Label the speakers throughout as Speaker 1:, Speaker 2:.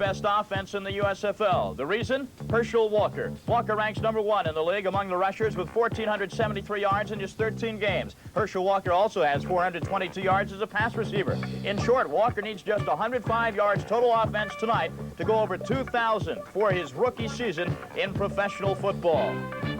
Speaker 1: best offense in the USFL. The reason? Herschel Walker. Walker ranks #1 in the league among the rushers with 1,473 yards in just 13 games. Herschel Walker also has 422 yards as a pass receiver. In short, Walker needs just 105 yards total offense tonight to go over 2,000 for his rookie season in professional football.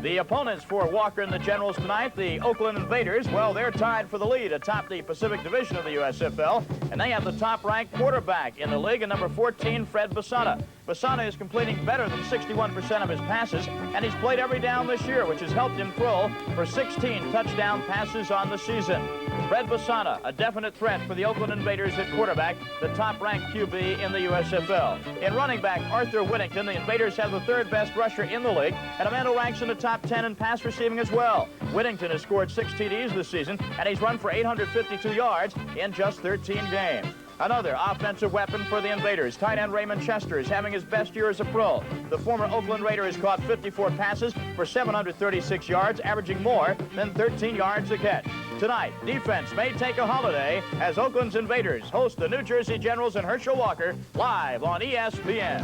Speaker 1: The opponents for Walker and the Generals tonight, the Oakland Invaders, well, they're tied for the lead atop the Pacific Division of the USFL, and they have the top-ranked quarterback in the league at number 14, Fred Basana. Basana is completing better than 61% of his passes, and he's played every down this year, which has helped him throw for 16 touchdown passes on the season. Fred Basana, a definite threat for the Oakland Invaders at quarterback, the top-ranked QB in the USFL. In running back, Arthur Whittington, the Invaders have the third-best rusher in the league, and Amanda ranks in the top 10 in pass receiving as well. Whittington has scored 6 TDs this season, and he's run for 852 yards in just 13 games. Another offensive weapon for the Invaders, tight end Raymond Chester, is having his best year as a pro. The former Oakland Raider has caught 54 passes for 736 yards, averaging more than 13 yards a catch. Tonight, defense may take a holiday as Oakland's Invaders host the New Jersey Generals and Herschel Walker live on ESPN.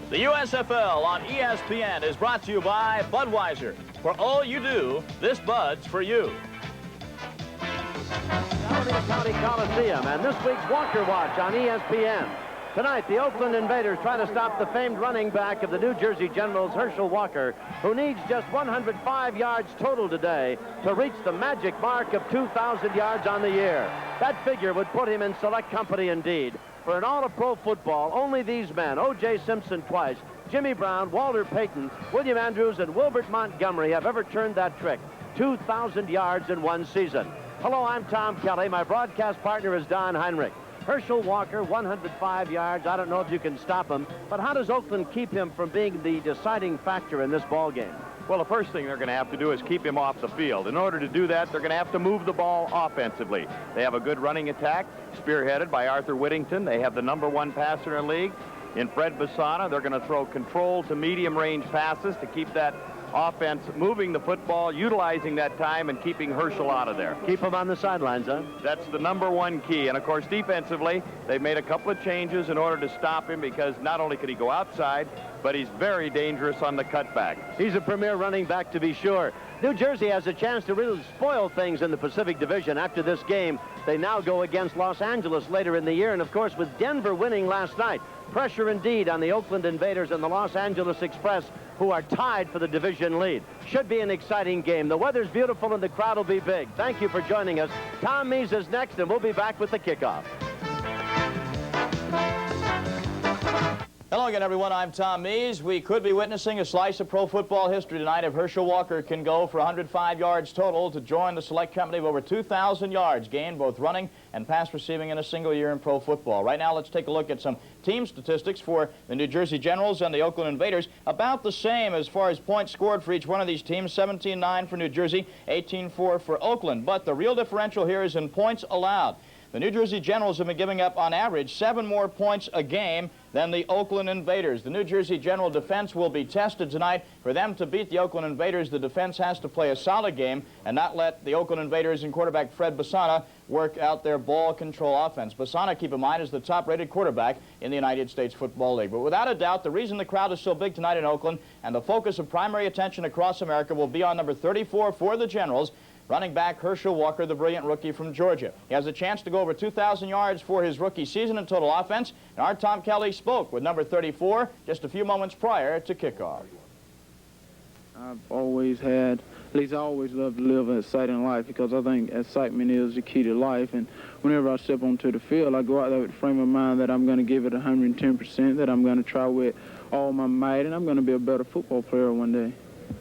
Speaker 1: The USFL on ESPN is brought to you by Budweiser. For all you do, this Bud's for you.
Speaker 2: Alameda County Coliseum and this week's Walker Watch on ESPN. Tonight, the Oakland Invaders try to stop the famed running back of the New Jersey Generals, Herschel Walker, who needs just 105 yards total today to reach the magic mark of 2,000 yards on the year. That figure would put him in select company indeed. For in all of pro football, only these men, O.J. Simpson twice, Jimmy Brown, Walter Payton, William Andrews, and Wilbert Montgomery have ever turned that trick. 2,000 yards in one season. Hello, I'm Tom Kelly. My broadcast partner is Don Heinrich. Herschel Walker, 105 yards. I don't know if you can stop him, but how does Oakland keep him from being the deciding factor in this ball game?
Speaker 3: Well, the first thing they're going to have to do is keep him off the field. In order to do that, they're going to have to move the ball offensively. They have a good running attack, spearheaded by Arthur Whittington. They have the #1 passer in the league in Fred Basana. They're going to throw control to medium-range passes to keep that offense moving the football, utilizing that time, and keeping Herschel out of there.
Speaker 2: Keep him on the sidelines, huh?
Speaker 3: That's the #1 key. And, of course, defensively, they've made a couple of changes in order to stop him because not only could he go outside, but he's very dangerous on the cutback.
Speaker 2: He's a premier running back, to be sure. New Jersey has a chance to really spoil things in the Pacific Division. After this game, they now go against Los Angeles later in the year. And, of course, with Denver winning last night, pressure indeed on the Oakland Invaders and the Los Angeles Express, who are tied for the division lead. Should be an exciting game. The weather's beautiful and the crowd will be big. Thank you for joining us. Tom Mees is next, and we'll be back with the kickoff.
Speaker 1: Hello again, everyone. I'm Tom Mees. We could be witnessing a slice of pro football history tonight if Herschel Walker can go for 105 yards total to join the select company of over 2,000 yards gained, both running and pass receiving in a single year in pro football. Right now, let's take a look at some team statistics for the New Jersey Generals and the Oakland Invaders. About the same as far as points scored for each one of these teams, 17-9 for New Jersey, 18-4 for Oakland. But the real differential here is in points allowed. The New Jersey Generals have been giving up, on average, 7 more points a game than the Oakland Invaders. The New Jersey General defense will be tested tonight. For them to beat the Oakland Invaders, the defense has to play a solid game and not let the Oakland Invaders and quarterback Fred Basana work out their ball control offense. Basana, keep in mind, is the top-rated quarterback in the United States Football League. But without a doubt, the reason the crowd is so big tonight in Oakland and the focus of primary attention across America will be on number 34 for the Generals, running back Herschel Walker, the brilliant rookie from Georgia. He has a chance to go over 2,000 yards for his rookie season in total offense. And our Tom Kelly spoke with number 34 just a few moments prior to kickoff.
Speaker 4: I've always had at least I always love to live an exciting life, because I think excitement is the key to life. And whenever I step onto the field, I go out there with the frame of mind that I'm going to give it 110%, that I'm going to try with all my might, and I'm going to be a better football player one day.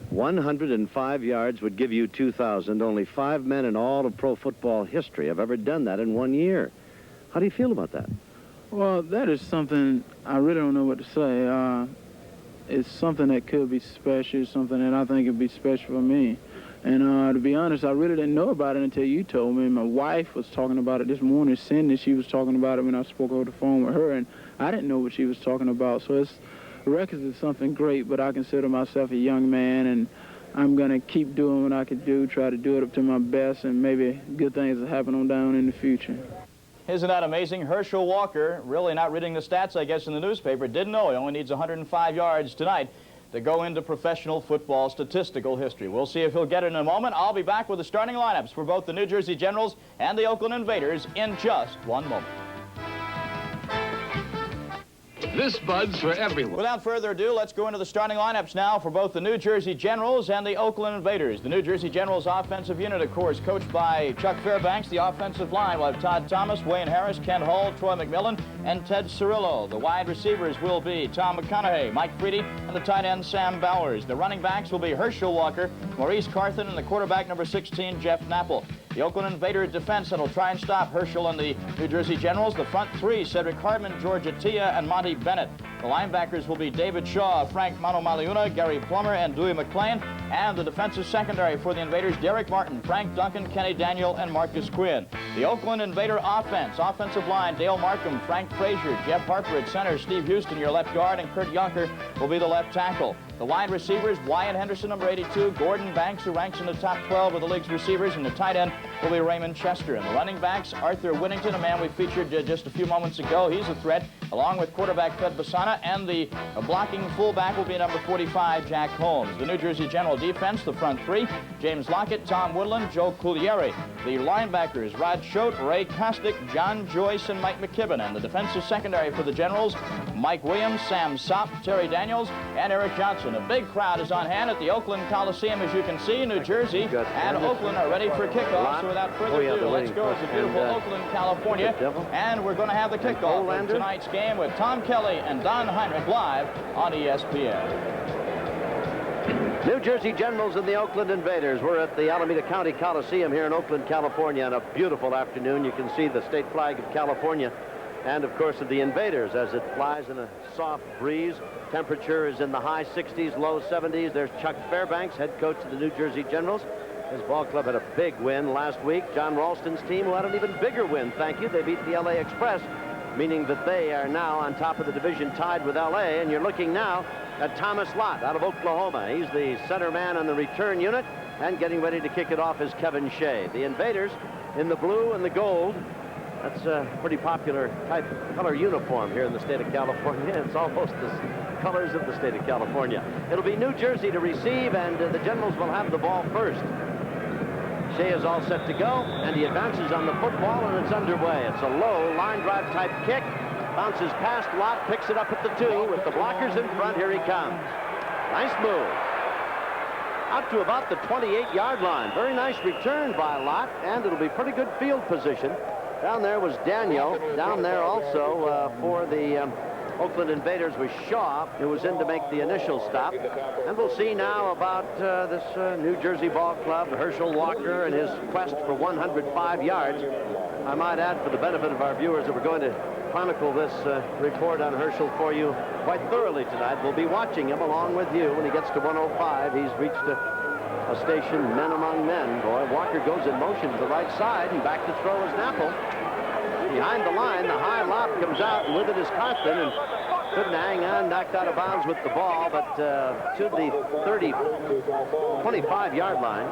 Speaker 2: 105 yards would give you 2,000. Only 5 men in all of pro football history have ever done that in 1 year. How do you feel about that?
Speaker 4: Well, that is something I really don't know what to say. It's something that could be special, something that I think would be special for me. And to be honest, I really didn't know about it until you told me. My wife was talking about it this morning. Cindy, she was talking about it when I spoke over the phone with her, and I didn't know what she was talking about. So records is something great, but I consider myself a young man, and I'm going to keep doing what I can do, try to do it up to my best, and maybe good things will happen on down in the future.
Speaker 1: Isn't that amazing? Herschel Walker, really not reading the stats, I guess, in the newspaper, didn't know he only needs 105 yards tonight to go into professional football statistical history. We'll see if he'll get it in a moment. I'll be back with the starting lineups for both the New Jersey Generals and the Oakland Invaders in just one moment.
Speaker 5: This Bud's for everyone.
Speaker 1: Without further ado, let's go into the starting lineups now for both the New Jersey Generals and the Oakland Invaders. The New Jersey Generals offensive unit, of course, coached by Chuck Fairbanks. The offensive line will have Todd Thomas, Wayne Harris, Ken Hull, Troy McMillan, and Ted Cirillo. The wide receivers will be Tom McConaughey, Mike Freedy, and the tight end Sam Bowers. The running backs will be Herschel Walker, Maurice Carthen, and the quarterback number 16, Jeff Napple. The Oakland Invaders defense that will try and stop Herschel and the New Jersey Generals. The front three, Cedric Hardman, George Attia, and Monty Bennett. The linebackers will be David Shaw, Frank Manomaliuna, Gary Plummer, and Dewey McClain. And the defensive secondary for the Invaders, Derek Martin, Frank Duncan, Kenny Daniel, and Marcus Quinn. The Oakland Invader offensive line, Dale Markham, Frank Frazier, Jeff Harper at center, Steve Houston, your left guard, and Kurt Yonker will be the left tackle. The wide receivers, Wyatt Henderson, number 82, Gordon Banks, who ranks in the top 12 of the league's receivers, and the tight end will be Raymond Chester. And the running backs, Arthur Whittington, a man we featured just a few moments ago. He's a threat, along with quarterback Fred Basana, and the blocking fullback will be number 45, Jack Holmes. The New Jersey General defense, the front three, James Lockett, Tom Woodland, Joe Cuglieri. The linebackers, Rod Choate, Ray Kostick, John Joyce, and Mike McKibben. And the defensive secondary for the Generals, Mike Williams, Sam Sopp, Terry Daniels, and Eric Johnson. A big crowd is on hand at the Oakland Coliseum, as you can see. New Jersey and Oakland are ready for kickoff. So without further ado, let's go to beautiful Oakland, California. And we're going to have the kickoff of tonight's game with Tom Kelly and Don Heinrich live on ESPN.
Speaker 2: New Jersey Generals and the Oakland Invaders. We're at the Alameda County Coliseum here in Oakland, California on a beautiful afternoon. You can see the state flag of California and, of course, of the Invaders as it flies in a soft breeze. Temperature is in the high 60s, low 70s. There's Chuck Fairbanks, head coach of the New Jersey Generals. His ball club had a big win last week. John Ralston's team, who had an even bigger win, thank you. They beat the LA Express, meaning that they are now on top of the division tied with LA. And you're looking now at Thomas Lott out of Oklahoma. He's the center man on the return unit, and getting ready to kick it off is Kevin Shea. The Invaders in the blue and the gold. That's a pretty popular type color uniform here in the state of California. It's almost the colors of the state of California. It'll be New Jersey to receive, and the Generals will have the ball first. Shea is all set to go, and he advances on the football, and it's underway. It's a low line drive type kick. Bounces past Lott, picks it up at the 2 with the blockers in front. Here he comes. Nice move. Out to about the 28-yard line. Very nice return by Lott, and it'll be pretty good field position. Down there was Daniel. Down there also for the Oakland Invaders was Shaw, who was in to make the initial stop. And we'll see now about this New Jersey ball club, Herschel Walker, and his quest for 105 yards. I might add, for the benefit of our viewers, that we're going to chronicle this report on Herschel for you quite thoroughly tonight. We'll be watching him along with you. When he gets to 105, he's reached a station men among men. Boy, Walker goes in motion to the right side, and back to throw is Napple. Behind the line, the high lob comes out, and with it is Carthen, and couldn't hang on, knocked out of bounds with the ball, but to the 25-yard line.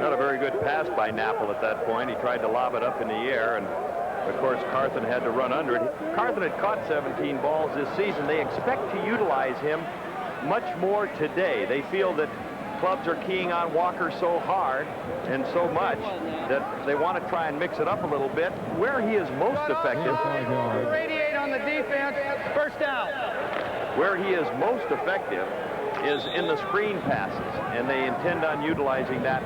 Speaker 3: Not a very good pass by Napple at that point. He tried to lob it up in the air, and of course Carthen had to run under it. Carthen had caught 17 balls this season. They expect to utilize him much more today. They feel that clubs are keying on Walker so hard and so much that they want to try and mix it up a little bit. Where he is most effective,
Speaker 5: Radiate on the defense, first down.
Speaker 3: where he is most effective is in the screen passes, and they intend on utilizing that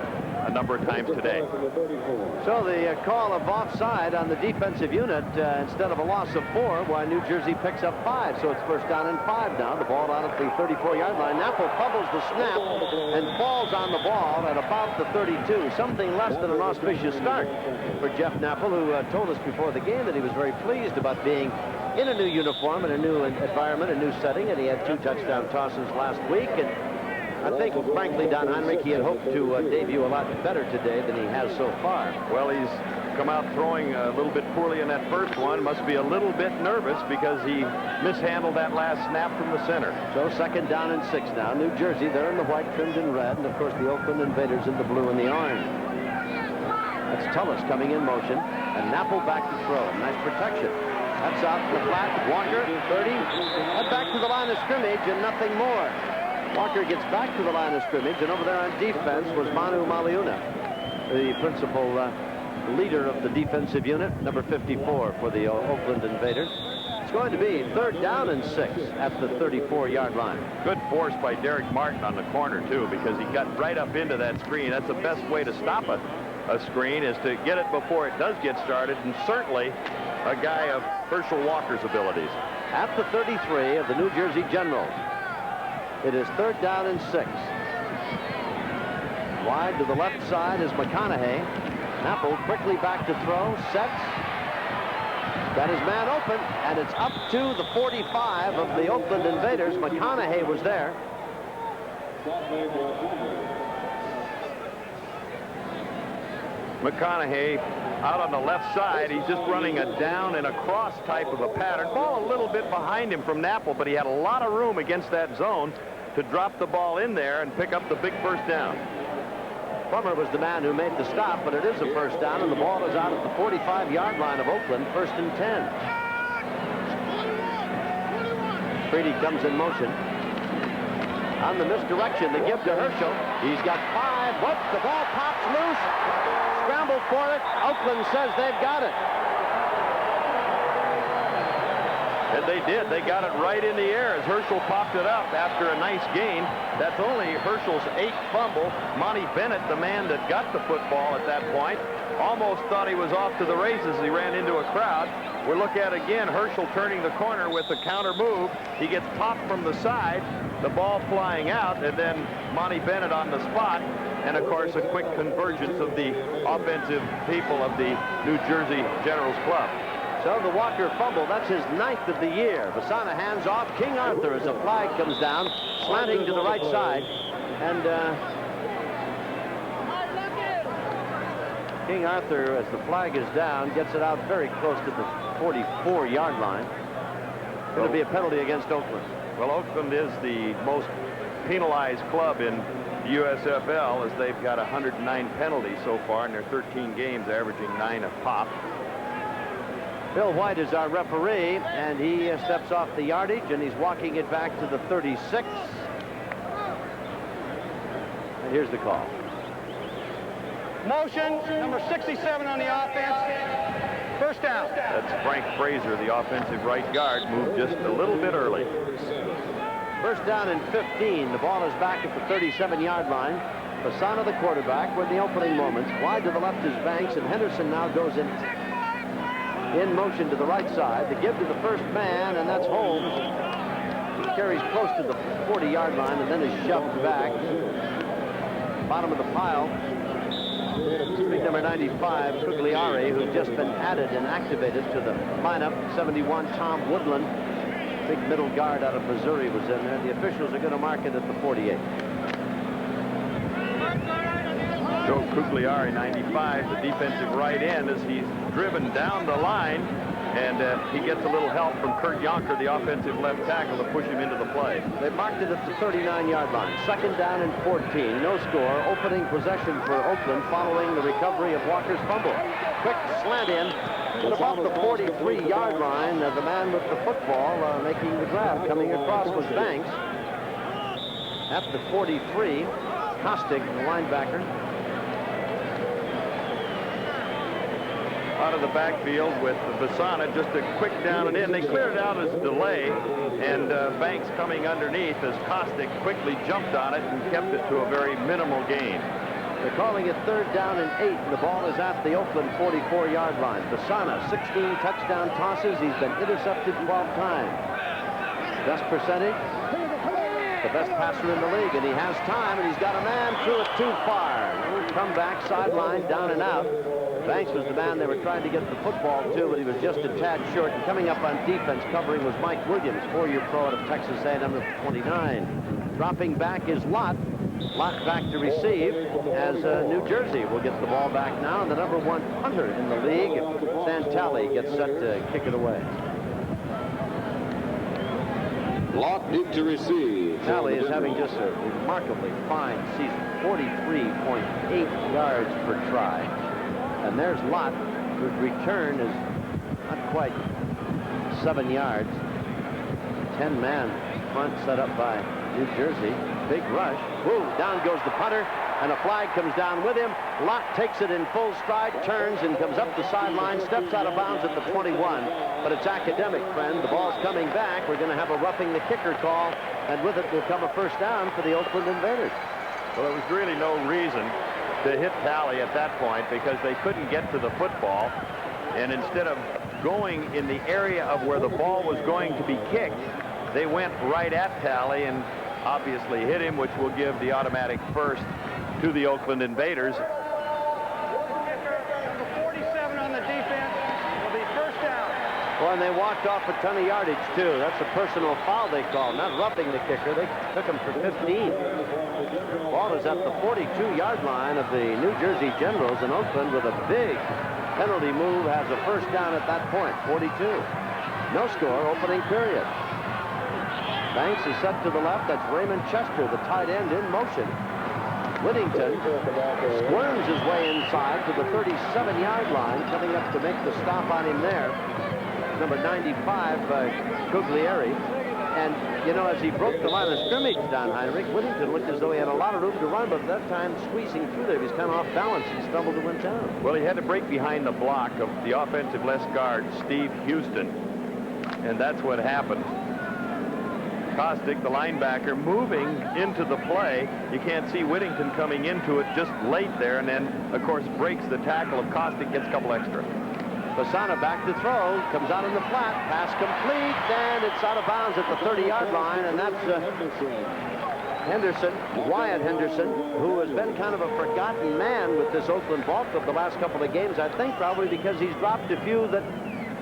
Speaker 3: a number of times today.
Speaker 2: So the call of offside on the defensive unit instead of a loss of 4, why New Jersey picks up 5. So it's first down and 5 now. The ball out at the 34-yard line. Napple fumbles the snap and falls on the ball at about the 32. Something less than an auspicious start for Jeff Napple, who told us before the game that he was very pleased about being in a new uniform, in a new environment, a new setting, and he had 2 touchdown tosses last week. And I think, frankly, Don Heinrich, he had hoped to debut a lot better today than he has so far.
Speaker 3: Well, he's come out throwing a little bit poorly in that first one. Must be a little bit nervous because he mishandled that last snap from the center.
Speaker 2: So second down and 6 now. New Jersey, they're in the white, trimmed in red, and of course the Oakland Invaders in the blue and the orange. That's Tullis coming in motion, and Napple back to throw. Nice protection. That's out to the flat. Walker, 30, and back to the line of scrimmage, and nothing more. Walker gets back to the line of scrimmage, and over there on defense was Manu Maliuna, the principal leader of the defensive unit, number 54 for the Oakland Invaders. It's going to be third down and 6 at the 34-yard line.
Speaker 3: Good force by Derek Martin on the corner, too, because he got right up into that screen. That's the best way to stop a screen, is to get it before it does get started, and certainly a guy of Herschel Walker's abilities.
Speaker 2: At the 33 of the New Jersey Generals. It is third down and 6. Wide to the left side is McConaughey. Napple quickly back to throw, sets. Got his man open, and it's up to the 45 of the Oakland Invaders. McConaughey was there.
Speaker 3: McConaughey out on the left side. He's just running a down and across type of a pattern. Ball a little bit behind him from Napple, but he had a lot of room against that zone to drop the ball in there and pick up the big first down.
Speaker 2: Plummer was the man who made the stop, but it is a first down, and the ball is out at the 45-yard line of Oakland, first and 10. Brady comes in motion. On the misdirection, the give to Herschel. He's got 5. Whoop, the ball pops loose. Scrambled for it. Oakland says they've got it.
Speaker 3: And they did. They got it right in the air as Herschel popped it up after a nice gain. That's only Herschel's 8th fumble. Monty Bennett, the man that got the football at that point, almost thought he was off to the races. He ran into a crowd. We'll look at again Herschel turning the corner with the counter move. He gets popped from the side, the ball flying out, and then Monty Bennett on the spot. And, of course, a quick convergence of the offensive people of the New Jersey Generals club.
Speaker 2: So the Walker fumble, that's his 9th of the year. Vasana hands off. King Arthur as a flag comes down, slanting to the right side. And King Arthur, as the flag is down, gets it out very close to the 44-yard line. Going to be a penalty against Oakland.
Speaker 3: Well, Oakland is the most penalized club in the USFL, as they've got 109 penalties so far in their 13 games, averaging 9 a pop.
Speaker 2: Bill White is our referee, and he steps off the yardage, and he's walking it back to the 36. And here's the call.
Speaker 6: Motion, number 67 on the offense. First down.
Speaker 3: That's Frank Fraser, the offensive right guard, moved just a little bit early.
Speaker 2: First down and 15. The ball is back at the 37-yard line. Fasano, the quarterback, with the opening moments. Wide to the left is Banks, and Henderson now goes in motion to the right side. The give to the first man, and that's Holmes. He carries close to the 40-yard line and then is shoved back. Bottom of the pile. Big number 95, Cugliari, who's just been added and activated to the lineup. 71, Tom Woodland. Big middle guard out of Missouri was in there. The officials are going to mark it at the 48.
Speaker 3: Joe Cugliari, 95, the defensive right end, as he's driven down the line, and he gets a little help from Kurt Yonker, the offensive left tackle, to push him into the play.
Speaker 2: They marked it at the 39-yard line. Second down and 14. No score. Opening possession for Oakland following the recovery of Walker's fumble. Quick slant in. At about the 43-yard line, the man with the football making the grab coming across was Banks. At the 43, Kostic, the linebacker.
Speaker 3: out of the backfield with Vasana, just a quick down and in. They cleared it out as a delay, and Banks coming underneath as Kostick quickly jumped on it and kept it to a very minimal gain.
Speaker 2: They're calling it 3rd down and 8. The ball is at the Oakland 44-yard line. Vasana, 16 touchdown tosses. He's been intercepted 12 times. Best percentage, the best passer in the league, and he has time, and he's got a man, threw it too far. Come back, sideline, down and out. Banks was the man they were trying to get the football to, but he was just a tad short. And coming up on defense, covering was Mike Williams, 4-year pro out of Texas A&M, number 29. Dropping back is Lott. Lott back to receive as New Jersey will get the ball back now. And the number 1 punter in the league, Santali, gets set to kick it away.
Speaker 7: Lott did to receive.
Speaker 2: Talley is having just a remarkably fine season. 43.8 yards per try. And there's Lott, whose return is not quite 7 yards. 10-man front set up by New Jersey. Big rush. Woo, down goes the punter, and a flag comes down with him. Lott takes it in full stride, turns and comes up the sideline, steps out of bounds at the 21. But it's academic, friend. The ball's coming back. We're going to have a roughing the kicker call, and with it will come a 1st down for the Oakland Invaders.
Speaker 3: Well, there was really no reason to hit Talley at that point because they couldn't get to the football. And instead of going in the area of where the ball was going to be kicked, they went right at Talley and obviously hit him, which will give the automatic 1st to the Oakland Invaders.
Speaker 6: Number 47 on the defense will be 1st down.
Speaker 2: Well, and they walked off a ton of yardage, too. That's a personal foul they called, not roughing the kicker. They took him for 15. Ball is at the 42-yard line of the New Jersey Generals, and Oakland with a big penalty move has a 1st down at that point, 42. No score, opening period. Banks is set to the left. That's Raymond Chester, the tight end, in motion. Whittington squirms his way inside to the 37-yard line, coming up to make the stop on him there. Number 95, Cuglieri. And, you know, as he broke the line of scrimmage, Don Heinrich, Whittington looked as though he had a lot of room to run, but at that time, squeezing through there, he was kind of off balance and stumbled and went down.
Speaker 3: Well, he had to break behind the block of the offensive left guard, Steve Houston. And that's what happened. Kostick, the linebacker, moving into the play. You can't see Whittington coming into it just late there, and then, of course, breaks the tackle of Kostick, gets a couple extra.
Speaker 2: Vasana back to throw, comes out in the flat, pass complete, and it's out of bounds at the 30-yard line, and that's Henderson, Wyatt Henderson, who has been kind of a forgotten man with this Oakland ball club the last couple of games, I think probably because he's dropped a few that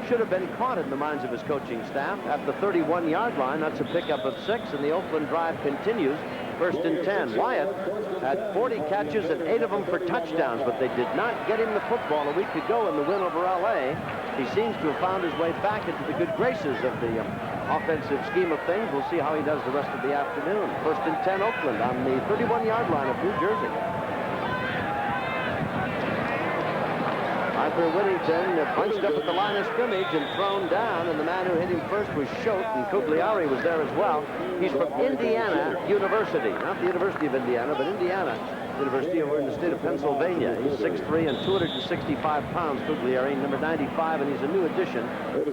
Speaker 2: should have been caught in the minds of his coaching staff. At the 31-yard line, that's a pickup of 6, and the Oakland drive continues. 1st and 10. Wyatt had 40 catches and 8 of them for touchdowns, but they did not get him the football a week ago in the win over L.A. He seems to have found his way back into the good graces of the offensive scheme of things. We'll see how he does the rest of the afternoon. 1st and 10, Oakland on the 31-yard line of New Jersey. Arthur Whittington bunched up at the line of scrimmage and thrown down, and the man who hit him first was Schultz, and Cugliari was there as well. He's from Indiana University, not the University of Indiana, but Indiana University over in the state of Pennsylvania. He's 6'3" and 265 pounds, Cugliari, number 95, and he's a new addition,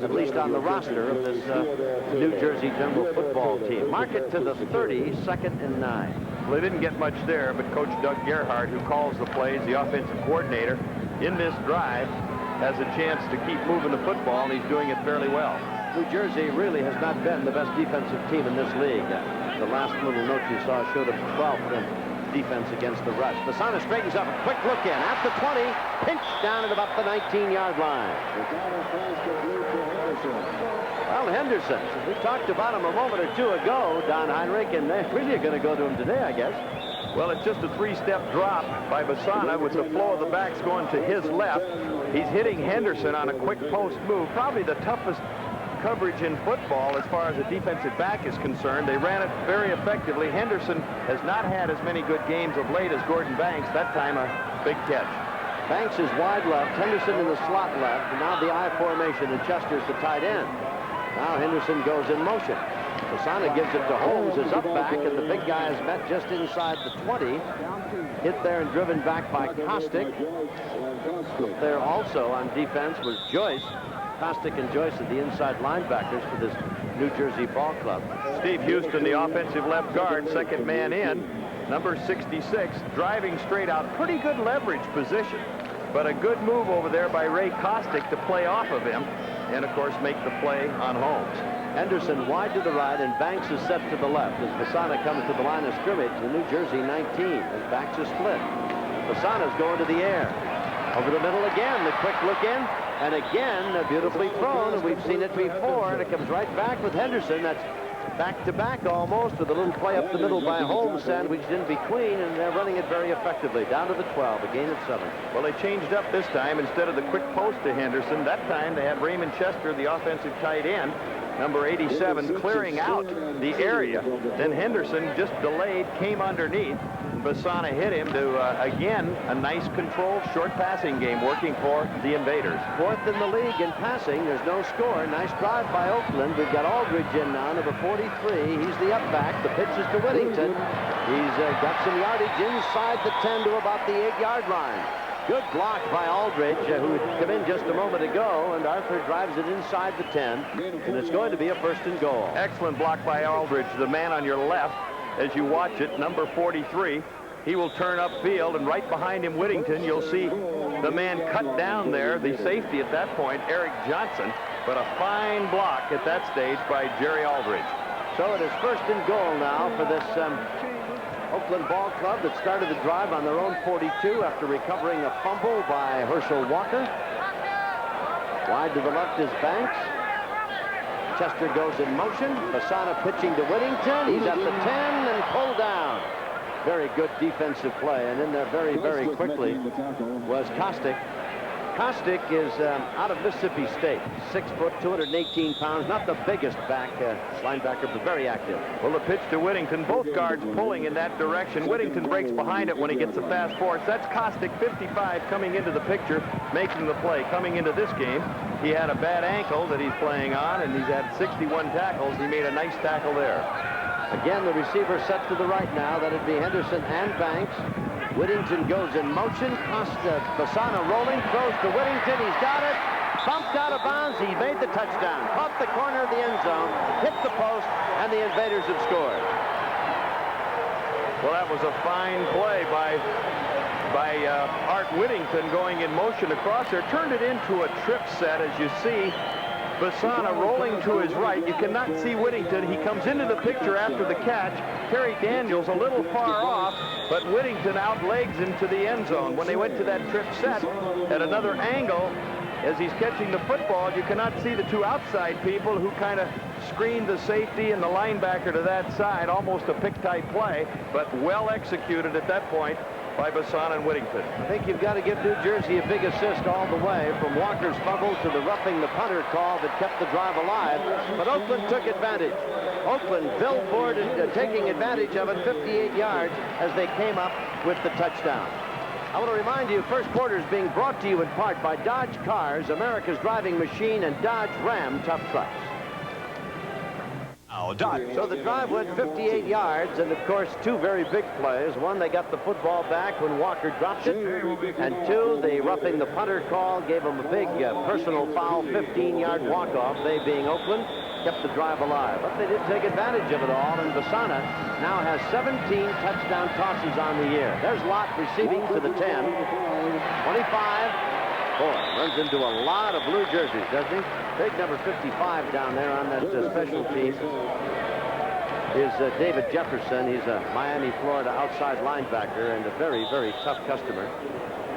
Speaker 2: at least on the roster of this New Jersey General football team. Mark it to the 30, 2nd and 9.
Speaker 3: Well, they didn't get much there, but Coach Doug Gerhardt, who calls the plays, the offensive coordinator, in this drive, has a chance to keep moving the football, and he's doing it fairly well.
Speaker 2: New Jersey really has not been the best defensive team in this league. The last little note you saw showed a 12th in defense against the rush. Vasana straightens up, a quick look in at the 20, pinched down at about the 19-yard line. Well, Henderson, we talked about him a moment or two ago, Don Heinrich, and they really are going to go to him today, I guess.
Speaker 3: Well, it's just a 3-step drop by Vasana with the flow of the backs going to his left. He's hitting Henderson on a quick post move, probably the toughest coverage in football as far as a defensive back is concerned. They ran it very effectively. Henderson has not had as many good games of late as Gordon Banks. That time a big catch.
Speaker 2: Banks is wide left, Henderson in the slot left, and now the I formation, and Chester's the tight end. Now Henderson goes in motion. Vasana gives it to Holmes, is up back, and the big guy is met just inside the 20. Hit there and driven back by Kostick. There also on defense was Joyce. Kostick and Joyce are the inside linebackers for this New Jersey ball club.
Speaker 3: Steve Houston, the offensive left guard, second man in. Number 66, driving straight out. Pretty good leverage position, but a good move over there by Ray Kostick to play off of him and, of course, make the play on Holmes.
Speaker 2: Henderson wide to the right, and Banks is set to the left as Fasana comes to the line of scrimmage. The New Jersey 19 as Banks is split. Fasana's going to the air. Over the middle again, the quick look in, and again, beautifully thrown, and we've seen it before, and it comes right back with Henderson. That's back-to-back almost, with a little play up the middle by Holmes, sandwiched in between, and they're running it very effectively. Down to the 12, a gain of 7.
Speaker 3: Well, they changed up this time. Instead of the quick post to Henderson, that time they had Raymond Chester, the offensive tight end, number 87, clearing out the area. Then Henderson just delayed, came underneath. Fasana hit him to, again, a nice controlled short passing game working for the Invaders.
Speaker 2: 4th in the league in passing. There's no score. Nice drive by Oakland. We've got Aldridge in now, number 43. He's the up back. The pitch is to Whittington. He's got some yardage inside the 10 to about the 8-yard line. Good block by Aldridge, who had come in just a moment ago, and Arthur drives it inside the 10, and it's going to be a 1st and goal.
Speaker 3: Excellent block by Aldridge, the man on your left. As you watch it, number 43, he will turn upfield, and right behind him, Whittington, you'll see the man cut down there, the safety at that point, Eric Johnson, but a fine block at that stage by Jerry Aldridge.
Speaker 2: So it is 1st and goal now for this Oakland ball club that started the drive on their own 42 after recovering a fumble by Herschel Walker. Wide to the left is Banks. Chester goes in motion. Fasana pitching to Whittington. He's at the 10 and pulled down. Very good defensive play, and in there very, very quickly was Kostick. Kostick is out of Mississippi State, 6 foot, 218 pounds, not the biggest linebacker, but very active.
Speaker 3: Well, the pitch to Whittington, both guards pulling in that direction. Whittington breaks behind it when he gets a fast force. That's Kostick, 55, coming into the picture, making the play. Coming into this game, he had a bad ankle that he's playing on, and he's had 61 tackles. He made a nice tackle there.
Speaker 2: Again, the receiver set to the right now. That'd be Henderson and Banks. Whittington goes in motion. Fasana rolling, throws to Whittington. He's got it. Bumped out of bounds. He made the touchdown. Caught the corner of the end zone, hit the post, and the Invaders have scored.
Speaker 3: Well, that was a fine play by Art Whittington going in motion across there. Turned it into a trip set, as you see. Fasana rolling to his right. You cannot see Whittington. He comes into the picture after the catch. Terry Daniels a little far off, but Whittington outlegs into the end zone. When they went to that trip set at another angle, as he's catching the football, you cannot see the two outside people who kind of screened the safety and the linebacker to that side. Almost a pick-type play, but well executed at that point by Fasana and Whittington.
Speaker 2: I think you've got to give New Jersey a big assist all the way, from Walker's fumble to the roughing the punter call that kept the drive alive. But Oakland took advantage. Oakland billboarded taking advantage of it, 58 yards, as they came up with the touchdown. I want to remind you, first quarter is being brought to you in part by Dodge Cars, America's driving machine, and Dodge Ram tough trucks. So the drive went 58 yards, and of course, 2 very big plays. One, they got the football back when Walker dropped it, and 2, the roughing the punter call gave them a big personal foul, 15-yard walk-off. They, being Oakland, kept the drive alive. But they did take advantage of it all, and Fasana now has 17 touchdown tosses on the year. There's Lott receiving to the 10. 25. Boy, runs into a lot of blue jerseys, doesn't he? Big number 55 down there on that special team is David Jefferson. He's a Miami, Florida outside linebacker and a very, very tough customer.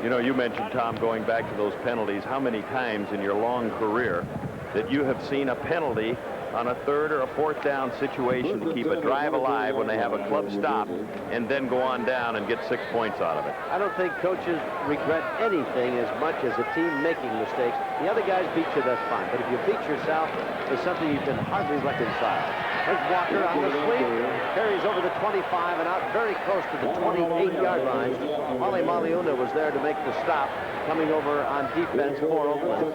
Speaker 3: You know, you mentioned, Tom, going back to those penalties. How many times in your long career that you have seen a penalty on a 3rd or a 4th down situation to keep a drive alive when they have a club stop and then go on down and get 6 points out of it?
Speaker 2: I don't think coaches regret anything as much as a team making mistakes. The other guys beat you, that's fine. But if you beat yourself, there's something you can hardly reconcile. There's Walker on the sweep, carries over the 25 and out very close to the 28-yard line. Wally Maliuna was there to make the stop, coming over on defense for Oakland.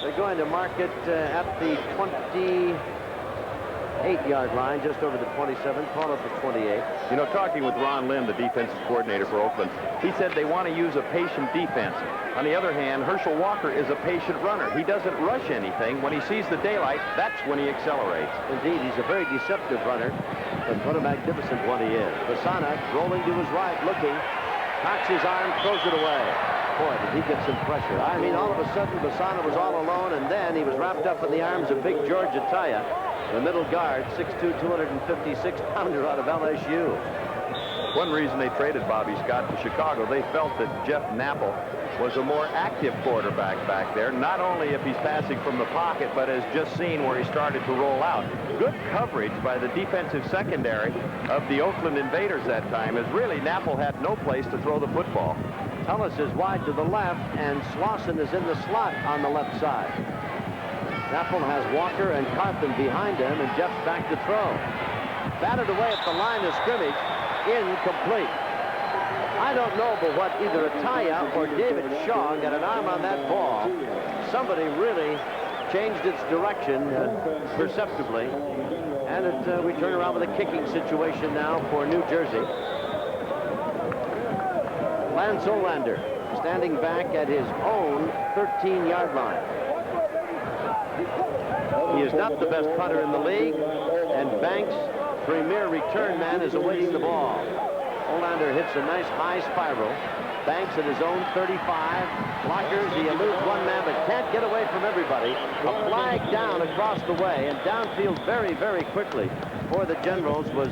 Speaker 2: They're going to mark it at the 20. 8-yard line, just over the 27, call it the 28.
Speaker 3: You know, talking with Ron Lynn, the defensive coordinator for Oakland, he said they want to use a patient defense. On the other hand, Herschel Walker is a patient runner. He doesn't rush anything. When he sees the daylight, that's when he accelerates.
Speaker 2: Indeed, he's a very deceptive runner, but what a magnificent one he is. Basana rolling to his right, looking, cocks his arm, throws it away. Boy, did he get some pressure. I mean, all of a sudden, Basana was all alone, and then he was wrapped up in the arms of big George Ataya, the middle guard, 6'2", 256-pounder out of LSU.
Speaker 3: One reason they traded Bobby Scott to Chicago, they felt that Jeff Napple was a more active quarterback back there, not only if he's passing from the pocket, but as just seen where he started to roll out. Good coverage by the defensive secondary of the Oakland Invaders that time, as really Napple had no place to throw the football.
Speaker 2: Tullis is wide to the left, and Slauson is in the slot on the left side. Napple has Walker and Carthen behind him, and Jeff's back to throw. Batted away at the line of scrimmage, incomplete. I don't know but what either Ataya or David Shaw got an arm on that ball. Somebody really changed its direction perceptibly. And we turn around with a kicking situation now for New Jersey. Lance Olander standing back at his own 13-yard line. He is not the best punter in the league, and Banks, premier return man, is awaiting the ball. Olander hits a nice high spiral. Banks at his own 35. Blockers, he eludes one man, but can't get away from everybody. A flag down across the way, and downfield very, very quickly for the Generals was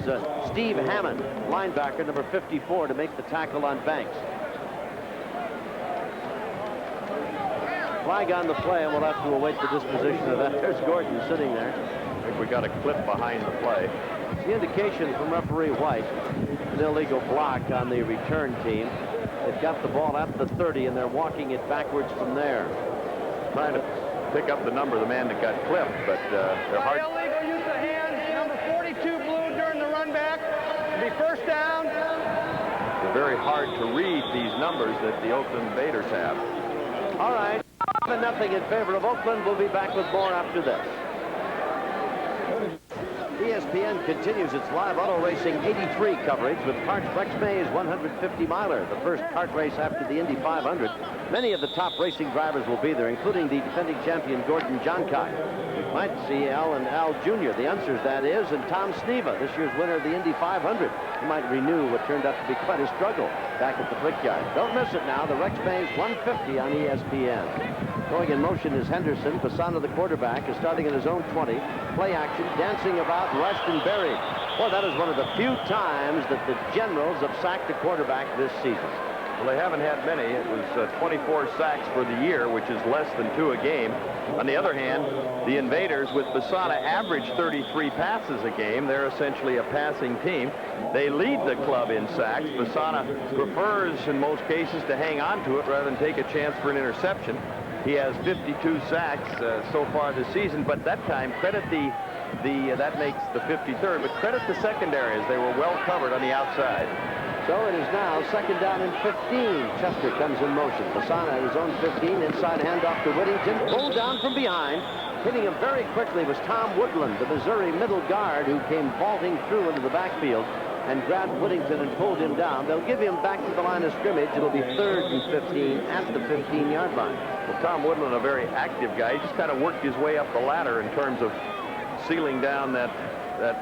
Speaker 2: Steve Hammond, linebacker number 54, to make the tackle on Banks. Flag on the play, and we'll have to await the disposition of that. There's Gordon sitting there.
Speaker 3: I think we got a clip behind the play.
Speaker 2: The indication from referee White, an illegal block on the return team. They've got the ball at the 30, and they're walking it backwards from there.
Speaker 3: Trying to pick up the number of the man that got clipped, but they're hard.
Speaker 6: Illegal use of hands, number 42 blue during the run back. It'll be first down.
Speaker 3: They're very hard to read these numbers that the Oakland Invaders have.
Speaker 2: All right, 7-0 in favor of Oakland. We'll be back with more after this. ESPN continues its live auto racing 83 coverage with Parks Rex May's 150-miler, the first kart race after the Indy 500. Many of the top racing drivers will be there, including the defending champion Gordon Johncock. We might see Al and Al Jr., the Unsers, that is, and Tom Sneva, this year's winner of the Indy 500. He might renew what turned out to be quite a struggle back at the Brickyard. Don't miss it now, the Rex May's 150 on ESPN. Going in motion is Henderson. Basana, the quarterback, is starting in his own 20. Play action, dancing about, rushed and buried. Well, that is one of the few times that the Generals have sacked a quarterback this season.
Speaker 3: Well, they haven't had many. It was 24 sacks for the year, which is less than 2 a game. On the other hand, the Invaders, with Basana, average 33 passes a game. They're essentially a passing team. They lead the club in sacks. Basana prefers, in most cases, to hang on to it rather than take a chance for an interception. He has 52 sacks so far this season, but that time, credit that makes the 53rd, but credit the secondary as they were well covered on the outside.
Speaker 2: So it is now second down and 15. Chester comes in motion. Basana at his own 15, inside handoff to Whittington, pulled down from behind. Hitting him very quickly was Tom Woodland, the Missouri middle guard, who came vaulting through into the backfield and grabbed Whittington and pulled him down. They'll give him back to the line of scrimmage. It'll be 3rd and 15 at the 15-yard line.
Speaker 3: Well, Tom Woodland, a very active guy. He just kind of worked his way up the ladder in terms of sealing down that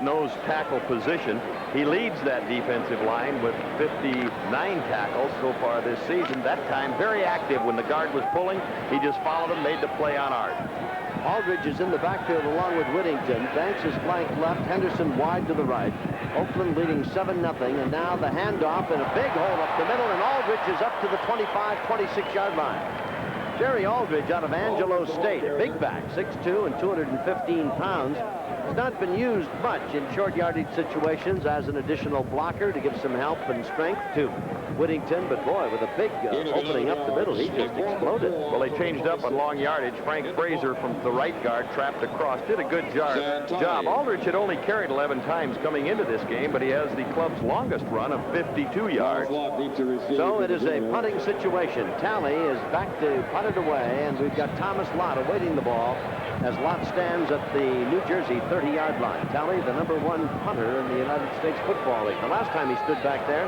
Speaker 3: nose tackle position. He leads that defensive line with 59 tackles so far this season. That time, very active. When the guard was pulling, he just followed him, made the play on art.
Speaker 2: Aldridge is in the backfield along with Whittington. Banks is flanked left. Henderson wide to the right. Oakland leading 7-0. And now the handoff in a big hole up the middle. And Aldridge is up to the 25, 26-yard line. Jerry Aldridge out of Angelo State. Big back, 6'2" and 215 pounds. Has not been used much in short yardage situations as an additional blocker to give some help and strength to Whittington, but boy, with a big opening up the middle, he just exploded.
Speaker 3: Well, they changed up on long yardage. Frank Fraser from the right guard trapped across, did a good job. Aldridge had only carried 11 times coming into this game, but he has the club's longest run of 52 yards.
Speaker 2: So it is a punting situation. Talley is back to punt it away, and we've got Thomas Lott awaiting the ball as Lott stands at the New Jersey 30-yard line. Talley, the #1 punter in the United States Football League. The last time he stood back there,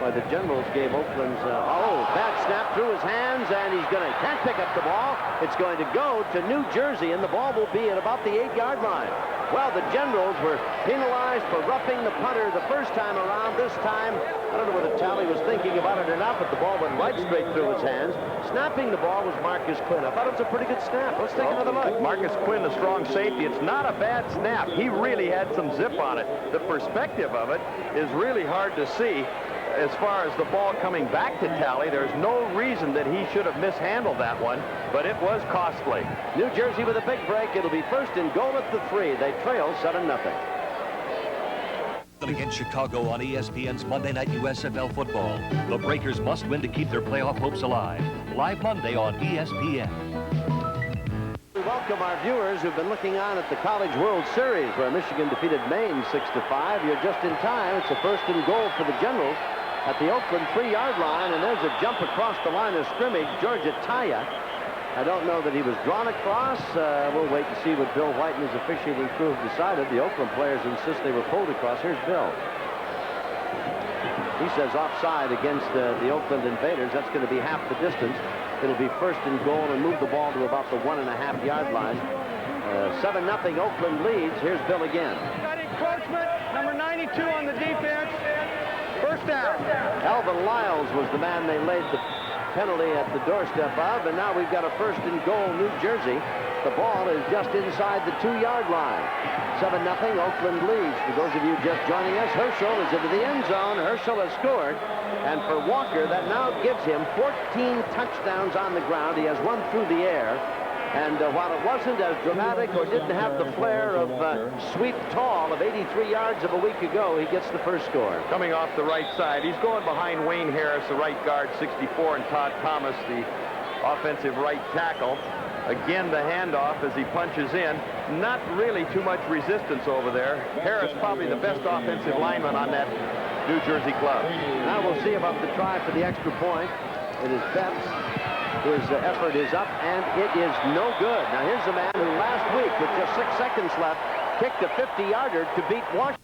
Speaker 2: the Generals gave Oakland's, bad snap through his hands, and can't pick up the ball. It's going to go to New Jersey, and the ball will be at about the 8-yard line. Well, the Generals were penalized for roughing the punter the first time around. This time, I don't know whether Talley was thinking about it or not, but the ball went right straight through his hands. Snapping the ball was Marcus Quinn. I thought it was a pretty good snap. Let's take another look.
Speaker 3: Marcus Quinn, a strong safety. It's not a bad snap. He really had some zip on it. The perspective of it is really hard to see. As far as the ball coming back to Talley, there's no reason that he should have mishandled that one, but it was costly.
Speaker 2: New Jersey with a big break. It'll be first and goal at the 3. They trail 7-0.
Speaker 8: Against Chicago on ESPN's Monday Night USFL football. The Breakers must win to keep their playoff hopes alive. Live Monday on ESPN.
Speaker 2: We welcome our viewers who've been looking on at the College World Series, where Michigan defeated Maine 6-5. You're just in time. It's a first and goal for the Generals at the Oakland 3-yard line, and there's a jump across the line of scrimmage. George Ataya. I don't know that he was drawn across. We'll wait to see what Bill White and his officiating crew have decided. The Oakland players insist they were pulled across. Here's Bill. He says offside against the Oakland Invaders. That's going to be half the distance. It'll be first and goal and move the ball to about the 1.5-yard line. 7-0 Oakland leads. Here's Bill again.
Speaker 6: Got encroachment, number 92 on the defense. First down.
Speaker 2: Alvin Lyles was the man they laid the penalty at the doorstep of, and now we've got a first and goal, New Jersey. The ball is just inside the 2-yard line. 7-0, Oakland leads. For those of you just joining us, Herschel is into the end zone. Herschel has scored, and for Walker, that now gives him 14 touchdowns on the ground. He has one through the air. And while it wasn't as dramatic or didn't have the flair of Sweep Tall of 83 yards of a week ago, he gets the first score.
Speaker 3: Coming off the right side, he's going behind Wayne Harris, the right guard, 64, and Todd Thomas, the offensive right tackle. Again, the handoff as he punches in. Not really too much resistance over there. Harris probably the best offensive lineman on that New Jersey club.
Speaker 2: Now we'll see about the try for the extra point. It is Betts. His effort is up, and it is no good. Now, here's a man who last week, with just 6 seconds left, kicked a 50-yarder to beat Washington.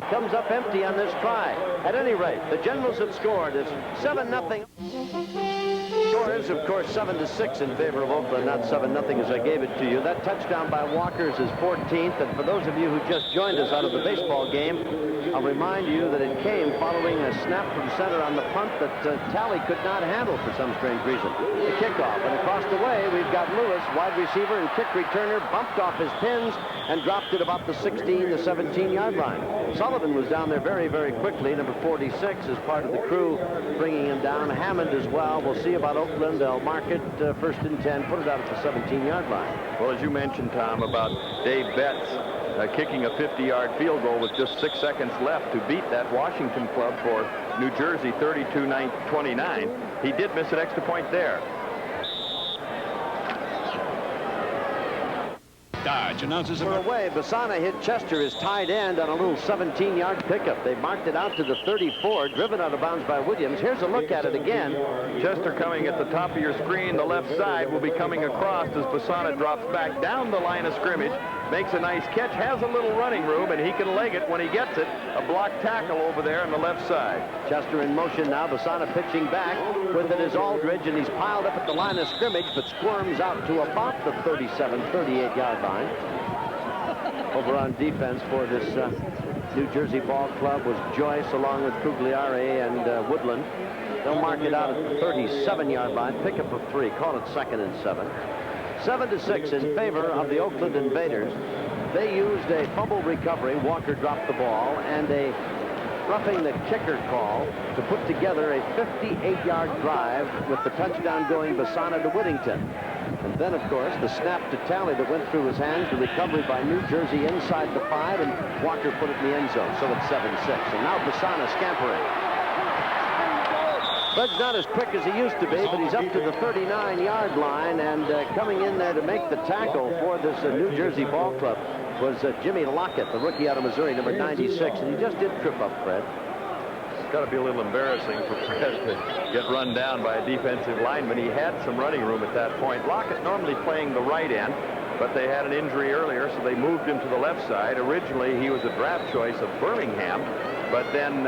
Speaker 2: Comes up empty on this try. At any rate, the Generals have scored. It's 7-0. Score is, of course, 7-6 in favor of Oakland, not 7-0 as I gave it to you. That touchdown by Walker is his 14th, and for those of you who just joined us out of the baseball game, I'll remind you that it came following a snap from center on the punt that Talley could not handle for some strange reason. The kickoff, and across the way, we've got Lewis, wide receiver and kick returner, bumped off his pins and dropped it about the 16 to 17-yard line. Sullivan was down there very, very quickly. Number 46 is part of the crew bringing him down. Hammond as well. We'll see about Oakland. They'll mark it first and 10, put it out at the 17-yard line.
Speaker 3: Well, as you mentioned, Tom, about Dave Betts kicking a 50-yard field goal with just 6 seconds left to beat that Washington club for New Jersey 32-29. He did miss an extra point there.
Speaker 5: Dodge announces
Speaker 2: For away, Bassana hit Chester, his tight end, on a little 17-yard pickup. They marked it out to the 34, driven out of bounds by Williams. Here's a look at it again.
Speaker 3: Chester coming at the top of your screen. The left side will be coming across as Bassana drops back down the line of scrimmage, makes a nice catch, has a little running room, and he can leg it when he gets it. A block tackle over there on the left side.
Speaker 2: Chester in motion now. Bassana pitching back. With it is Aldridge, and he's piled up at the line of scrimmage, but squirms out to about the 37, 38-yard line. Over on defense for this New Jersey ball club was Joyce, along with Cugliari and Woodland. They'll mark it out at the 37-yard line. Pickup of 3. Call it 2nd and 7. 7-6 in favor of the Oakland Invaders. They used a fumble recovery. Walker dropped the ball, and a roughing the kicker call to put together a 58-yard drive with the touchdown going Bassana to Whittington. And then, of course, the snap to Talley that went through his hands, the recovery by New Jersey inside the 5, and Walker put it in the end zone. So it's 7-6. And now Bassana scampering. Bud's not as quick as he used to be, but he's up to the 39-yard line, and coming in there to make the tackle for this New Jersey ball club was Jimmy Lockett, the rookie out of Missouri, number 96, and he just did trip up Fred.
Speaker 3: It's got to be a little embarrassing for Fred to get run down by a defensive lineman. He had some running room at that point. Lockett normally playing the right end. but they had an injury earlier, so they moved him to the left side. Originally, he was a draft choice of Birmingham, but then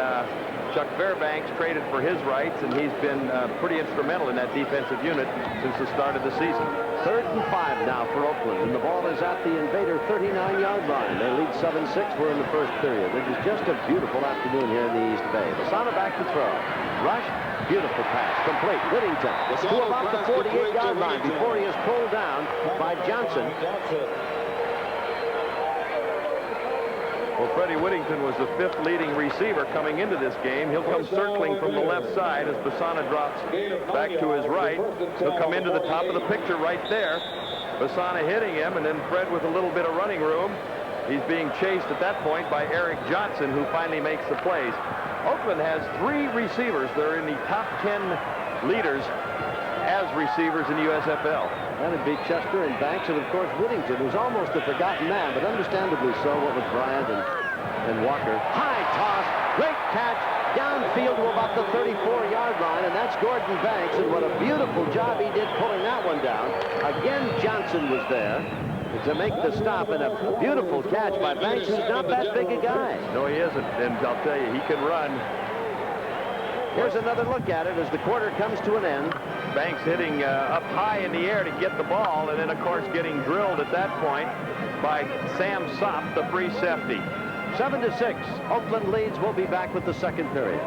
Speaker 3: Chuck Fairbanks traded for his rights, and he's been pretty instrumental in that defensive unit since the start of the season.
Speaker 2: 3rd and 5 now for Oakland, and the ball is at the Invader 39-yard line. They lead 7-6. We're in the first period. It is just a beautiful afternoon here in the East Bay. Basana back to throw. Rush, beautiful pass, complete. Whittington to about the 48-yard line before he is pulled down by Johnson.
Speaker 3: Well, Freddie Whittington was the 5th leading receiver coming into this game. He'll come circling from the left side as Basana drops back to his right. He'll come into the top of the picture right there. Basana hitting him, and then Fred with a little bit of running room. He's being chased at that point by Eric Johnson, who finally makes the plays. Oakland has 3 receivers that are in the top 10 leaders as receivers in USFL.
Speaker 2: That'd be Chester and Banks, and of course Whittington, who's almost a forgotten man, but understandably so, what with Bryant and Walker. High toss, great catch, downfield to about the 34-yard line, and that's Gordon Banks, and what a beautiful job he did pulling that one down. Again, Johnson was there to make the stop, and a beautiful catch by Banks, who's not that big a guy.
Speaker 3: No, he isn't, and I'll tell you, he can run.
Speaker 2: Here's another look at it as the quarter comes to an end.
Speaker 3: Banks hitting up high in the air to get the ball, and then, of course, getting drilled at that point by Sam Sopp, the free safety.
Speaker 2: 7-6. Oakland leads. We'll be back with the second period.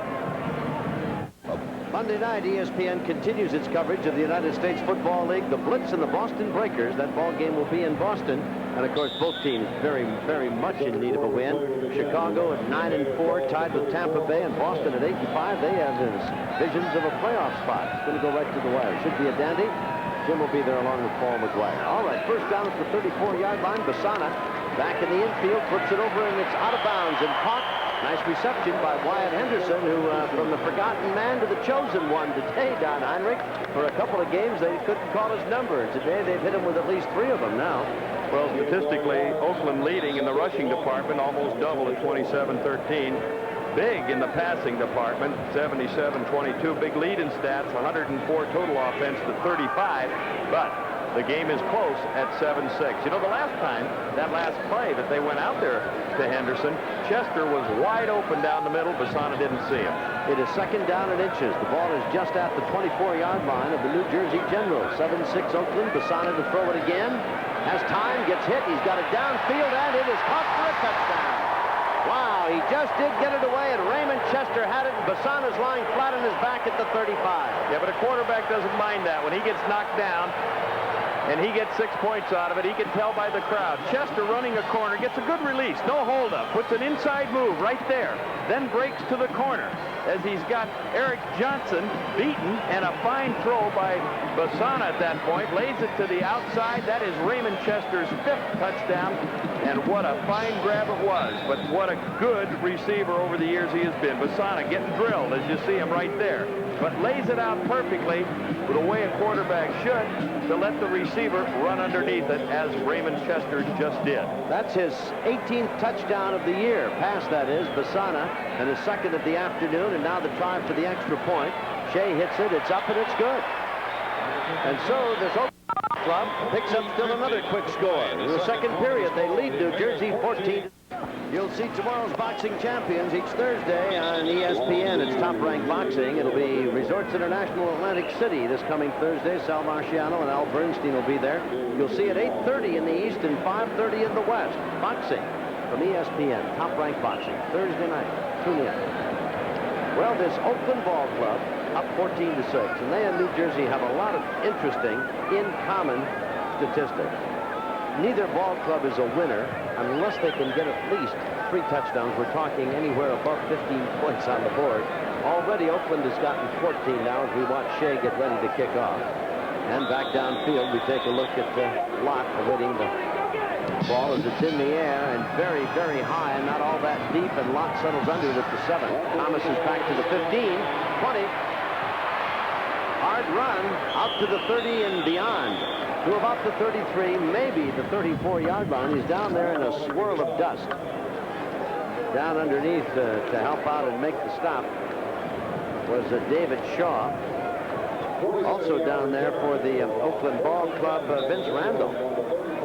Speaker 2: Monday night, ESPN continues its coverage of the United States Football League. The Blitz and the Boston Breakers. That ball game will be in Boston. And, of course, both teams very, very much in need of a win. Chicago at 9-4, tied with Tampa Bay, and Boston at 8-5. They have visions of a playoff spot. It's going to go right to the wire. Should be a dandy. Jim will be there along with Paul McGuire. All right, first down at the 34-yard line. Basana back in the infield, flips it over, and it's out of bounds and caught. Nice reception by Wyatt Henderson, who from the forgotten man to the chosen one today, Don Heinrich. For a couple of games, they couldn't call his number. Today, they've hit him with at least 3 of them now.
Speaker 3: Well, statistically, Oakland leading in the rushing department, almost double at 27-13. Big in the passing department, 77-22. Big lead in stats, 104 total offense to 35. But the game is close at 7-6. You know, the last time, that last play that they went out there to Henderson, Chester was wide open down the middle. Basana didn't see him.
Speaker 2: It is second down and inches. The ball is just at the 24-yard line of the New Jersey Generals. 7-6 Oakland. Basana to throw it again. Has time, gets hit. He's got it downfield, and it is caught for a touchdown. Wow, he just did get it away, and Raymond Chester had it, and Basana's lying flat on his back at the 35.
Speaker 3: Yeah, but a quarterback doesn't mind that. When he gets knocked down, and he gets 6 points out of it, he can tell by the crowd. Chester running a corner, gets a good release, no holdup, puts an inside move right there, then breaks to the corner as he's got Eric Johnson beaten, and a fine throw by Basana at that point, lays it to the outside. That is Raymond Chester's 5th touchdown, and what a fine grab it was. But what a good receiver over the years he has been. Basana getting drilled, as you see him right there, but lays it out perfectly the way a quarterback should, to let the receiver run underneath it, as Raymond Chester just did.
Speaker 2: That's his 18th touchdown of the year. Pass, that is, Basana, and his second of the afternoon, and now the try for the extra point. Shea hits it, it's up, and it's good. And so this Oakland club picks up still another quick score. In the second period, they lead New Jersey 14. You'll see tomorrow's boxing champions each Thursday on ESPN. It's Top Rank Boxing. It'll be Resorts International Atlantic City this coming Thursday. Sal Marciano and Al Bernstein will be there. You'll see at 8:30 in the East and 5:30 in the West. Boxing from ESPN. Top Rank Boxing. Thursday night. Tune in. Well, this Oakland Ball Club up 14-6, and they in New Jersey have a lot of interesting in-common statistics. Neither ball club is a winner unless they can get at least 3 touchdowns. We're talking anywhere above 15 points on the board. Already Oakland has gotten 14 now as we watch Shea get ready to kick off. And back downfield, we take a look at Lott awaiting the ball as it's in the air and very, very high and not all that deep, and Lott settles under it at the 7. Thomas is back to the 15, 20. Hard run out to the 30 and beyond. To about the 33, maybe the 34-yard line. He's down there in a swirl of dust. Down underneath to help out and make the stop was David Shaw. Also down there for the Oakland Ball Club, Vince Randall.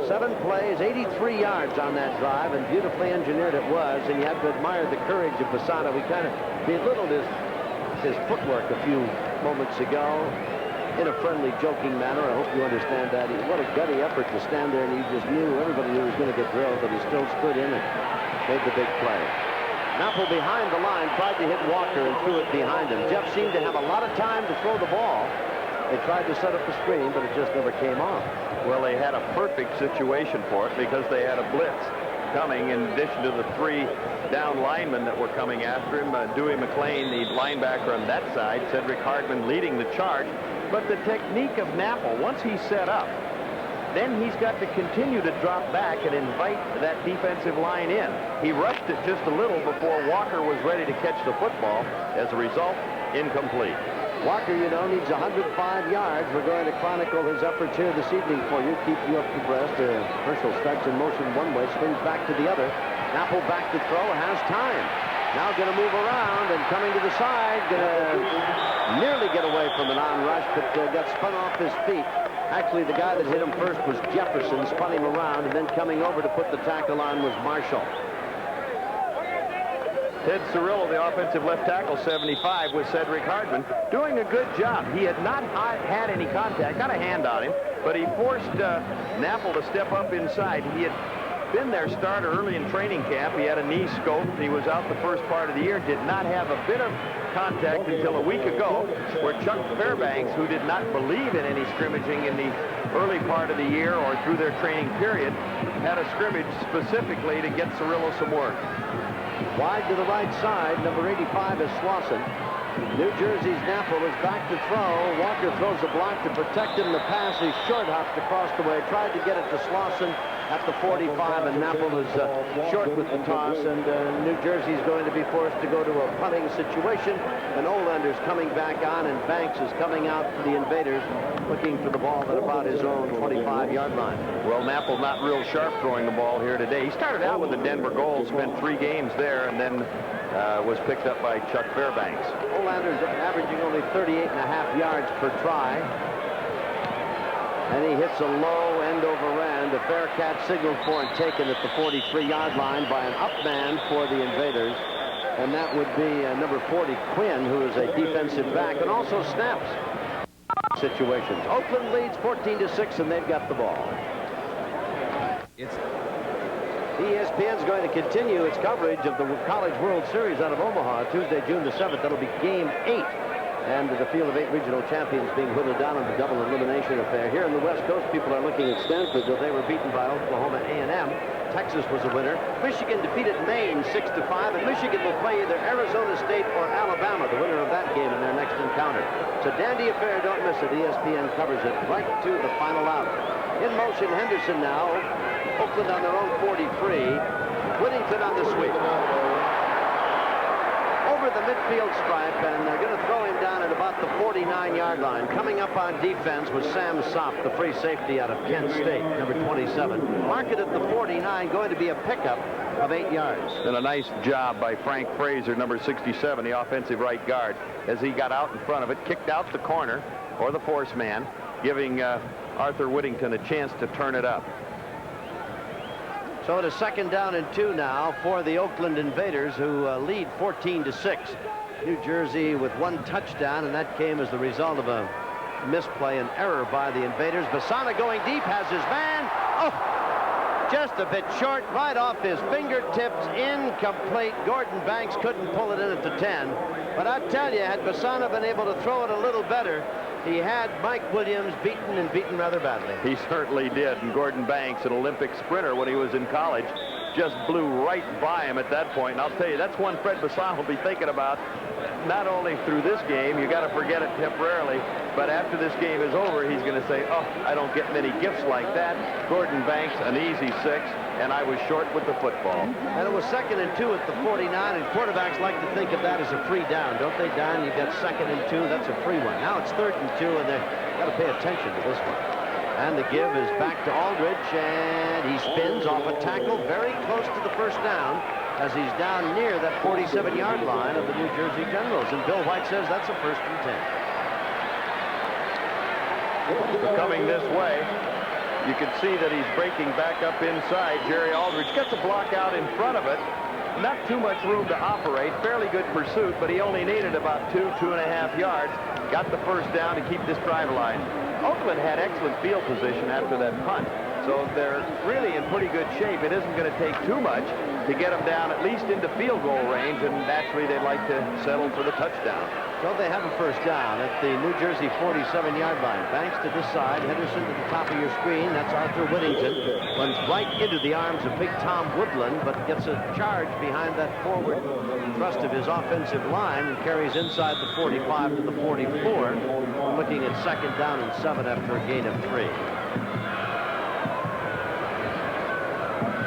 Speaker 2: 7 plays, 83 yards on that drive, and beautifully engineered it was, and you have to admire the courage of Bassano. We kind of belittled his footwork a few moments ago in a friendly, joking manner. I hope you understand that. What a gutty effort to stand there, and you just knew, everybody knew he was going to get drilled, but he still stood in and made the big play. Napple behind the line tried to hit Walker and threw it behind him. Jeff seemed to have a lot of time to throw the ball. They tried to set up a screen, but it just never came off.
Speaker 3: Well, they had a perfect situation for it because they had a blitz coming in addition to the 3 down linemen that were coming after him. Dewey McLean, the linebacker on that side, Cedric Hardman leading the charge. But the technique of Napple, once he's set up, then he's got to continue to drop back and invite that defensive line in. He rushed it just a little before Walker was ready to catch the football. As a result, incomplete.
Speaker 2: Walker, you know, needs 105 yards. We're going to chronicle his efforts here this evening for you. Keep you up to breast. Herschel starts in motion one way, swings back to the other. Napple back to throw, has time. Now going to move around and coming to the side. Going to nearly get away from an on-rush, but got spun off his feet. Actually, the guy that hit him first was Jefferson, spun him around, and then coming over to put the tackle on was Marshall.
Speaker 3: Ted Cirillo, the offensive left tackle, 75, with Cedric Hardman, doing a good job. He had not had any contact, got a hand on him, but he forced Napple to step up inside. He had been their starter early in training camp. He had a knee scope. He was out the first part of the year, did not have a bit of contact until a week ago, where Chuck Fairbanks, who did not believe in any scrimmaging in the early part of the year or through their training period, had a scrimmage specifically to get Cirillo some work.
Speaker 2: Wide to the right side, number 85 is Slauson. New Jersey's Napple is back to throw. Walker throws a block to protect him. The pass is short hopped across the way. Tried to get it to Slauson at the 45, and Napple is short with the toss, and New Jersey's going to be forced to go to a punting situation. And Olander's coming back on, and Banks is coming out to the Invaders, looking for the ball at about his own 25-yard line.
Speaker 3: Well, Napple not real sharp throwing the ball here today. He started out with the Denver Gold, spent 3 games there, and then was picked up by Chuck Fairbanks.
Speaker 2: Olander's averaging only 38.5 yards per try. And he hits a low end over end. A fair catch signaled for and taken at the 43-yard line by an up man for the Invaders. And that would be number 40, Quinn, who is a defensive back and also snaps situations. Oakland leads 14-6, and they've got the ball. ESPN's going to continue its coverage of the College World Series out of Omaha Tuesday, June the 7th. That'll be Game 8. And the field of 8 regional champions being whittled down on the double elimination affair. Here in the West Coast, people are looking at Stanford, though they were beaten by Oklahoma A&M. Texas was a winner. Michigan defeated Maine 6-5, and Michigan will play either Arizona State or Alabama, the winner of that game, in their next encounter. It's a dandy affair. Don't miss it. ESPN covers it right to the final out. In motion, Henderson now. Oakland on their own 43. Whittington on the sweep. Over the midfield stripe, and they're going to throw him down at about the 49-yard line. Coming up on defense was Sam Sopp, the free safety out of Kent State, number 27. Marked at the 49, going to be a pickup of 8 yards.
Speaker 3: And a nice job by Frank Fraser, number 67, the offensive right guard, as he got out in front of it, kicked out the corner, or the force man, giving Arthur Whittington a chance to turn it up.
Speaker 2: So it is 2nd down and 2 now for the Oakland Invaders, who lead 14-6. New Jersey with 1 touchdown, and that came as the result of a misplay, an error by the Invaders. Bassano going deep, has his man. Oh, just a bit short, right off his fingertips, incomplete. Gordon Banks couldn't pull it in at the 10. But I tell you, had Bassano been able to throw it a little better, he had Mike Williams beaten rather badly.
Speaker 3: He certainly did. And Gordon Banks, an Olympic sprinter when he was in college, just blew right by him at that point. And I'll tell you, that's one Fred Bassano will be thinking about, not only through this game, you got to forget it temporarily, but after this game is over, he's going to say, oh, I don't get many gifts like that. Gordon Banks, an easy 6, and I was short with the football.
Speaker 2: And it was 2nd and 2 at the 49, and quarterbacks like to think of that as a free down, don't they, Don? You've got 2nd and 2, that's a free one. Now it's 3rd and 2, and they've got to pay attention to this one. And the give is back to Aldridge, and he spins off a tackle very close to the first down, as he's down near that 47-yard line of the New Jersey Generals. And Bill White says that's a 1st and 10.
Speaker 3: Coming this way, You can see that he's breaking back up inside. Jerry Aldridge gets a block out in front of it. Not too much room to operate. Fairly good pursuit, but he only needed about 2.5 yards. Got the first down to keep this drive alive. Oakland had excellent field position after that punt, so they're really in pretty good shape. It isn't going to take too much to get them down at least into field goal range, and naturally they'd like to settle for the touchdown.
Speaker 2: So they have a first down at the New Jersey 47-yard line. Banks to this side, Henderson to the top of your screen. That's Arthur Whittington. Runs right into the arms of big Tom Woodland, but gets a charge behind that forward thrust of his offensive line and carries inside the 45 to the 44. We're looking at 2nd down and 7 after a gain of 3.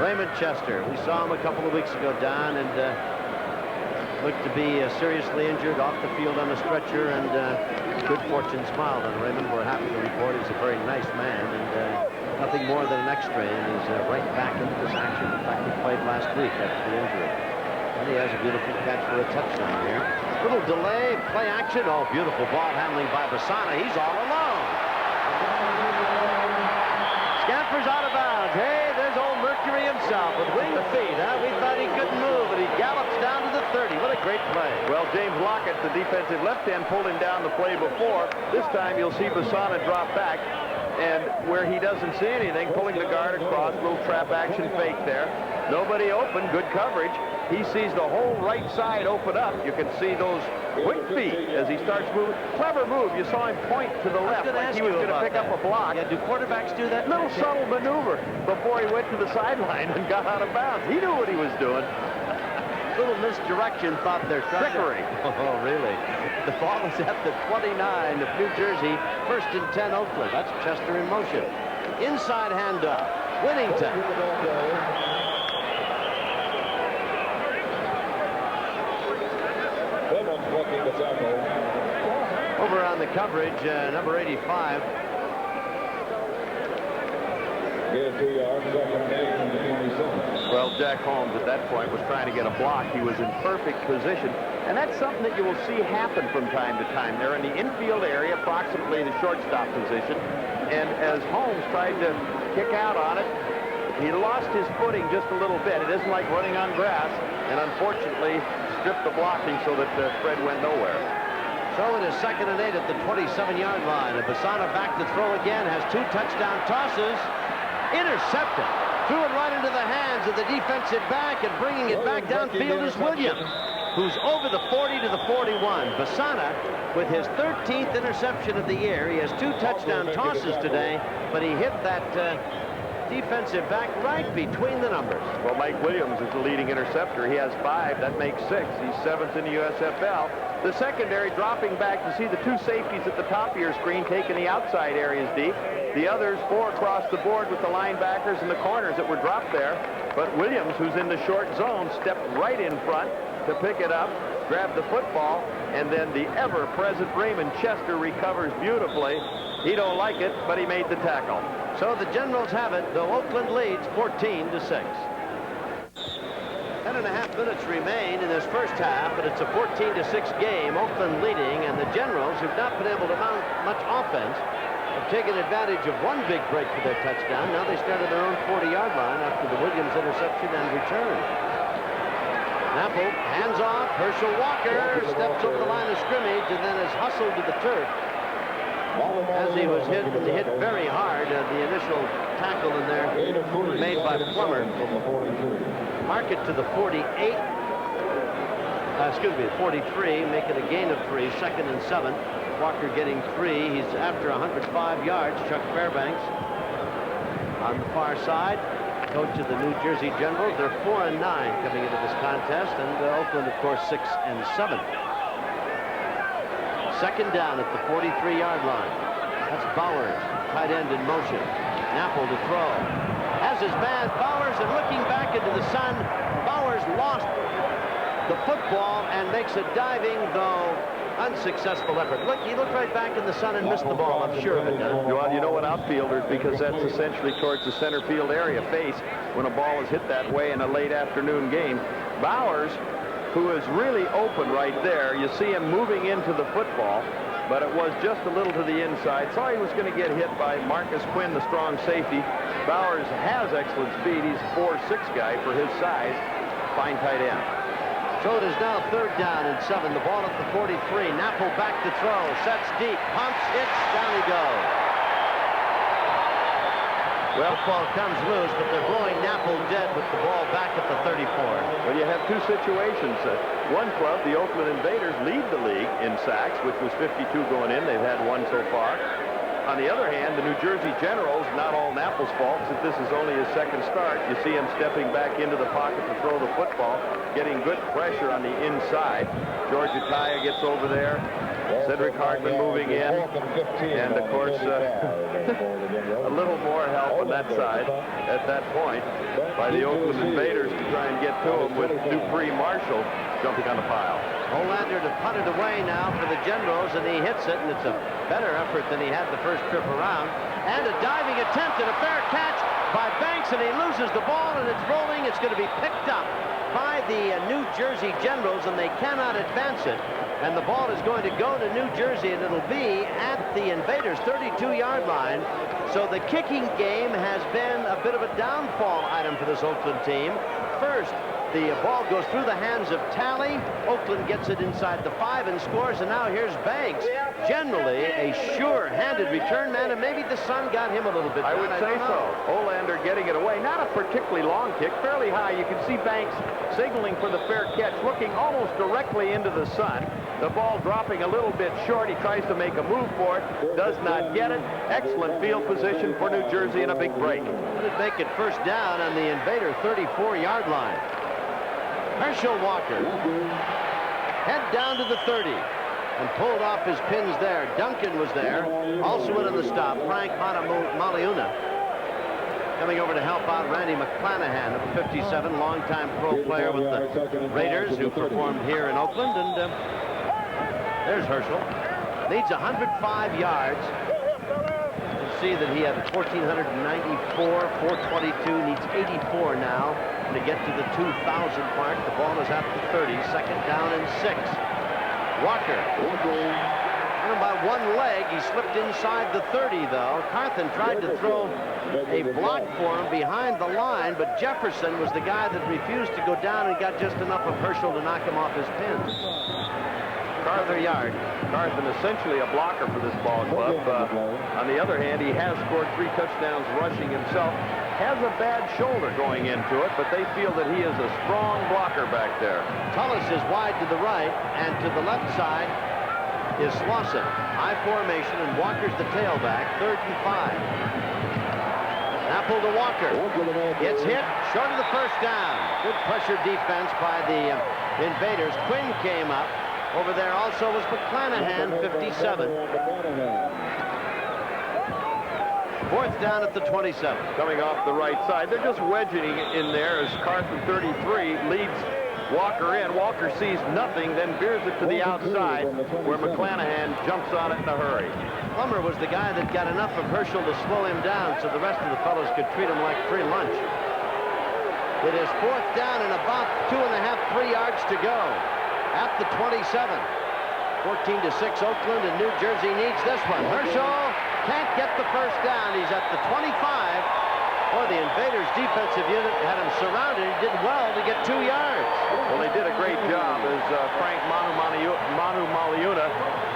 Speaker 2: Raymond Chester, we saw him a couple of weeks ago, Don, and looked to be seriously injured, off the field on a stretcher, and good fortune smiled on Raymond. We're happy to report he's a very nice man, and nothing more than an X-ray, and he's right back into this action. In fact, he played last week after the injury. And he has a beautiful catch for a touchdown here. Little delay, play action. Oh, beautiful ball handling by Basana. He's all alone. Scampers out of bounds. Hey, there's old Mercury himself with winged feet. We thought he couldn't move, but he gallops down to the 30. What a great play.
Speaker 3: Well, James Lockett, the defensive left end, pulled him down the play before. This time you'll see Basana drop back, and where he doesn't see anything, pulling the guard across, little trap action fake there. Nobody open, good coverage. He sees the whole right side open up. You can see those quick feet as he starts moving. Clever move. You saw him point to the left like he was going to pick up a block.
Speaker 2: Yeah, do quarterbacks do that?
Speaker 3: Little subtle maneuver before he went to the sideline and got out of bounds. He knew what he was doing.
Speaker 2: Little misdirection, thought they're
Speaker 3: trickery.
Speaker 2: Oh, really? The ball is at the 29 of New Jersey. 1st and 10 Oakland. That's Chester in motion. Inside handoff. Whittington. Over on the coverage, number 85.
Speaker 3: Well, Jack Holmes at that point was trying to get a block. He was in perfect position. And that's something that you will see happen from time to time. They're in the infield area, approximately the shortstop position. And as Holmes tried to kick out on it, he lost his footing just a little bit. It isn't like running on grass. And unfortunately, stripped the blocking so that Fred went nowhere.
Speaker 2: So it is 2nd and 8 at the 27-yard line. And Basana back to throw again, has 2 touchdown tosses. Intercepted. Threw it right into the hands of the defensive back, and bringing it back downfield is Williams, who's over the 40 to the 41. Basana with his 13th interception of the year. He has 2 touchdown tosses today, but he hit that defensive back right between the numbers.
Speaker 3: Well, Mike Williams is the leading interceptor. He has 5. That makes 6. He's 7th in the USFL. The secondary dropping back to see the 2 safeties at the top of your screen taking the outside areas deep. The others 4 across the board with the linebackers and the corners that were dropped there. But Williams, who's in the short zone, stepped right in front to pick it up, grab the football, and then the ever-present Raymond Chester recovers beautifully. He don't like it, but he made the tackle.
Speaker 2: So the Generals have it, though Oakland leads 14-6. 10.5 minutes remain in this first half, but it's a 14-6 game. Oakland leading, and the Generals, who've not been able to mount much offense, have taken advantage of one big break for their touchdown. Now they start at their own 40-yard line after the Williams interception and return. Napple hands off. Herschel Walker steps over the line of scrimmage and then is hustled to the turf as he was hit very hard. The initial tackle in there made by Plummer. Mark it to the 48. Excuse me, 43, making a gain of 3, 2nd and 7. Walker getting 3. He's after 105 yards. Chuck Fairbanks on the far side. Coach of the New Jersey Generals. They're 4-9 coming into this contest, and Oakland, of course, 6-7. 2nd down at the 43-yard line. That's Bowers, tight end in motion. Napple to throw. Has his man Bowers, and looking back into the sun, Bowers lost the football and makes a diving, though unsuccessful effort. Look, he looked right back in the sun and missed the ball. I'm sure of it, Don.
Speaker 3: Well, you know what, outfielders, because that's essentially towards the center field area face when a ball is hit that way in a late afternoon game. Bowers, who is really open right there, you see him moving into the football, but it was just a little to the inside. Saw he was going to get hit by Marcus Quinn, the strong safety. Bowers has excellent speed. He's a 4'6" guy for his size. Fine tight end.
Speaker 2: So it is now 3rd down and 7. The ball at the 43. Napple back to throw. Sets deep. Pumps. Hits. Down he goes. Well, the ball comes loose, but they're blowing Napple dead with the ball back at the 34.
Speaker 3: Well, you have two situations. One club, the Oakland Invaders, lead the league in sacks, which was 52 going in. They've had 1 so far. On the other hand, the New Jersey Generals, not all Napple's fault, since this is only his 2nd start. You see him stepping back into the pocket to throw the football, getting good pressure on the inside. George Ataya gets over there. Cedric Hartman moving in. And, of course, a little more help on that side at that point by the Oakland Invaders to try and get to him with Dupree Marshall jumping on the pile.
Speaker 2: Olander to punt it away now for the Generals, and he hits it, and it's a better effort than he had the first trip around. And a diving attempt and a fair catch by Banks, and he loses the ball, and it's rolling. It's going to be picked up by the New Jersey Generals, and they cannot advance it. And the ball is going to go to New Jersey, and it'll be at the Invaders' 32-yard line. So the kicking game has been a bit of a downfall item for this Oakland team. First, the ball goes through the hands of Talley. Oakland gets it inside the 5 and scores, and now here's Banks. Generally a sure-handed return man, and maybe the sun got him a little bit.
Speaker 3: I would say so. Olander getting it away. Not a particularly long kick, fairly high. You can see Banks signaling for the fair catch, looking almost directly into the sun. The ball dropping a little bit short. He tries to make a move for it. Does not get it. Excellent field position for New Jersey and a big break.
Speaker 2: It'd make it 1st down on the Invader 34-yard line. Herschel Walker head down to the 30 and pulled off his pins there. Duncan was there. Also in on the stop, Frank Maliuna. Coming over to help out Randy McClanahan, number 57, longtime pro player with the Raiders, who performed here in Oakland. And there's Herschel. Needs 105 yards. You see that he had 1,494, 422, needs 84 now to get to the 2,000 mark. The ball is at the 30, 2nd down and 6. Walker. And by one leg, he slipped inside the 30, though. Carthen tried to throw a block for him behind the line, but Jefferson was the guy that refused to go down and got just enough of Herschel to knock him off his pins. Another yard.
Speaker 3: Carthen essentially a blocker for this ball club. On the other hand, he has scored 3 touchdowns rushing himself. Has a bad shoulder going into it, but they feel that he is a strong blocker back there.
Speaker 2: Tullis is wide to the right, and to the left side is Slauson. High formation, and Walker's the tailback. 3rd and 5. Apple to Walker. Gets hit, short of the 1st down. Good pressure defense by the Invaders. Quinn came up. Over there also was McClanahan, 57. 4th down at the 27.
Speaker 3: Coming off the right side. They're just wedging it in there as Carthen, 33, leads Walker in. Walker sees nothing, then veers it to the outside, where McClanahan jumps on it in a hurry.
Speaker 2: Plummer was the guy that got enough of Herschel to slow him down so the rest of the fellows could treat him like free lunch. It is 4th down and about 2.5, 3 yards to go. At the 27. 14-6 Oakland, and New Jersey needs this one. Herschel can't get the 1st down. He's at the 25. Boy, the Invaders defensive unit had him surrounded. He did well to get 2 yards.
Speaker 3: Well, they did a great job as Frank Maliuna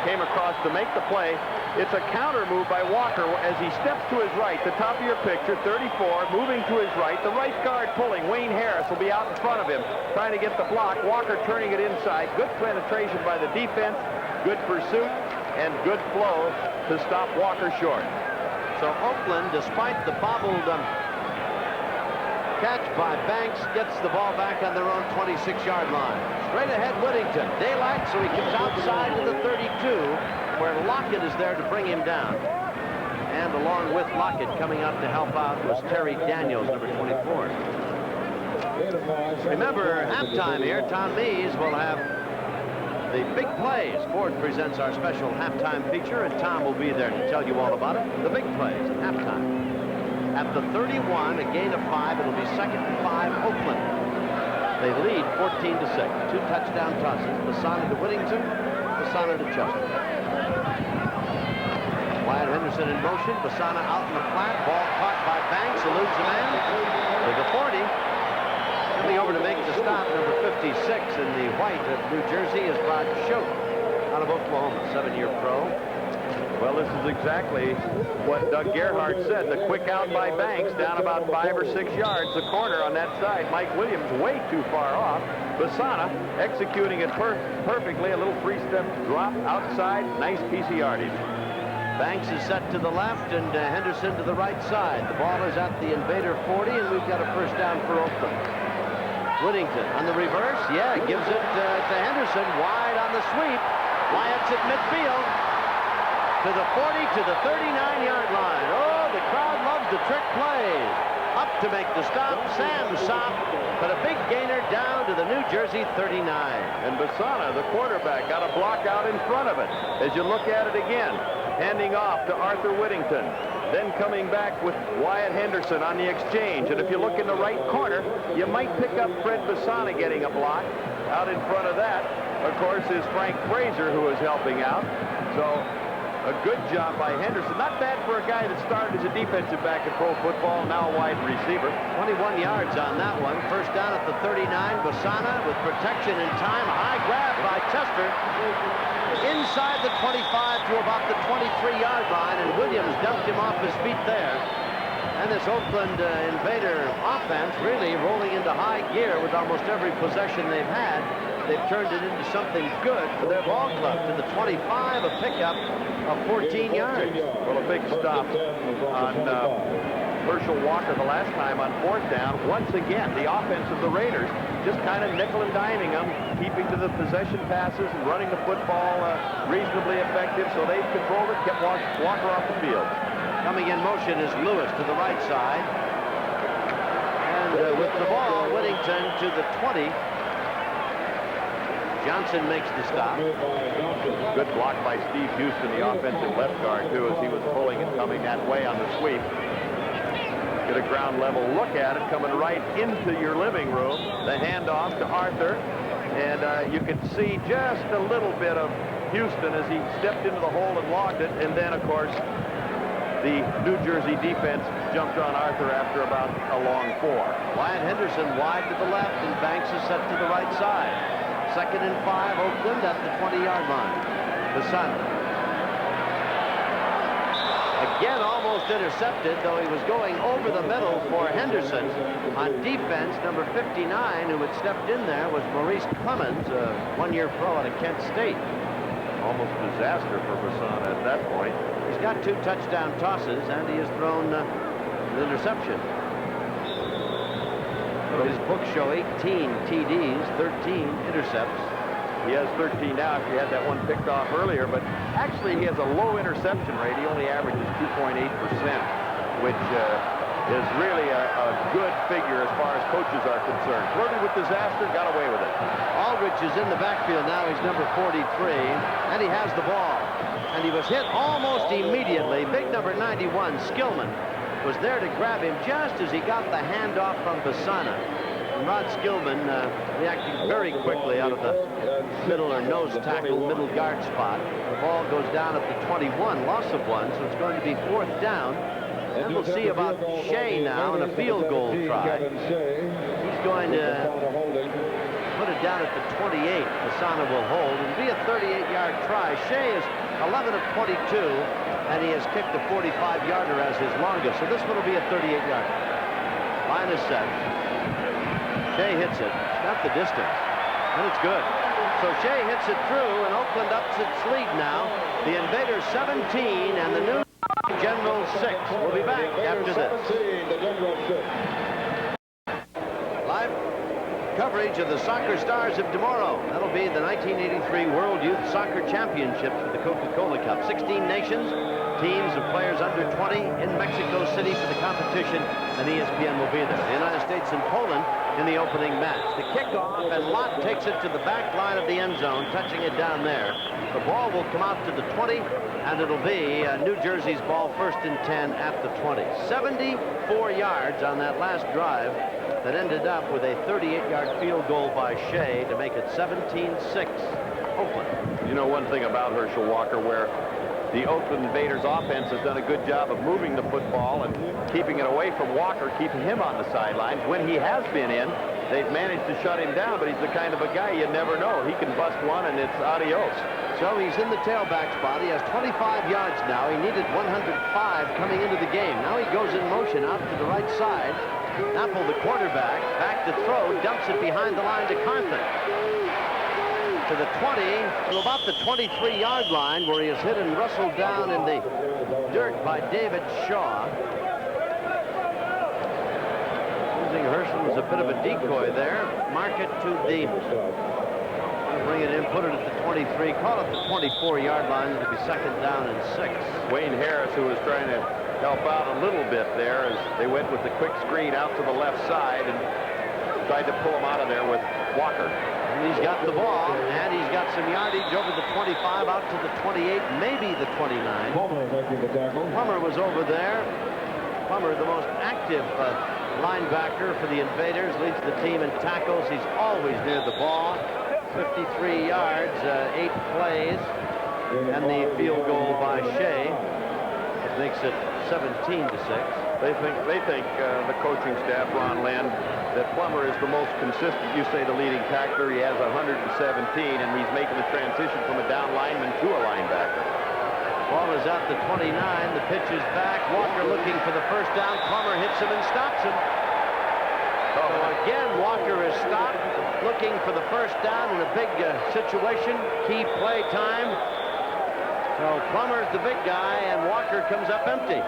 Speaker 3: came across to make the play. It's a counter move by Walker as he steps to his right. The top of your picture, 34, moving to his right. The right guard pulling. Wayne Harris will be out in front of him, trying to get the block. Walker turning it inside. Good penetration by the defense, good pursuit, and good flow to stop Walker short.
Speaker 2: So Oakland, despite the bobbled catch by Banks, gets the ball back on their own 26-yard line. Straight ahead Whittington. Daylight, so he comes outside to the 32, where Lockett is there to bring him down. And along with Lockett, coming out to help out was Terry Daniels, number 24. Remember, halftime here, Tom Mees will have the big plays. Ford presents our special halftime feature, and Tom will be there to tell you all about it. The big plays at halftime. At the 31, a gain of 5. It'll be 2nd and 5, Oakland. They lead 14-6. 2 touchdown tosses. Bassano to Whittington, Bassano to Chester. Wyatt Henderson in motion. Basana out in the flat. Ball caught by Banks. Eludes a man to the 40. Coming over to make the stop, number 56 in the white of New Jersey is Rod Choate out of Oklahoma, 7-year pro.
Speaker 3: Well, this is exactly what Doug Gerhardt said. The quick out by Banks down about 5 or 6 yards. The corner on that side. Mike Williams way too far off. Basana executing it perfectly. A little 3-step drop outside. Nice piece of yardage.
Speaker 2: Banks is set to the left and Henderson to the right side. The ball is at the Invader 40 and we've got a first down for Oakland. Whittington on the reverse. Yeah, gives it to Henderson. Wide on the sweep. Wyatt's at midfield. To the 40, to the 39-yard line. Oh, the crowd loves the trick plays. Up to make the stop, Sam Sopp, but a big gainer down to the New Jersey 39.
Speaker 3: And Basana, the quarterback, got a block out in front of it. As you look at it again, handing off to Arthur Whittington. Then coming back with Wyatt Henderson on the exchange. And if you look in the right corner, you might pick up Fred Basana getting a block. Out in front of that, of course, is Frank Fraser, who is helping out. So a good job by Henderson. Not bad for a guy that started as a defensive back in pro football, now a wide receiver.
Speaker 2: 21 yards on that one. First down at the 39. Basana with protection in time. A high grab by Chester. Inside the 25 to about the 23-yard line, and Williams dumped him off his feet there. And this Oakland Invader offense really rolling into high gear with almost every possession they've had. They've turned it into something good for their ball club. To the 25, a pickup of 14 yards.
Speaker 3: Well, a big stop on Herschel Walker the last time on 4th down. Once again, the offense of the Raiders just kind of nickel and diming them, keeping to the possession passes and running the football reasonably effective. So they've controlled it, kept Walker off the field.
Speaker 2: Coming in motion is Lewis to the right side. And with the ball, Whittington to the 20. Johnson makes the stop.
Speaker 3: Good block by Steve Houston, the offensive left guard, too, as he was pulling and coming that way on the sweep. Get a ground level look at it, coming right into your living room. The handoff to Arthur. And you can see just a little bit of Houston as he stepped into the hole and logged it. And then, of course, the New Jersey defense jumped on Arthur after about a long 4.
Speaker 2: Wyatt Henderson wide to the left, and Banks is set to the right side. 2nd and 5, Oakland at the 20-yard line. Basana. Again, almost intercepted, though he was going over the middle for Henderson. On defense, number 59, who had stepped in there, was Maurice Clemens, a 1-year pro out of Kent State.
Speaker 3: Almost disaster for Basana at that point.
Speaker 2: He's got 2 touchdown tosses, and he has thrown an interception. His books show 18 TDs, 13 intercepts.
Speaker 3: He has 13 now if you had that one picked off earlier, but actually he has a low interception rate. He only averages 2.8%, which is really a good figure as far as coaches are concerned. Flirted with disaster, got away with it.
Speaker 2: Aldridge is in the backfield now. He's number 43, and he has the ball. And he was hit almost immediately. Big number 91, Skillman, was there to grab him just as he got the handoff from Basana. And Rod Skillman reacting very quickly out of the middle or nose tackle, middle guard spot. The ball goes down at the 21, loss of 1, so it's going to be 4th down. And we'll see about Shea now in a field goal try. He's going to put it down at the 28. Basana will hold and be a 38-yard try. Shea is 11 of 22, and he has kicked a 45-yarder as his longest. So this one will be a 38-yarder. Line is set. Shea hits it. Got the distance. And it's good. So Shea hits it through, and Oakland ups its lead now. The Invaders 17 and the New Generals 6. We'll be back after this. Live coverage of the Soccer Stars of tomorrow. That'll be the 1983 World Youth Soccer Championships for the Coca-Cola Cup. 16 nations, teams of players under 20 in Mexico City for the competition, and ESPN will be there. The United States and Poland in the opening match. The kickoff, and Lott takes it to the back line of the end zone, touching it down there. The ball will come out to the 20, and it'll be New Jersey's ball, 1st and 10 at the 20. 74 yards on that last drive that ended up with a 38-yard field goal by Shea to make it 17-6 Oakland.
Speaker 3: You know one thing about Herschel Walker, where the Oakland Invaders offense has done a good job of moving the football and keeping it away from Walker, keeping him on the sidelines. When he has been in, they've managed to shut him down, but he's the kind of a guy you never know. He can bust one, and it's adios.
Speaker 2: So he's in the tailback spot. He has 25 yards now. He needed 105 coming into the game. Now he goes in motion out to the right side. Apple, the quarterback, back to throw, dumps it behind the line to Carthen. To the 20, to about the 23-yard line, where he is hit and wrestled down in the dirt by David Shaw. Using Herschel as a bit of a decoy there. Mark it to the... Bring it in, put it at the 23, call it the 24-yard line. It'll be second down and 6.
Speaker 3: Wayne Harris, who was trying to help out a little bit there as they went with the quick screen out to the left side and tried to pull him out of there with Walker.
Speaker 2: And he's got the ball, and he's got some yardage over the 25, out to the 28, maybe the 29. Plummer was over there. Plummer, the most active linebacker for the Invaders, leads the team in tackles. He's always near the ball. 53 yards, 8 plays, and the field goal by Shea. It makes it 17-6.
Speaker 3: They think the coaching staff, Ron Lynn, that Plummer is the most consistent. You say the leading tackler. He has 117, and he's making the transition from a down lineman to a linebacker.
Speaker 2: Ball is at the 29. The pitch is back. Walker looking for the first down. Plummer hits him and stops him. So again, Walker is stopped, looking for the first down in a big situation. Key play time. So Plummer's the big guy, and Walker comes up empty.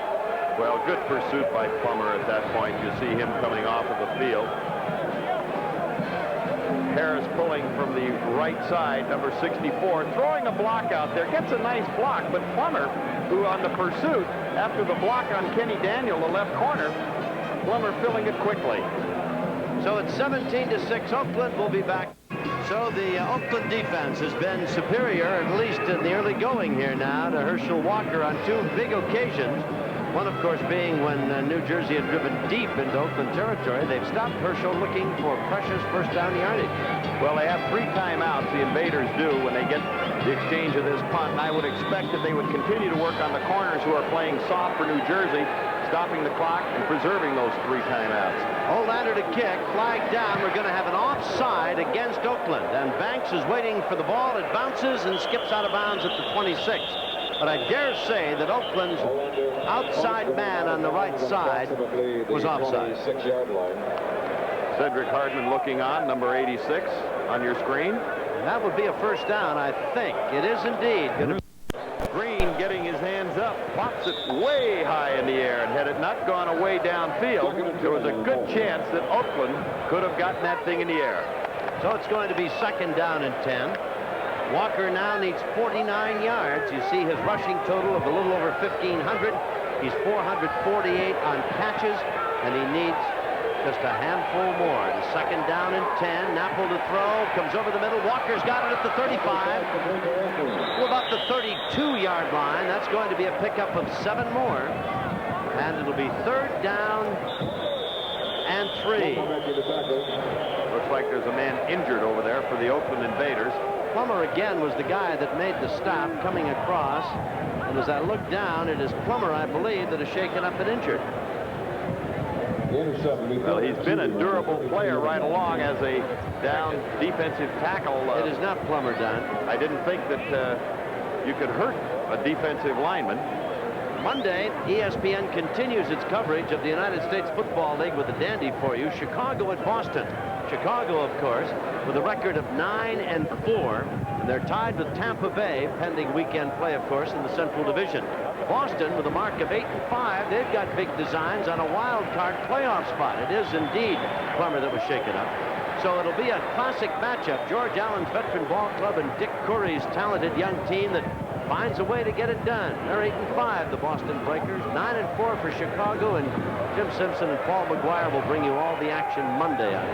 Speaker 3: Well, good pursuit by Plummer at that point. You see him coming off of the field. Harris pulling from the right side, number 64, throwing a block out there. Gets a nice block, but Plummer, who on the pursuit, after the block on Kenny Daniel, the left corner, Plummer filling it quickly.
Speaker 2: So it's 17-6. Oakland will be back. So the Oakland defense has been superior, at least in the early going here now, to Herschel Walker on 2 big occasions. One, of course, being when New Jersey had driven deep into Oakland territory. They've stopped Herschel looking for precious first down yardage.
Speaker 3: Well, they have 3 timeouts, the Invaders do, when they get the exchange of this punt. And I would expect that they would continue to work on the corners who are playing soft for New Jersey, stopping the clock and preserving those 3 timeouts.
Speaker 2: Olander to kick, flag down. We're going to have an offside against Oakland. And Banks is waiting for the ball. It bounces and skips out of bounds at the 26. But I dare say that Oakland's outside man on the right side was offside.
Speaker 3: Cedric Hardman looking on, number 86 on your screen.
Speaker 2: And that would be a first down, I think. It is indeed.
Speaker 3: Green getting his hands up, pops it way high in the air, and had it not gone away downfield, there was a good chance that Oakland could have gotten that thing in the air.
Speaker 2: So it's going to be second down and 10. Walker now needs 49 yards. You see his rushing total of a little over 1,500. He's 448 on catches, and he needs just a handful more. The second down and 10. Napple to throw. Comes over the middle. Walker's got it at the 35. To about the 32-yard line. That's going to be a pickup of 7 more. And it'll be third down and 3.
Speaker 3: Looks like there's a man injured over there for the Oakland Invaders.
Speaker 2: Plummer again was the guy that made the stop coming across. And as I look down, it is Plummer, I believe, that is shaken up and injured.
Speaker 3: Well, he's been a durable player right along as a down defensive tackle.
Speaker 2: It is not Plummer, Don.
Speaker 3: I didn't think that you could hurt a defensive lineman.
Speaker 2: Monday, ESPN continues its coverage of the United States Football League with a dandy for you. Chicago at Boston. Chicago, of course, with a record of 9-4. And they're tied with Tampa Bay, pending weekend play, of course, in the Central Division. Boston, with a mark of 8-5, they've got big designs on a wild card playoff spot. It is indeed Plummer that was shaken up. So it'll be a classic matchup. George Allen's veteran ball club and Dick Curry's talented young team that finds a way to get it done. They're 8-5, the Boston Breakers. 9-4 for Chicago, and Jim Simpson and Paul McGuire will bring you all the action Monday on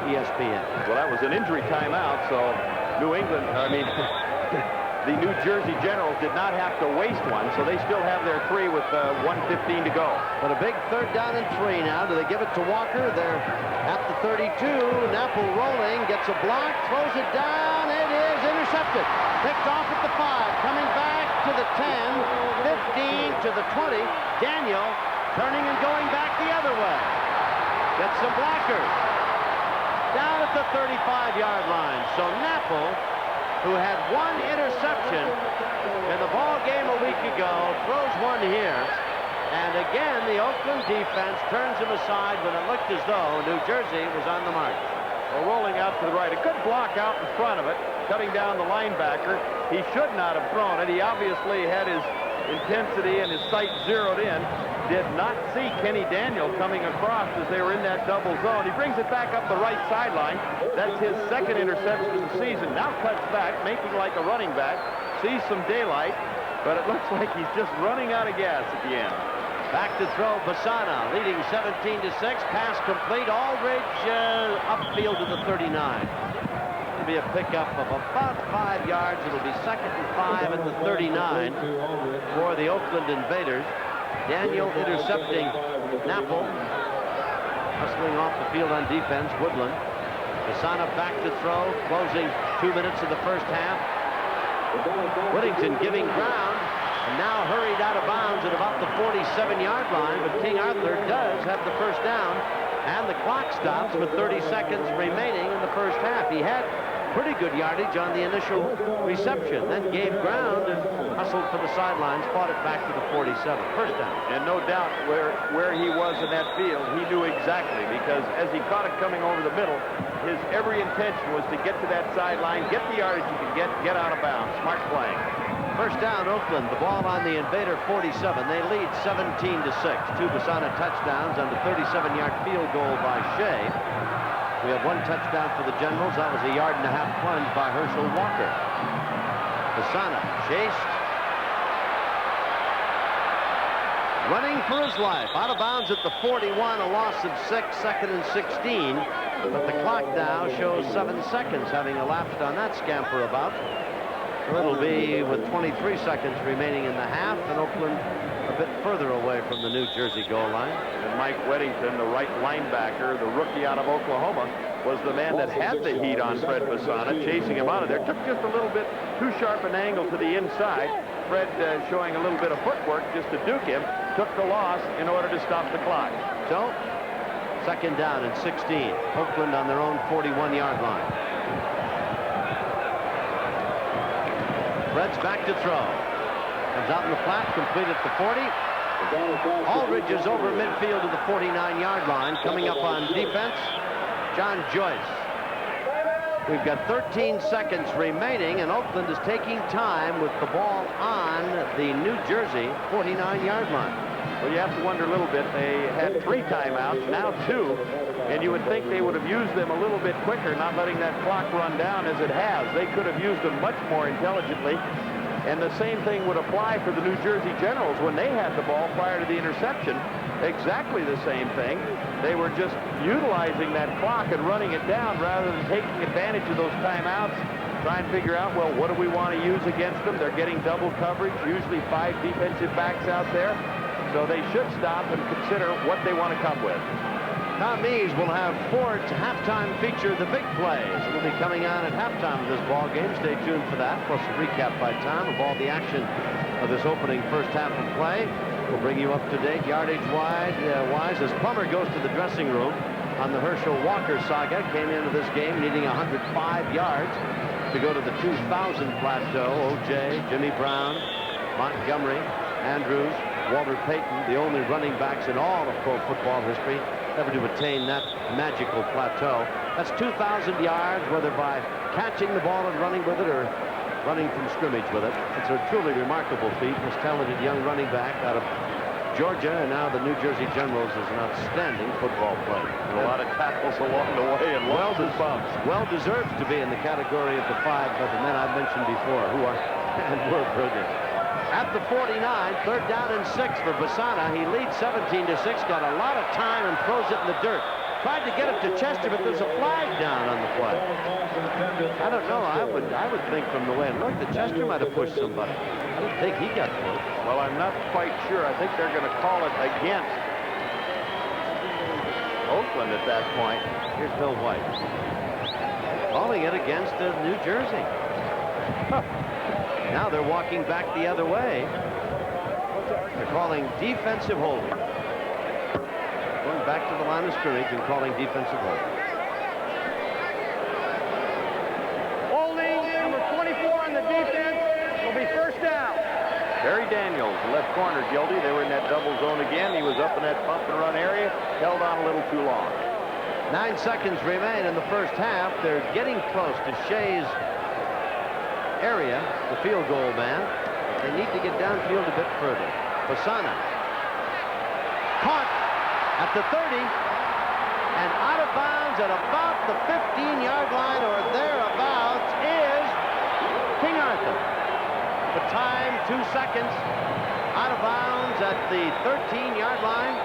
Speaker 2: ESPN.
Speaker 3: Well, that was an injury timeout, so the New Jersey Generals did not have to waste one, so they still have their 3 with 1:15 to go.
Speaker 2: But a big third down and 3 now. Do they give it to Walker? They're at the 32. Napple rolling, gets a block, throws it down. It is intercepted. Picked off at the 5. Coming back to the 10, 15 to the 20. Daniel turning and going back the other way. Gets some blockers. Down at the 35-yard line. So Napple, who had one interception in the ball game a week ago, throws one here. And again, the Oakland defense turns him aside when it looked as though New Jersey was on the march.
Speaker 3: Well, rolling out to the right. A good block out in front of it, cutting down the linebacker. He should not have thrown it. He obviously had his intensity and his sight zeroed in. Did not see Kenny Daniel coming across as they were in that double zone. He brings it back up the right sideline. That's his second interception of the season. Now cuts back, making like a running back. Sees some daylight, but it looks like he's just running out of gas at the end.
Speaker 2: Back to throw, Basana leading 17-6. Pass complete. Aldridge upfield to the 39. It'll be a pickup of about 5 yards. It'll be 2nd and 5 at the 39 for the Oakland Invaders. Daniel intercepting Napple. Hustling off the field on defense, Woodland. Basana back to throw, closing 2 minutes of the first half. Whittington giving ground. And now hurried out of bounds at about the 47-yard line, but King Arthur does have the first down, and the clock stops with 30 seconds remaining in the first half. He had pretty good yardage on the initial reception, then gave ground and hustled for the sidelines, fought it back to the 47. First down.
Speaker 3: And no doubt where he was in that field, he knew exactly, because as he caught it coming over the middle, his every intention was to get to that sideline, get the yardage he could get out of bounds. Smart playing.
Speaker 2: First down, Oakland. The ball on the Invader 47. They lead 17-6. 2 Basana touchdowns on the 37-yard field goal by Shea. We have 1 touchdown for the Generals. That was a 1.5 yard plunge by Herschel Walker. Basana chased. Running for his life. Out of bounds at the 41. A loss of 6. 2nd and 16. But the clock now shows 7 seconds having elapsed on that scamper about. So it'll be with 23 seconds remaining in the half, and Oakland a bit further away from the New Jersey goal line.
Speaker 3: And Mike Weddington, the right linebacker, the rookie out of Oklahoma, was the man that had the heat on Fred Basana, chasing him out of there. Took just a little bit too sharp an angle to the inside. Fred showing a little bit of footwork just to duke him. Took the loss in order to stop the clock.
Speaker 2: So, 2nd down and 16. Oakland on their own 41-yard line. Fred's back to throw. Comes out in the flat, complete at the 40. Aldridge is over midfield to the 49-yard line. Coming up on defense, John Joyce. We've got 13 seconds remaining, and Oakland is taking time with the ball on the New Jersey 49-yard line.
Speaker 3: Well, you have to wonder a little bit. They had 3 timeouts, now 2, and you would think they would have used them a little bit quicker, not letting that clock run down as it has. They could have used them much more intelligently, and the same thing would apply for the New Jersey Generals when they had the ball prior to the interception. Exactly the same thing. They were just utilizing that clock and running it down rather than taking advantage of those timeouts, trying to figure out, well, what do we want to use against them? They're getting double coverage, usually 5 defensive backs out there. So they should stop and consider what they want to come with.
Speaker 2: Tom Mees will have Ford's halftime feature, The Big Plays. It'll be coming on at halftime of this ball game. Stay tuned for that, plus a recap by Tom of all the action of this opening first half of play. We'll bring you up to date yardage-wise as Plummer goes to the dressing room on the Herschel Walker saga. Came into this game needing 105 yards to go to the 2000 plateau. O.J., Jimmy Brown, Montgomery, Andrews, Walter Payton, the only running backs in all of pro football history ever to attain that magical plateau. That's 2,000 yards, whether by catching the ball and running with it or running from scrimmage with it. It's a truly remarkable feat. This talented young running back out of Georgia, and now the New Jersey Generals, is an outstanding football player.
Speaker 3: A lot of tackles along the way and lots of bumps.
Speaker 2: Well deserves to be in the category of the 5 of the men I've mentioned before, who are and were brilliant. At the 49, 3rd down and 6 for Basana. He leads 17-6, got a lot of time and throws it in the dirt. Tried to get it to Chester, but there's a flag down on the play. I don't know. I would think from the way it looked that Chester might have pushed somebody. I don't think he got pushed.
Speaker 3: Well, I'm not quite sure. I think they're going to call it against Oakland at that point.
Speaker 2: Here's Bill White. Calling it against New Jersey. Now they're walking back the other way. They're calling defensive holding. Going back to the line of scrimmage and calling defensive holding.
Speaker 6: Holding number 24 on the defense will be first down.
Speaker 3: Barry Daniels, left corner, guilty. They were in that double zone again. He was up in that bump and run area, held on a little too long.
Speaker 2: 9 seconds remain in the first half. They're getting close to Shea's area, the field goal man. They need to get downfield a bit further. Fasana caught at the 30 and out of bounds at about the 15-yard line or thereabouts is King Arthur. The time, 2 seconds. Out of bounds at the 13-yard line.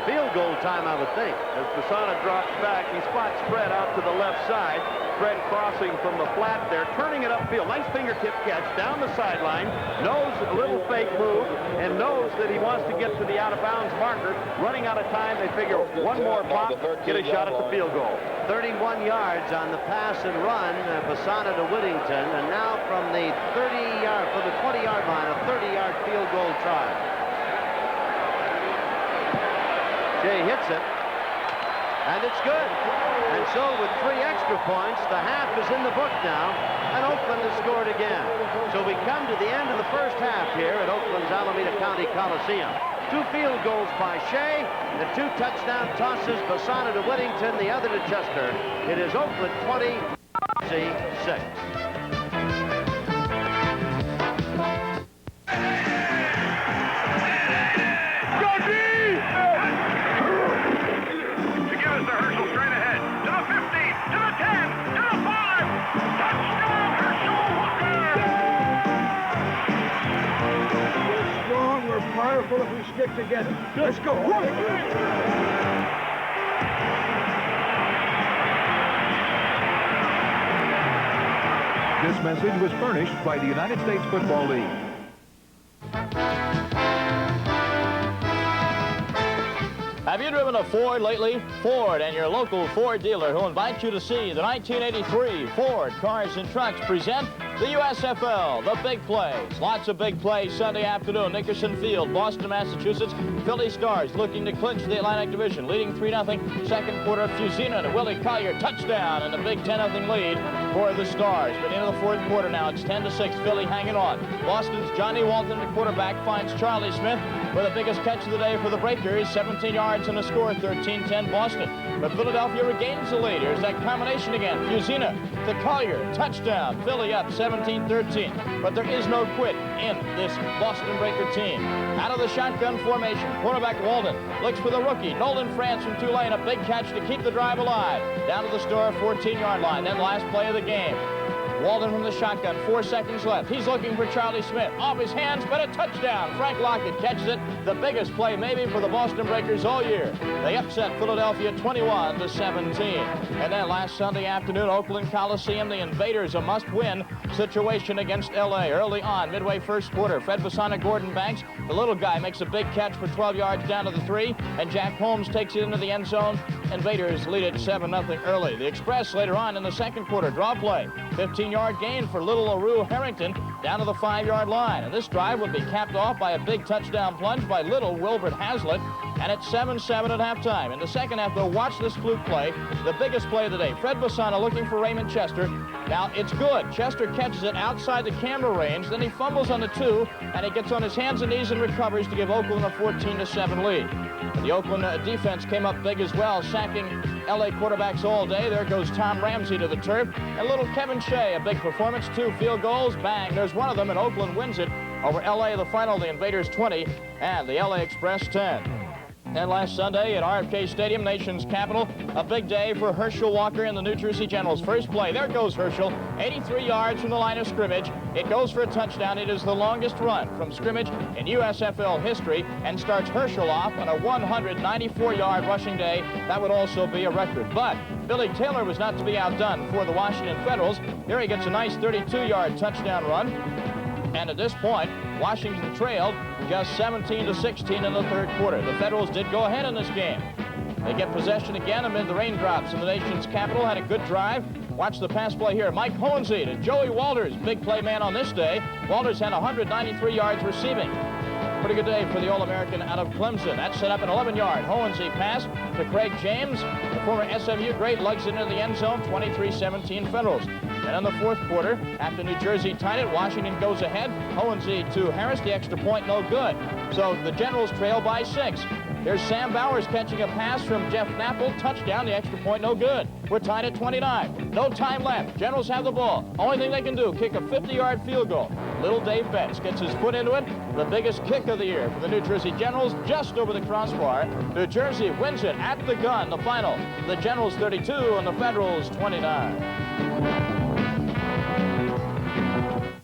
Speaker 2: Field goal time, I would think.
Speaker 3: As Fasana drops back, he spots Fred out to the left side. Fred crossing from the flat there, turning it upfield. Nice fingertip catch down the sideline. Knows a little fake move and knows that he wants to get to the out-of-bounds marker. Running out of time, they figure one more pop, get a shot at the field goal.
Speaker 2: 31 yards on the pass and run, Fasana to Whittington, and now from the 30-yard, from the 20-yard line, a 30-yard field goal try. Jay hits it, and it's good. And so with 3 extra points, the half is in the book now, and Oakland has scored again. So we come to the end of the first half here at Oakland's Alameda County Coliseum. 2 field goals by Shea, the 2 touchdown tosses, Fasana to Whittington, the other to Chester. It is Oakland 20, C6.
Speaker 6: Powerful if we stick together. Let's go.
Speaker 9: This message was furnished by the United States Football League.
Speaker 1: Have you driven a Ford lately? Ford and your local Ford dealer who invite you to see the 1983 Ford Cars and Trucks present the USFL, the big plays. Lots of big plays Sunday afternoon. Nickerson Field, Boston, Massachusetts. Philly Stars looking to clinch the Atlantic Division, leading 3-0. Second quarter, Fusina to Willie Collier, touchdown, and a big 10-0 lead for the Stars. But into the fourth quarter now, it's 10-6. Philly hanging on. Boston's Johnny Walton, the quarterback, finds Charlie Smith with the biggest catch of the day for the Breakers. 17 yards and a score, 13-10 Boston. But Philadelphia regains the lead. Here's that combination again. Fusina to Collier, touchdown. Philly up 17-13. But there is no quit in this Boston Breaker team. Out of the shotgun formation, quarterback Walden looks for the rookie Nolan France from Tulane. A big catch to keep the drive alive. Down to the Star 14-yard line. Then last play of the game. Walden from the shotgun, 4 seconds left. He's looking for Charlie Smith. Off his hands, but a touchdown. Frank Lockett catches it. The biggest play maybe for the Boston Breakers all year. They upset Philadelphia 21-17. And then last Sunday afternoon, Oakland Coliseum, the Invaders, a must-win situation against L.A. Early on, midway first quarter, Fred Fasana, Gordon Banks, the little guy makes a big catch for 12 yards down to the 3, and Jack Holmes takes it into the end zone. Invaders lead it 7-0 early. The Express later on in the second quarter, draw play. 15-yard gain for Little LaRue Harrington down to the 5-yard line. And this drive would be capped off by a big touchdown plunge by Little Wilbert Hazlitt. And it's 7-7 at halftime. In the second half, though, watch this fluke play, the biggest play of the day. Fred Fasana looking for Raymond Chester. Now, it's good. Chester catches it outside the camera range. Then he fumbles on the 2, and he gets on his hands and knees and recovers to give Oakland a 14-7 lead. And the Oakland defense came up big as well, sacking L.A. quarterbacks all day. There goes Tom Ramsey to the turf. And little Kevin Shea, a big performance, 2 field goals, bang. There's one of them, and Oakland wins it over L.A. The final, the Invaders 20, and the L.A. Express 10. And last Sunday at RFK Stadium, nation's capital, a big day for Herschel Walker and the New Jersey Generals. First play, there goes Herschel, 83 yards from the line of scrimmage. It goes for a touchdown. It is the longest run from scrimmage in USFL history and starts Herschel off on a 194-yard rushing day. That would also be a record. But Billy Taylor was not to be outdone for the Washington Federals. There he gets a nice 32-yard touchdown run. And at this point, Washington trailed just 17-16 in the third quarter. The Federals did go ahead in this game. They get possession again amid the raindrops in the nation's capital. Had a good drive. Watch the pass play here. Mike Hohensee to Joey Walters, big play man on this day. Walters had 193 yards receiving. Pretty good day for the All-American out of Clemson. That set up an 11-yard Hohensee pass to Craig James. The former SMU great lugs it into the end zone, 23-17 Federals. And in the fourth quarter, after New Jersey tied it, Washington goes ahead. Hohensee to Harris, the extra point, no good. So the Generals trail by 6. Here's Sam Bowers catching a pass from Jeff Knappel. Touchdown, the extra point, no good. We're tied at 29. No time left. Generals have the ball. Only thing they can do, kick a 50-yard field goal. Little Dave Betts gets his foot into it. The biggest kick of the year for the New Jersey Generals, just over the crossbar. New Jersey wins it at the gun, the final. The Generals 32 and the Federals 29.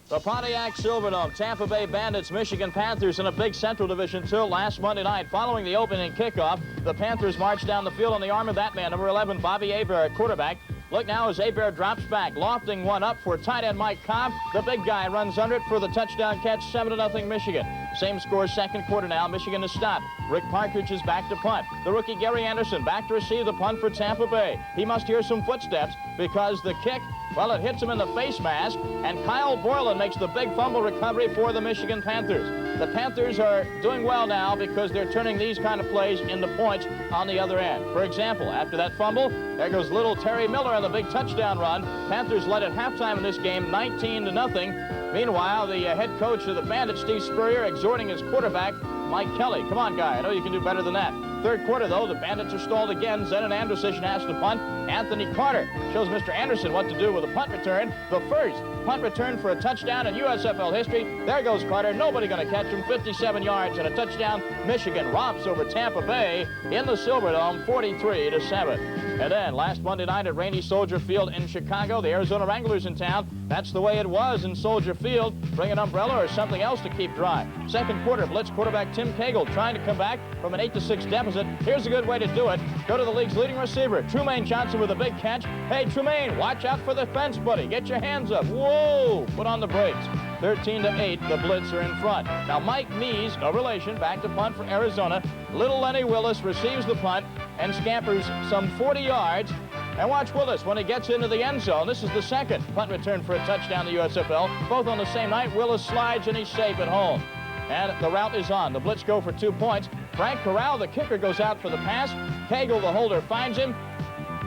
Speaker 1: The Pontiac Silverdome, Tampa Bay Bandits, Michigan Panthers in a big Central Division 2 last Monday night. Following the opening kickoff, the Panthers marched down the field on the arm of that man, number 11, Bobby Hebert at quarterback. Look now as Hebert drops back, lofting one up for tight end Mike Cobb. The big guy runs under it for the touchdown catch, 7-0 Michigan. Same score, second quarter now, Michigan to stop. Rick Partridge is back to punt. The rookie Gary Anderson back to receive the punt for Tampa Bay. He must hear some footsteps because the kick, well, it hits him in the face mask, and Kyle Borland makes the big fumble recovery for the Michigan Panthers. The Panthers are doing well now because they're turning these kind of plays into points on the other end. For example, after that fumble, there goes little Terry Miller on the big touchdown run. Panthers led at halftime in this game 19-0. Meanwhile, the head coach of the Bandits, Steve Spurrier, exhorting his quarterback, Mike Kelly. Come on, guy, I know you can do better than that. Third quarter, though, the Bandits are stalled again. Zenon Anderson has to punt. Anthony Carter shows Mr. Anderson what to do with a punt return. The first punt return for a touchdown in USFL history. There goes Carter. Nobody going to catch him. 57 yards and a touchdown. Michigan romps over Tampa Bay in the Silverdome, 43-7. And then last Monday night at Rainy Soldier Field in Chicago, the Arizona Wranglers in town. That's the way it was in Soldier Field. Bring an umbrella or something else to keep dry. Second quarter, blitz quarterback Tim Cagle trying to come back from an 8-6 deficit. Here's a good way to do it. Go to the league's leading receiver, Trumaine Johnson, with a big catch. Hey, Trumaine, watch out for the fence, buddy. Get your hands up. Whoa! Put on the brakes. 13-8, the Blitz are in front. Now Mike Mees, no relation, back to punt for Arizona. Little Lenny Willis receives the punt and scampers some 40 yards. And watch Willis when he gets into the end zone. This is the second punt return for a touchdown in the USFL. Both on the same night. Willis slides and he's safe at home. And the route is on. The Blitz go for 2 points. Frank Corral, the kicker, goes out for the pass. Cagle, the holder, finds him.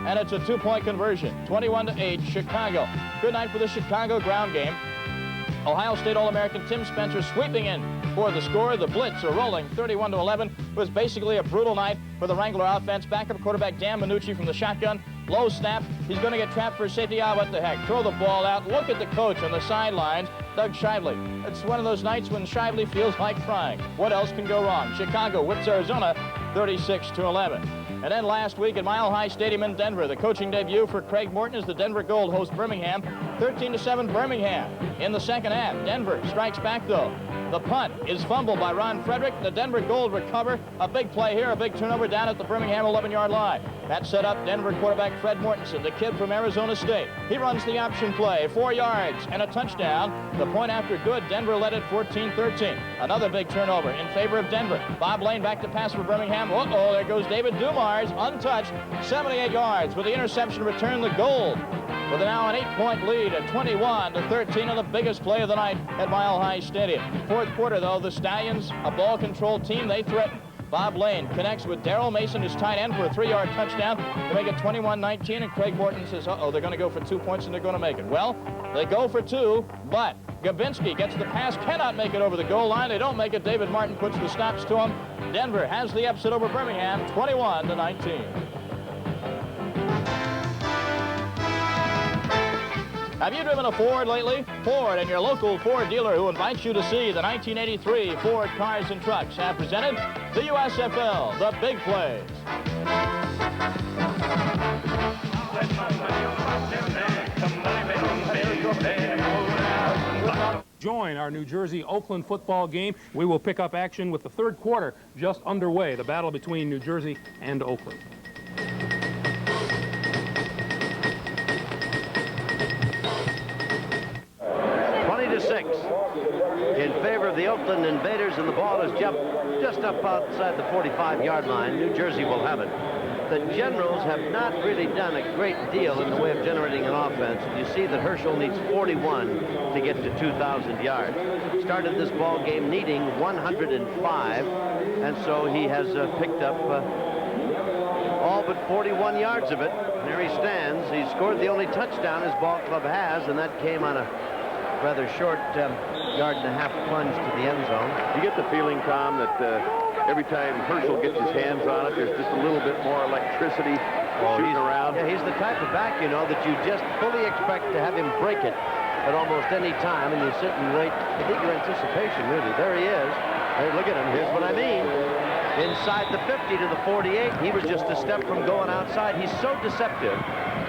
Speaker 1: And it's a 2-point conversion. 21-8, Chicago. Good night for the Chicago ground game. Ohio State All-American Tim Spencer sweeping in for the score. The Blitz are rolling 31-11. It was basically a brutal night for the Wrangler offense. Backup quarterback Dan Minucci from the shotgun. Low snap. He's going to get trapped for a safety. What the heck? Throw the ball out. Look at the coach on the sidelines, Doug Shively. It's one of those nights when Shively feels like crying. What else can go wrong? Chicago whips Arizona 36-11. And then last week at Mile High Stadium in Denver, the coaching debut for Craig Morton as the Denver Gold host Birmingham. 13-7 Birmingham. In the second half, Denver strikes back though. The punt is fumbled by Ron Frederick. The Denver Gold recover. A big play here, a big turnover down at the Birmingham 11-yard line. That set up Denver quarterback Fred Mortensen, the kid from Arizona State. He runs the option play, 4 yards and a touchdown. The point after good, Denver led it 14-13. Another big turnover in favor of Denver. Bob Lane back to pass for Birmingham. Uh-oh, there goes David Dumars, untouched, 78 yards with the interception return the Gold. With now an 8-point lead at 21-13 on the biggest play of the night at Mile High Stadium. Fourth quarter, though, the Stallions, a ball-control team, they threaten. Bob Lane connects with Darrell Mason, his tight end, for a 3-yard touchdown to make it 21-19, and Craig Morton says, uh-oh, they're going to go for 2 points and they're going to make it. Well, they go for 2, but Gabinski gets the pass, cannot make it over the goal line. They don't make it. David Martin puts the stops to him. Denver has the upset over Birmingham, 21-19. Have you driven a Ford lately? Ford and your local Ford dealer who invites you to see the 1983 Ford Cars and Trucks have presented the USFL, the big plays.
Speaker 10: Join our New Jersey Oakland football game. We will pick up action with the third quarter just underway, the battle between New Jersey and Oakland.
Speaker 2: 20-6 in favor of the Oakland Invaders, and the ball is just up outside the 45-yard line. New Jersey will have it. the Generals have not really done a great deal in the way of generating an offense. You see that Herschel needs 41 to get to 2,000 yards. Started this ball game needing 105, and so he has picked up all but 41 yards of it. And there he stands. He scored the only touchdown his ball club has, and that came on a rather short yard-and-a-half plunge to the end zone.
Speaker 3: You get the feeling, Tom, that every time Herschel gets his hands on it, there's just a little bit more electricity shooting around.
Speaker 2: Yeah, he's the type of back, you know, that you just fully expect to have him break it at almost any time, and you sit and wait. I think your anticipation, really. There he is. Hey, look at him. Here's what I mean. Inside the 50 to the 48, he was just a step from going outside. He's so deceptive.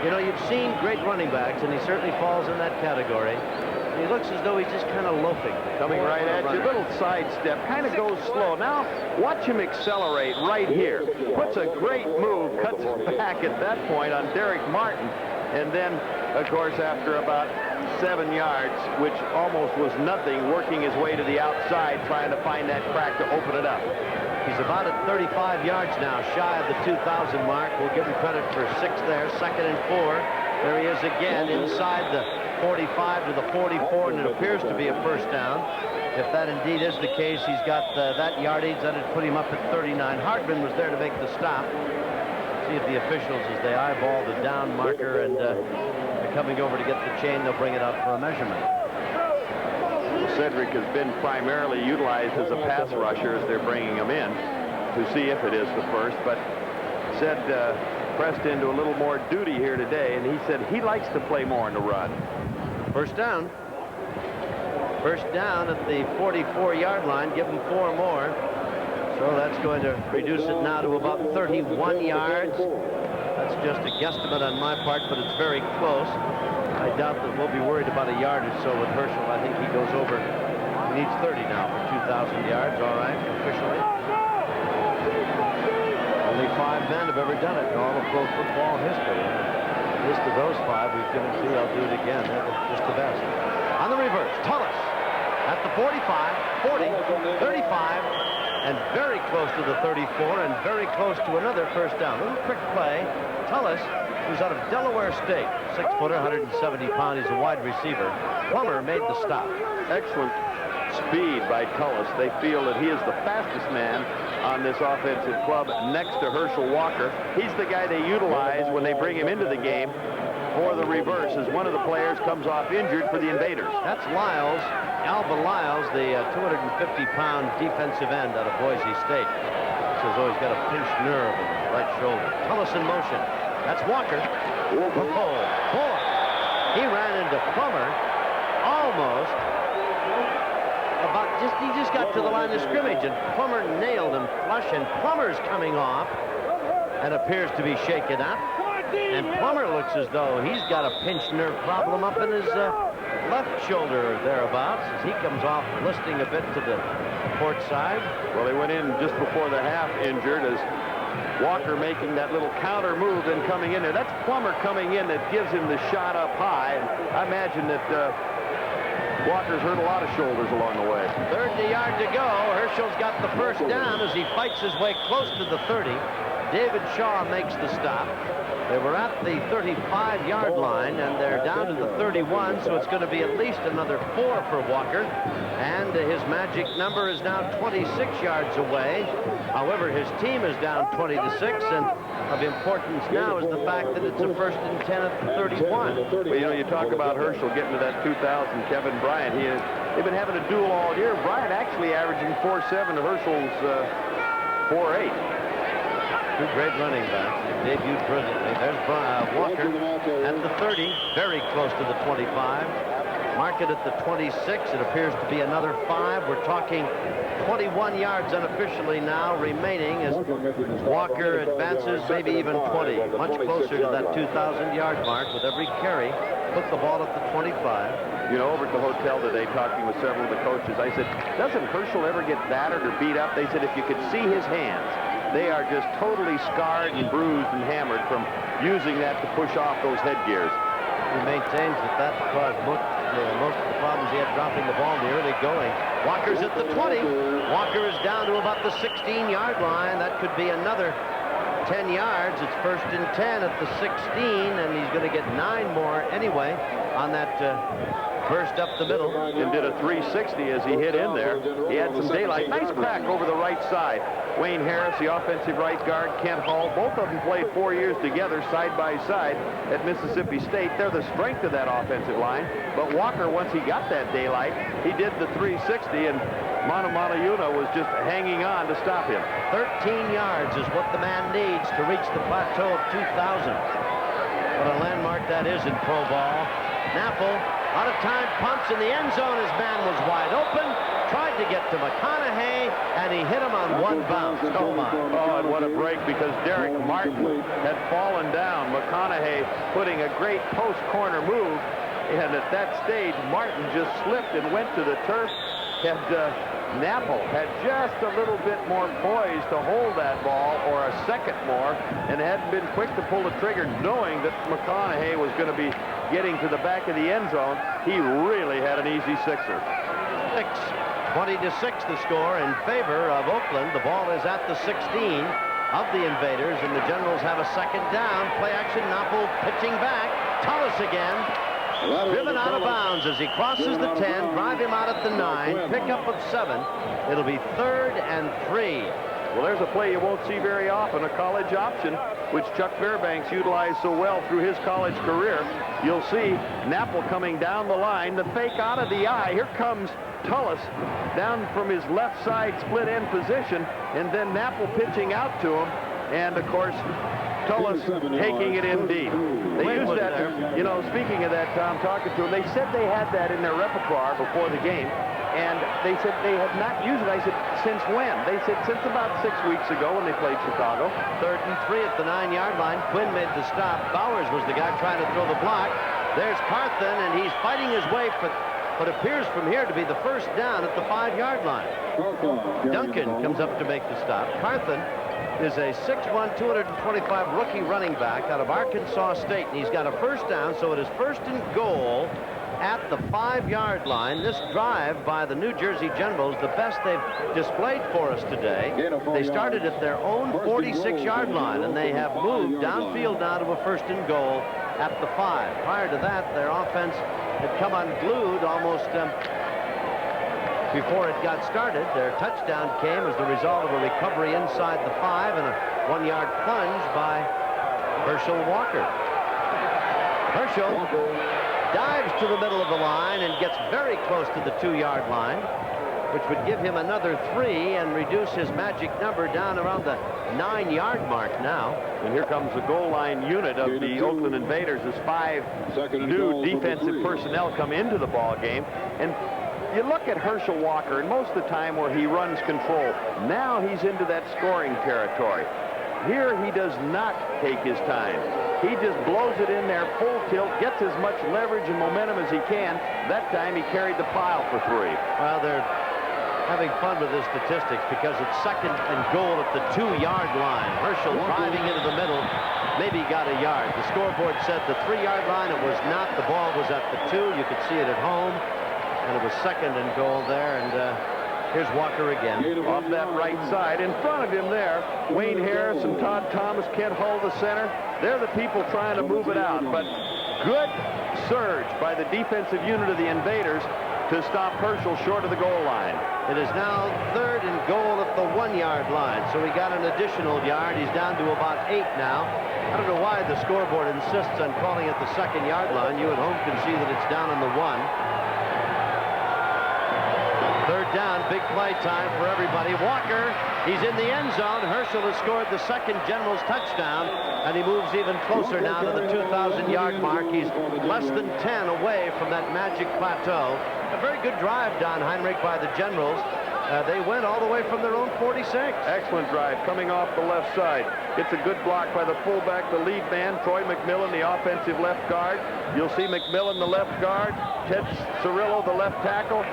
Speaker 2: You know, you've seen great running backs, and he certainly falls in that category. He looks as though he's just kind of loafing.
Speaker 3: Coming right at you, little sidestep, kind of goes slow. Now, watch him accelerate right here. Puts a great move, cuts back at that point on Derek Martin. And then, of course, after about 7 yards, which almost was nothing, working his way to the outside, trying to find that crack to open it up.
Speaker 2: He's about at 35 yards now, shy of the 2,000 mark. We'll give him credit for 6 there, 2nd and 4. There he is again inside the 45 to the 44, and it appears to be a first down. If that indeed is the case, he's got that yardage. That would put him up at 39. Hardman was there to make the stop. See if the officials, as they eyeball the down marker and they're coming over to get the chain, they'll bring it up for a measurement.
Speaker 3: Cedric has been primarily utilized as a pass rusher as they're bringing him in to see if it is the first, but said pressed into a little more duty here today, and he said he likes to play more in the run.
Speaker 2: First down. First down at the 44-yard line. Give him 4 more. So that's going to reduce it now to about 31 yards. That's just a guesstimate on my part, but it's very close. I doubt that we'll be worried about a yard or so with Herschel. I think he goes over. He needs 30 now for 2,000 yards. All right, officially. Only 5 men have ever done it in all of pro football history. At least of those 5 we've given to you, I'll do it again. They're just the best. On the reverse, Tullis at the 45, 40, 35, and very close to the 34, and very close to another first down. Little quick play. Tullis, who's out of Delaware State, 6-footer, 170 pounds. He's a wide receiver. Plummer made the stop.
Speaker 3: Excellent speed by Tullis. They feel that he is the fastest man on this offensive club next to Herschel Walker. He's the guy they utilize when they bring him into the game for the reverse, as one of the players comes off injured for the Invaders.
Speaker 2: That's Lyles, Alba Lyles, the 250-pound defensive end out of Boise State. Says, oh, he's got a pinched nerve in the right shoulder. Tullis in motion. That's Walker. Oh, boy. He ran into Plummer almost. He just got to the line of scrimmage, and Plummer nailed him flush, and Plummer's coming off and appears to be shaken up. And Plummer looks as though he's got a pinched nerve problem up in his left shoulder or thereabouts as he comes off listing a bit to the port side.
Speaker 3: Well, they went in just before the half injured as Walker making that little counter move and coming in there. That's Plummer coming in that gives him the shot up high. And I imagine that Walker's hurt a lot of shoulders along the way.
Speaker 2: 30 yards to go. Herschel's got the first down as he fights his way close to the 30. David Shaw makes the stop. They were at the 35-yard line, and they're down to the 31, so it's going to be at least another 4 for Walker. And his magic number is now 26 yards away. However, his team is down 20 to 6, and of importance now is the fact that it's a 1st and 10 at the 31.
Speaker 3: Well, you know, you talk about Herschel getting to that 2,000, Kevin Bryant. They've been having a duel all year. Bryant actually averaging 4.7 to Herschel's 4.8.
Speaker 2: 2 great running backs. They debuted brilliantly. There's Walker at the 30, very close to the 25. Mark it at the 26. It appears to be another 5. We're talking 21 yards unofficially now remaining as Walker advances maybe even 20. Much closer to that 2,000-yard mark with every carry. Put the ball at the 25.
Speaker 3: You know, over at the hotel today, talking with several of the coaches, I said, doesn't Herschel ever get battered or beat up? They said if you could see his hands, they are just totally scarred and bruised and hammered from using that to push off those headgears.
Speaker 2: He maintains that caused most of the problems he had dropping the ball in the early going. Walker's at the 20. Walker is down to about the 16-yard line. That could be another 10 yards. It's 1st and 10 at the 16, and he's going to get 9 more anyway on that burst up the middle.
Speaker 3: And did a 360 as he hit in there. He had some daylight. Nice crack over the right side. Wayne Harris, the offensive right guard, Kent Hull, both of them played 4 years together side by side at Mississippi State. They're the strength of that offensive line. But Walker, once he got that daylight, he did the 360, and Yuna was just hanging on to stop him.
Speaker 2: 13 yards is what the man needs to reach the plateau of 2,000. What a landmark that is in pro ball. Knapple, out of time, pumps in the end zone. His man was wide open. Tried to get to McConaughey, and he hit him on one bounce. Oh, my.
Speaker 3: Oh, and what a break, because Derek Martin had fallen down. McConaughey putting a great post corner move, and at that stage, Martin just slipped and went to the turf. And Knapple had just a little bit more poise to hold that ball, or a second more, and hadn't been quick to pull the trigger, knowing that McConaughey was going to be getting to the back of the end zone. He really had an easy sixer.
Speaker 2: 20-6 the score in favor of Oakland. The ball is at the 16 of the Invaders, and the Generals have a second down. Play action, Knapple pitching back. Tullis again. Driven out of bounds as he crosses the 10, drive him out at the 9, pick up of 7. It'll be 3rd and 3.
Speaker 3: Well, there's a play you won't see very often, a college option, which Chuck Fairbanks utilized so well through his college career. You'll see Knapple coming down the line, the fake out of the eye. Here comes Tullis down from his left side split end position, and then Knapple pitching out to him, and of course Tullis taking it in deep. They used that, you know, speaking of that, Tom, talking to him, they said they had that in their repertoire before the game, and they said they had not used it. I said, since when? They said since about 6 weeks ago when they played Chicago.
Speaker 2: 3rd and 3 at the 9-yard line. Quinn made the stop. Bowers was the guy trying to throw the block. There's Carthen, and he's fighting his way for what appears from here to be the first down at the 5-yard line. Duncan comes up to make the stop. Carthen is a 6'1", 225 rookie running back out of Arkansas State, and he's got a first down, so it is 1st and goal at the 5-yard line. This drive by the New Jersey Generals, the best they've displayed for us today. They started at their own 46-yard line, and they have moved downfield now to a 1st and goal at the 5. Prior to that, their offense had come unglued almost before it got started. Their touchdown came as the result of a recovery inside the 5 and a 1-yard plunge by Herschel Walker. Herschel dives to the middle of the line and gets very close to the 2-yard line, which would give him another 3 and reduce his magic number down around the 9-yard mark now.
Speaker 3: And here comes the goal line unit of the Oakland Invaders as 5 new defensive personnel come into the ball game. And you look at Herschel Walker, and most of the time where he runs control, now he's into that scoring territory. Here he does not take his time. He just blows it in there full tilt, gets as much leverage and momentum as he can. That time he carried the pile for 3.
Speaker 2: Well, they're having fun with the statistics because it's 2nd and goal at the 2-yard line. Herschel driving into the middle, maybe got a yard. The scoreboard said the 3-yard line. It was not. The ball was at the 2. You could see it at home. And it was 2nd and goal there, and here's Walker again.
Speaker 3: Off that right side. In front of him there, Wayne Harris and Todd Thomas, Kent Hull, the center. They're the people trying to move it out. But good surge by the defensive unit of the Invaders to stop Herschel short of the goal line.
Speaker 2: It is now 3rd and goal at the 1-yard line, so he got an additional yard. He's down to about 8 now. I don't know why the scoreboard insists on calling it the 2nd-yard line. You at home can see that it's down on the 1. 3rd down, big play time for everybody. Walker, he's in the end zone. Herschel has scored the 2nd Generals touchdown, and he moves even closer now to the 2,000-yard mark. He's less than 10 away from that magic plateau. A very good drive, Don Heinrich, by the Generals. They went all the way from their own 46.
Speaker 3: Excellent drive coming off the left side. It's a good block by the fullback, the lead man, Troy McMillan, the offensive left guard. You'll see McMillan, the left guard, Ted Cirillo, the left tackle,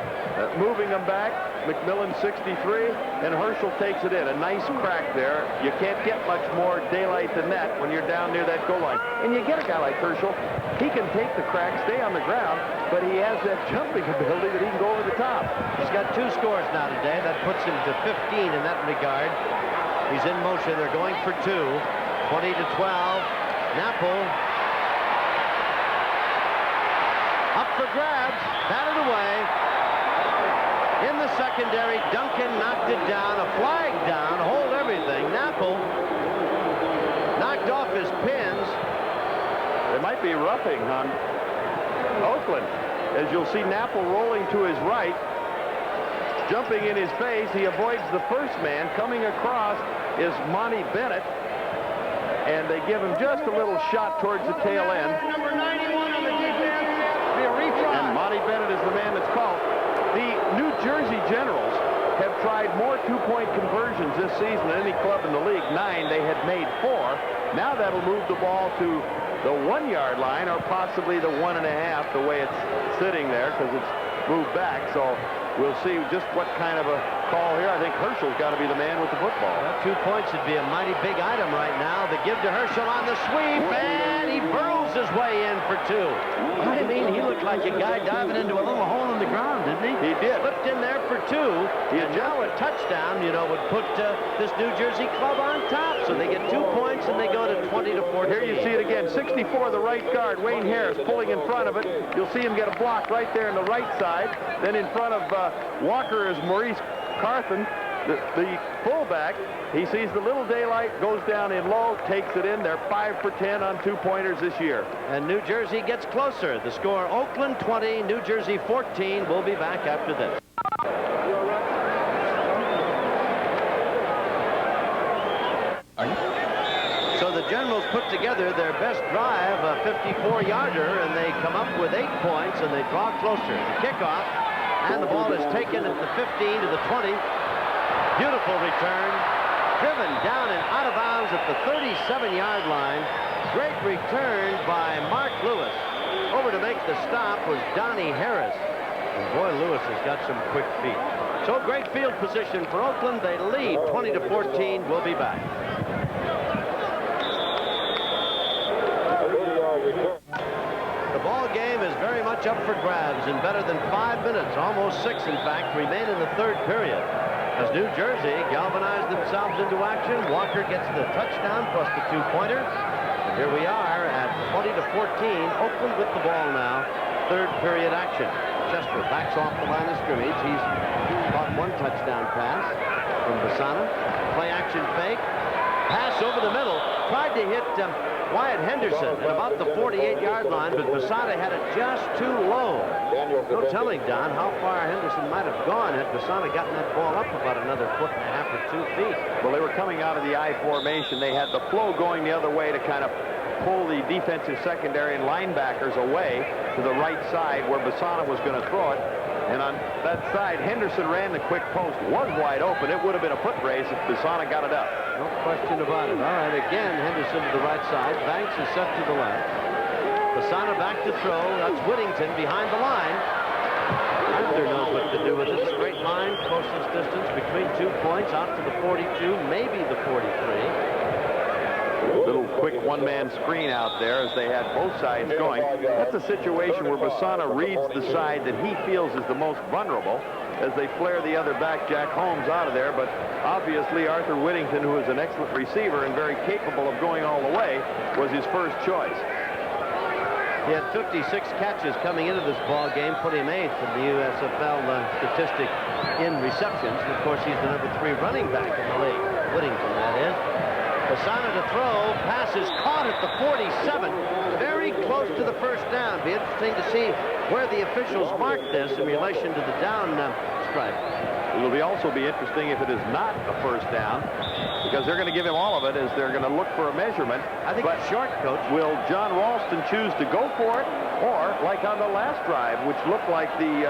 Speaker 3: moving them back. McMillan 63, and Herschel takes it in. A nice crack there. You can't get much more daylight than that when you're down near that goal line. And you get a guy like Herschel, he can take the crack, stay on the ground, but he has that jumping ability that he can go over the top.
Speaker 2: He's got 2 scores now today. That puts him to 15 in that regard. He's in motion. They're going for 2. 20 to 12. Napple up for grabs, batted away. In the secondary, Duncan knocked it down, a flag down, hold everything. Napple knocked off his pins.
Speaker 3: They might be roughing on Oakland, as you'll see Napple rolling to his right, jumping in his face. He avoids the first man. Coming across is Monty Bennett, and they give him just a little shot towards the tail end.
Speaker 6: Number 91 on the defense. Be a retry.
Speaker 3: And Monty Bennett is the man that's called. The New Jersey Generals have tried more two-point conversions this season than any club in the league. 9, they had made 4. Now that'll move the ball to the 1-yard line, or possibly the 1.5, the way it's sitting there, because it's moved back. So we'll see just what kind of a call here. I think Herschel's got to be the man with the football.
Speaker 2: Well, 2 points would be a mighty big item right now. The give to Herschel on the sweep, and he burrows his way in for 2. I mean, he looked like a guy diving into a little hole in the ground, didn't he?
Speaker 3: He did.
Speaker 2: Slipped in there for 2, and now a touchdown, you know, would put this New Jersey club on top. So they get 2 points, and they go to 20 to 14.
Speaker 3: Here you see it again. 64, the right guard, Wayne Harris, pulling in front of it. You'll see him get a block right there on the right side. Then in front of Walker is Maurice Carthen, the fullback. He sees the little daylight, goes down in low, takes it in. They're 5 for 10 on 2-pointers this year.
Speaker 2: And New Jersey gets closer. The score, Oakland 20, New Jersey 14. We'll be back after this. So the Generals put together their best drive, a 54-yarder, and they come up with 8 points, and they draw closer. The kickoff, and the ball is taken at the 15 to the 20. Beautiful return, driven down and out of bounds at the 37-yard line. Great return by Mark Lewis. Over to make the stop was Donnie Harris. And boy, Lewis has got some quick feet. So great field position for Oakland. They lead 20 to 14. We'll be back. The ball game is very much up for grabs in better than 5 minutes, almost 6 in fact, remain in the third period. As New Jersey galvanized themselves into action, Walker gets the touchdown plus the 2-pointer. And here we are at 20 to 14. Oakland with the ball now. Third period action. Chester backs off the line of scrimmage. He's caught 1 touchdown pass from Basana. Play action fake. Pass over the middle. Tried to hit Wyatt Henderson at about the 48-yard line, but Basana had it just too low. No telling, Don, how far Henderson might have gone had Basana gotten that ball up about another 1.5 or 2 feet.
Speaker 3: Well, they were coming out of the I formation. They had the flow going the other way to kind of pull the defensive secondary and linebackers away to the right side where Basana was going to throw it. And on that side, Henderson ran the quick post, was wide open. It would have been a foot race if Basana got it up.
Speaker 2: No question about it. All right, again, Henderson to the right side. Banks is set to the left. Basana back to throw. That's Whittington behind the line. Arthur knows what to do with it. Straight line, closest distance between 2 points, out to the 42, maybe the 43.
Speaker 3: Little quick one-man screen out there as they had both sides going. That's a situation where Basana reads the side that he feels is the most vulnerable as they flare the other back, Jack Holmes, out of there. But obviously Arthur Whittington, who is an excellent receiver and very capable of going all the way, was his first choice.
Speaker 2: He had 56 catches coming into this ball game, put him 8th in the USFL statistic in receptions. And of course, he's the number 3 running back in the league. Whittington, that is. Basana to throw. Pass is caught at the 47. Very close to the first down. Be interesting to see where the officials mark this in relation to the down stripe.
Speaker 3: It will also be interesting if it is not a first down, because they're going to give him all of it as they're going to look for a measurement.
Speaker 2: I think it's short, Coach.
Speaker 3: Will John Ralston choose to go for it, or like on the last drive, which looked like the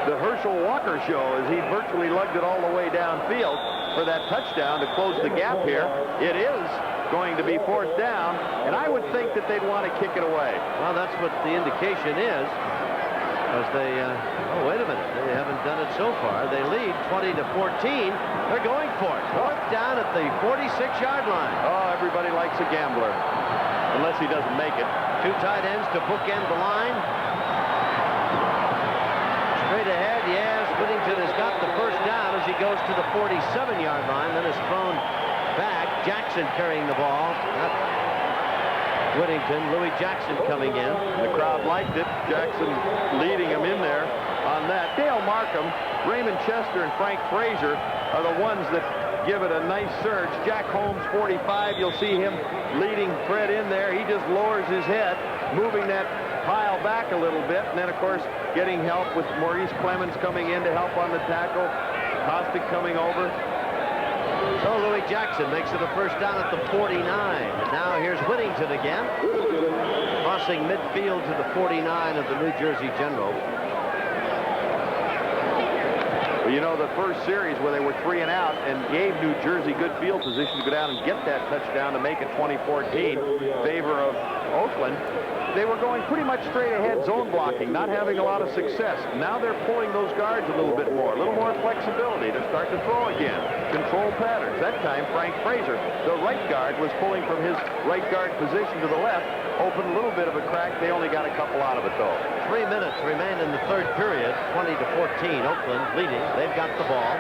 Speaker 3: the Herschel Walker show, as he virtually lugged it all the way downfield for that touchdown to close the gap here. It is going to be 4th down, and I would think that they'd want to kick it away.
Speaker 2: Well, that's what the indication is, as they, oh, wait a minute, they haven't done it so far. They lead 20 to 14. They're going for it. 4th down at the 46-yard line.
Speaker 3: Oh, everybody likes a gambler, unless he doesn't make it.
Speaker 2: 2 tight ends to bookend the line. Straight ahead, yes, Whittington has got the first down as he goes to the 47-yard line, then is thrown back. Jackson carrying the ball. Not Whittington. Louis Jackson coming in.
Speaker 3: The crowd liked it. Jackson leading him in there on that. Dale Markham, Raymond Chester, and Frank Frazier are the ones that give it a nice surge. Jack Holmes, 45, you'll see him leading Fred in there. He just lowers his head, moving that pile back a little bit, and then, of course, getting help with Maurice Clemens coming in to help on the tackle. Costick coming over.
Speaker 2: So Louis Jackson makes it a first down at the 49. And now here's Whittington again, crossing midfield to the 49 of the New Jersey Generals.
Speaker 3: Well, you know, the first series where they were 3 and out and gave New Jersey good field position to go down and get that touchdown to make it 2014 in favor of Oakland, they were going pretty much straight ahead zone blocking, not having a lot of success. Now they're pulling those guards a little bit more flexibility to start to throw again. Control patterns. That time, Frank Frazier, the right guard, was pulling from his right guard position to the left, opened a little bit of a crack. They only got a couple out of it, though.
Speaker 2: 3 minutes remain in the third period, 20-14. Oakland leading. They've got the ball.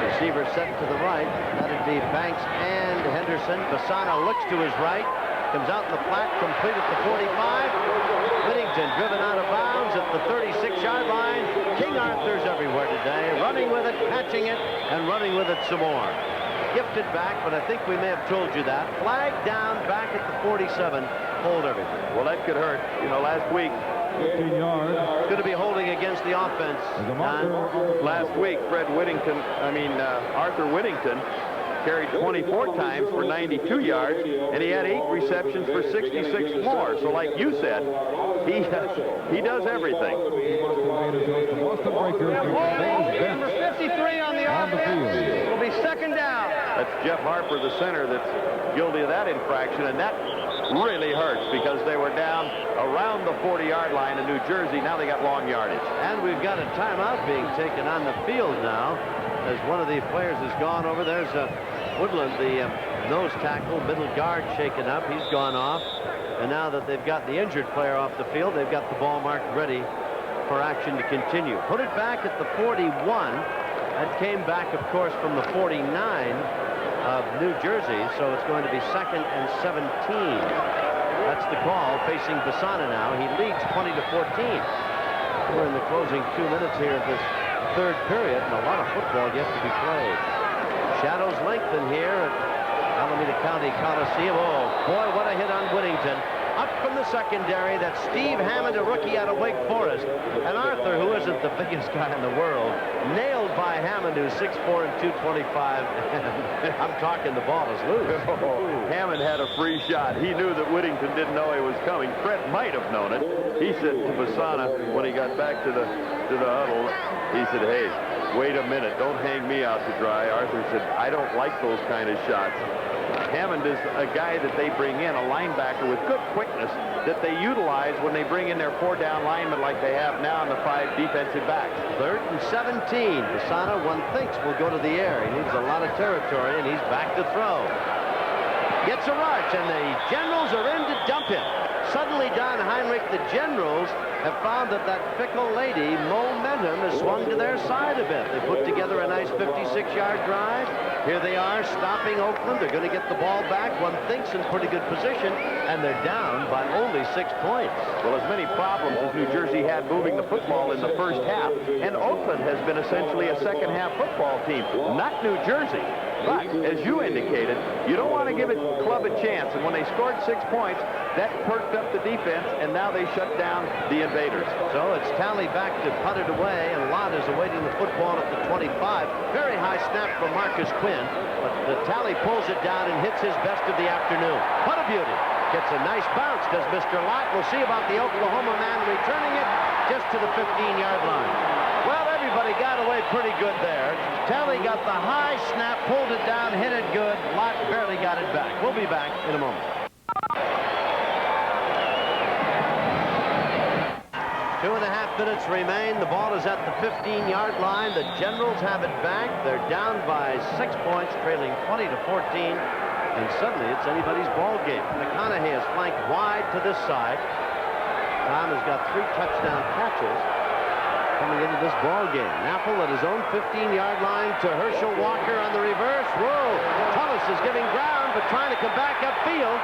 Speaker 2: Receiver set to the right. That'd be Banks and Henderson. Fasano looks to his right. Comes out in the flat, complete at the 45. Whittington driven out of bounds at the 36-yard line. King Arthur's everywhere today, running with it, catching it, and running with it some more. Gifted back, but I think we may have told you that. Flag down back at the 47. Hold everything.
Speaker 3: Well, that could hurt. You know, last week,
Speaker 9: 15 yards.
Speaker 2: Going to be holding against the offense.
Speaker 3: Last week, Arthur Whittington carried 24 times for 92 yards, and he had 8 receptions for 66 more. So like you said, he does everything.
Speaker 6: Number 53 on the offense. It'll be second down.
Speaker 3: That's Jeff Harper, the center, that's guilty of that infraction, and that really hurts because they were down around the 40-yard line in New Jersey. Now they got long yardage.
Speaker 2: And we've got a timeout being taken on the field now as one of the players has gone over. There's Woodland, the nose tackle, middle guard shaken up. He's gone off. And now that they've got the injured player off the field, they've got the ball marked ready for action to continue. Put it back at the 41. That came back, of course, from the 49 of New Jersey. So it's going to be 2nd and 17. That's the call facing Bassana now. He leads 20-14. We're in the closing 2 minutes here of this third period, and a lot of football yet to be played. Shadows lengthen here at Alameda County Coliseum. Oh, boy, what a hit on Whittington. Up from the secondary, that's Steve Hammond, a rookie out of Wake Forest. And Arthur, who isn't the biggest guy in the world, nailed by Hammond, who's 6'4" and 225. I'm talking the ball is loose.
Speaker 3: Hammond had a free shot. He knew that Whittington didn't know he was coming. Fred might have known it. He said to Bassana when he got back to the huddle, he said, "Hey, wait a minute, don't hang me out to dry." Arthur said, "I don't like those kind of shots." Hammond is a guy that they bring in, a linebacker with good quickness that they utilize when they bring in their 4-down linemen like they have now in the 5 defensive backs.
Speaker 2: 3rd and 17. Bassana, one thinks, will go to the air. He needs a lot of territory, and he's back to throw. Gets a rush, and the Generals are in to dump him. Suddenly, Don Heinrich, the Generals have found that fickle lady, momentum, has swung to their side a bit. They put together a nice 56-yard drive. Here they are stopping Oakland. They're going to get the ball back. One thinks in pretty good position, and they're down by only 6 points.
Speaker 3: Well, as many problems as New Jersey had moving the football in the first half, and Oakland has been essentially a second-half football team, not New Jersey. But, as you indicated, you don't want to give it club a chance. And when they scored 6 points, that perked up the defense, and now they shut down the Invaders.
Speaker 2: So it's Talley back to punt it away, and Lott is awaiting the football at the 25. Very high snap from Marcus Quinn, but the Talley pulls it down and hits his best of the afternoon. What a beauty. Gets a nice bounce, does Mr. Lott. We'll see about the Oklahoma man returning it just to the 15-yard line. Well, everybody got away pretty good there. Talley got the high snap, pulled it down, hit it good. Lott barely got it back. We'll be back in a moment. 2.5 minutes remain. The ball is at the 15-yard line. The Generals have it back. They're down by 6 points, trailing 20-14. And suddenly it's anybody's ball game. McConaughey is flanked wide to this side. Tom has got 3 touchdown catches. coming into this ball game. Napple at his own 15-yard line to Herschel Walker on the reverse. Whoa! Tullis is giving ground, but trying to come back upfield.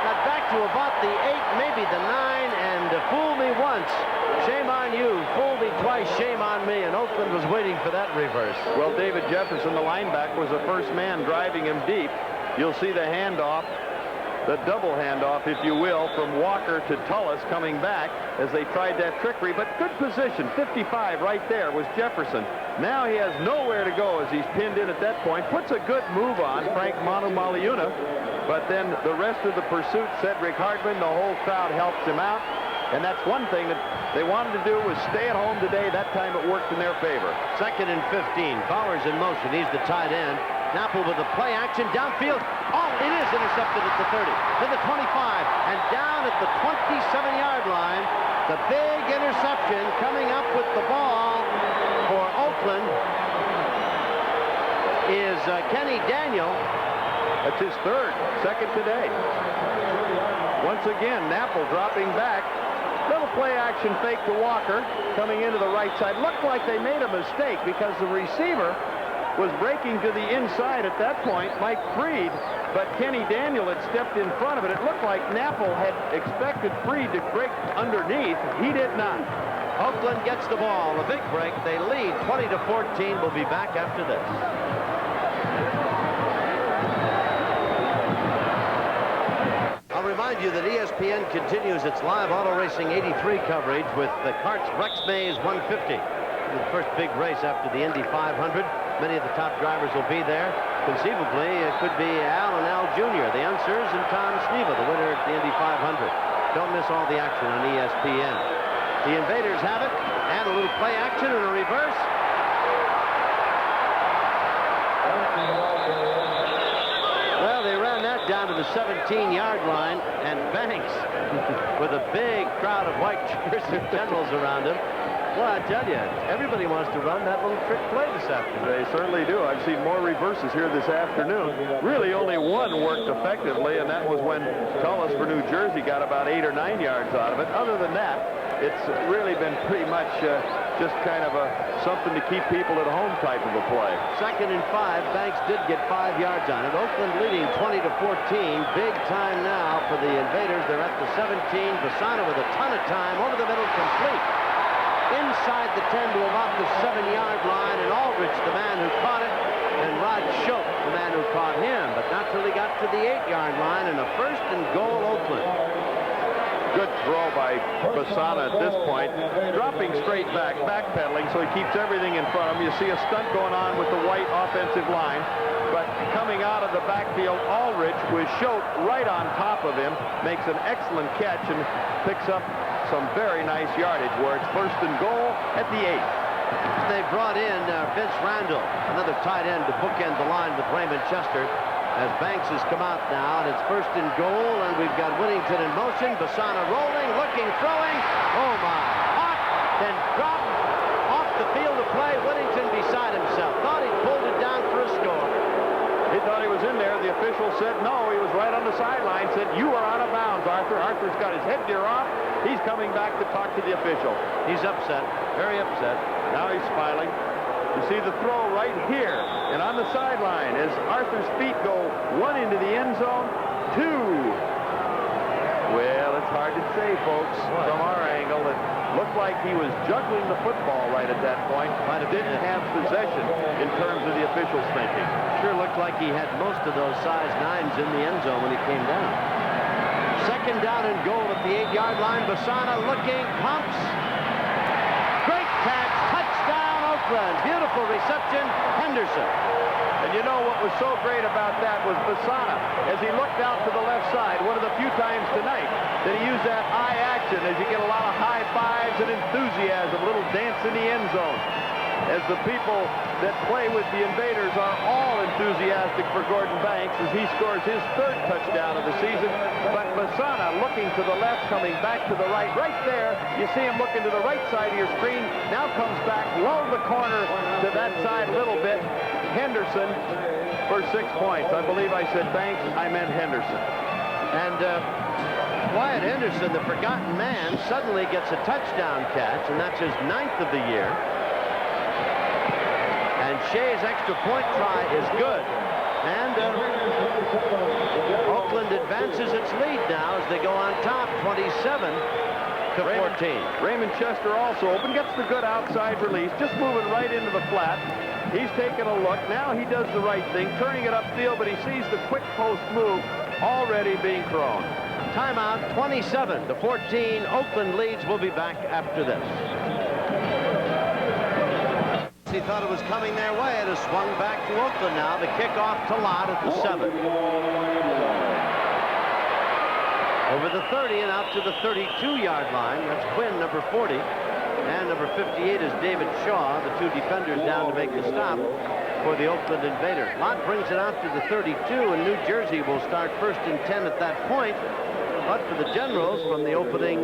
Speaker 2: Got back to about the 8, maybe the 9, and fool me once. Shame on you. Fool me twice. Shame on me. And Oakland was waiting for that reverse.
Speaker 3: Well, David Jefferson, the linebacker, was the first man driving him deep. You'll see the handoff, the double handoff, if you will, from Walker to Tullis coming back as they tried that trickery. But good position. 55 right there was Jefferson. Now he has nowhere to go as he's pinned in at that point. Puts a good move on Frank Maliuna. But then the rest of the pursuit, Cedric Hartman, the whole crowd helps him out. And that's one thing that they wanted to do was stay at home today. That time it worked in their favor.
Speaker 2: 2nd and 15. Bowers in motion. He's the tight end. Napple with the play action downfield. Oh, it is intercepted at the 30, to the 25, and down at the 27-yard line. The big interception coming up with the ball for Oakland is Kenny Daniel.
Speaker 3: That's his second today. Once again, Napple dropping back. Little play action fake to Walker coming into the right side. Looked like they made a mistake because the receiver was breaking to the inside at that point, Mike Freed, but Kenny Daniel had stepped in front of it. It looked like Napple had expected Freed to break underneath. He did not.
Speaker 2: Oakland gets the ball. A big break. They lead 20-14. We'll be back after this. I'll remind you that ESPN continues its live auto racing 83 coverage with the Karts Rex Mays 150. The first big race after the Indy 500. Many of the top drivers will be there. Conceivably, it could be Al and Al Jr., the Unsers, and Tom Sneva, the winner at the Indy 500. Don't miss all the action on ESPN. The Invaders have it, and a little play action and a reverse. Well, they ran that down to the 17-yard line, and Banks, with a big crowd of white jersey generals around him. Well, I tell you, everybody wants to run that little trick play this afternoon.
Speaker 3: They certainly do. I've seen more reverses here this afternoon. Really, only one worked effectively, and that was when Tullis for New Jersey got about 8 or 9 yards out of it. Other than that, it's really been pretty much just kind of something to keep people at home type of a play.
Speaker 2: 2nd and 5. Banks did get 5 yards on it. Oakland leading 20-14. Big time now for the Invaders. They're at the 17. Bassano with a ton of time. Over the middle, complete. Inside the 10 to about the 7-yard line, and Aldrich, the man who caught it, and Rod Shope, the man who caught him, but not till he got to the 8-yard line, and a 1st and goal Oakland.
Speaker 3: Good throw by Bassano at this point. Dropping straight back, backpedaling, so he keeps everything in front of him. You see a stunt going on with the white offensive line, but coming out of the backfield, Aldrich with Shope right on top of him, makes an excellent catch and picks up some very nice yardage where it's 1st and goal at the 8.
Speaker 2: They brought in Vince Randall, another tight end, to bookend the line with Raymond Chester, as Banks has come out now, and it's 1st and goal, and we've got Whittington in motion. Bassano rolling, looking, throwing. Oh my! Hot, then dropped off the field of play. Whittington beside himself. Thought he pulled it down for a score.
Speaker 3: He thought he was in there. The official said no. He was right on the sideline. Said, "You are out of bounds, Arthur." Arthur's got his headgear off. He's coming back to talk to the official.
Speaker 2: He's upset, very upset.
Speaker 3: Now he's smiling. You see the throw right here. And on the sideline, as Arthur's feet go 1 into the end zone, 2. Well, it's hard to say, folks, from our angle. It looked like he was juggling the football right at that point. But didn't have possession in terms of the officials' thinking.
Speaker 2: Sure looked like he had most of those size 9s in the end zone when he came down. 2nd down and goal at the 8-yard line. Bassano looking, pumps. Great catch, touchdown Oakland. Beautiful reception, Henderson.
Speaker 3: And you know what was so great about that was Bassano, as he looked out to the left side, one of the few times tonight that he used that eye action, as you get a lot of high fives and enthusiasm, a little dance in the end zone. As the people that play with the Invaders are all enthusiastic for Gordon Banks as he scores his 3rd touchdown of the season. But Bassano looking to the left, coming back to the right. Right there, you see him looking to the right side of your screen. Now comes back, low the corner to that side a little bit. Henderson for 6 points. I believe I said Banks, I meant Henderson.
Speaker 2: And Wyatt Henderson, the forgotten man, suddenly gets a touchdown catch, and that's his 9th of the year. And Shea's extra point try is good. And Oakland advances its lead now as they go on top, 27-14.
Speaker 3: Raymond Chester also open, gets the good outside release, just moving right into the flat. He's taking a look. Now he does the right thing, turning it upfield, but he sees the quick post move already being thrown.
Speaker 2: Timeout, 27-14. Oakland leads. We'll be back after this. He thought it was coming their way. It has swung back to Oakland now. The kickoff to Lott at the 7. Over the 30 and out to the 32-yard line. That's Quinn, number 40. And number 58 is David Shaw, the two defenders down to make the stop for the Oakland Invaders. Lott brings it out to the 32, and New Jersey will start 1st and 10 at that point. But for the Generals, from the opening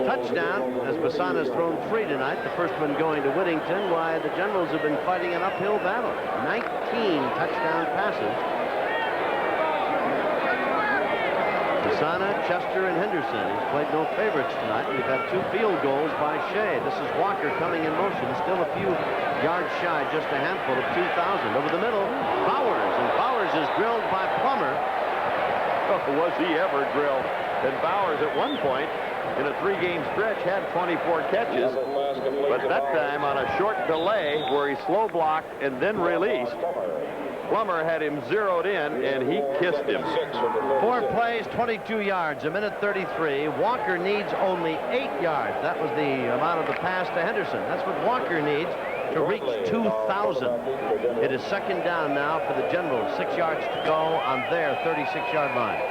Speaker 2: touchdown, as Bassana's thrown 3 tonight, the first one going to Whittington, why the Generals have been fighting an uphill battle. 19 touchdown passes. Bassana, Chester, and Henderson. He's played no favorites tonight. We've had 2 field goals by Shea. This is Walker coming in motion. Still a few yards shy, just a handful of 2,000. Over the middle, Bowers, and Bowers is drilled by Plummer.
Speaker 3: Oh, was he ever drilled? And Bowers at one point in a 3-game stretch had 24 catches, but that time on a short delay where he slow blocked and then released. Plummer had him zeroed in, and he kissed him.
Speaker 2: 4 plays, 22 yards, 1:33. Walker needs only 8 yards. That was the amount of the pass to Henderson. That's what Walker needs to reach 2,000. It is 2nd down now for the Generals. 6 yards to go on their 36-yard line.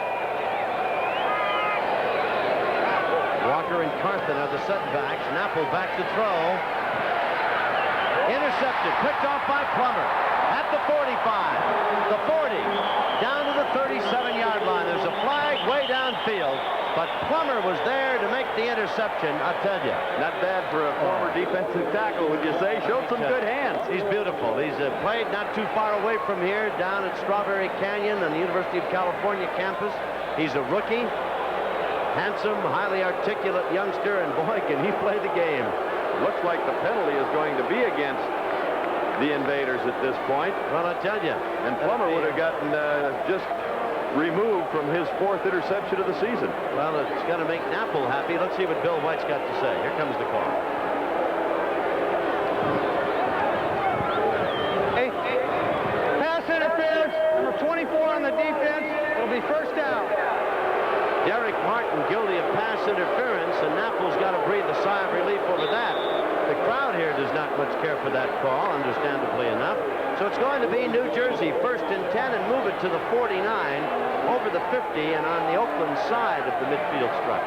Speaker 2: Walker and Carthen are the setbacks. Napple back to throw. Intercepted, picked off by Plummer. At the 45, the 40, down to the 37-yard line. There's a flag way downfield, but Plummer was there to make the interception, I tell you.
Speaker 3: Not bad for a former defensive tackle, would you say? Showed some good hands.
Speaker 2: He's beautiful. He's played not too far away from here, down at Strawberry Canyon on the University of California campus. He's a rookie, handsome, highly articulate youngster, and boy, can he play the game.
Speaker 3: Looks like the penalty is going to be against the Invaders at this point.
Speaker 2: Well, I tell you.
Speaker 3: And Plummer would have gotten just removed from his 4th interception of the season.
Speaker 2: Well, it's going to make Napple happy. Let's see what Bill White's got to say. Here comes the call.
Speaker 6: Hey, pass interference, number 24 on the defense. It'll be 1st down.
Speaker 2: Derek Martin guilty of pass interference, and Napple's got to breathe a sigh of relief over that. The crowd here does not much care for that call, understandably enough. So it's going to be New Jersey 1st and 10, and move it to the 49, over the 50, and on the Oakland side of the midfield stripe.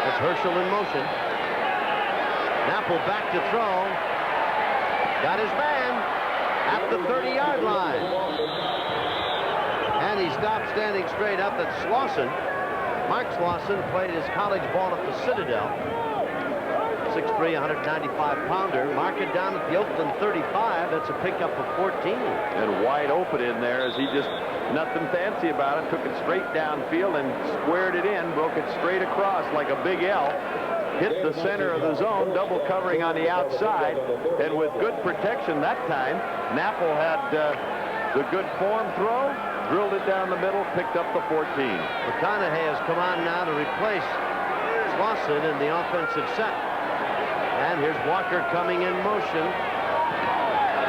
Speaker 2: That's Herschel in motion. Napple back to throw. Got his man at the 30-yard line. And he stopped standing straight up. That's Slauson. Mark Slauson played his college ball at the Citadel. 6'3", 195-pounder. Mark it down at the Oakland 35. That's a pickup of 14.
Speaker 3: And wide open in there as he just, nothing fancy about it, took it straight downfield and squared it in, broke it straight across like a big L. Hit the center of the zone, double covering on the outside, and with good protection that time, Napple had the good form throw, drilled it down the middle, picked up the 14.
Speaker 2: McConaughey has come on now to replace Slauson in the offensive set. And here's Walker coming in motion.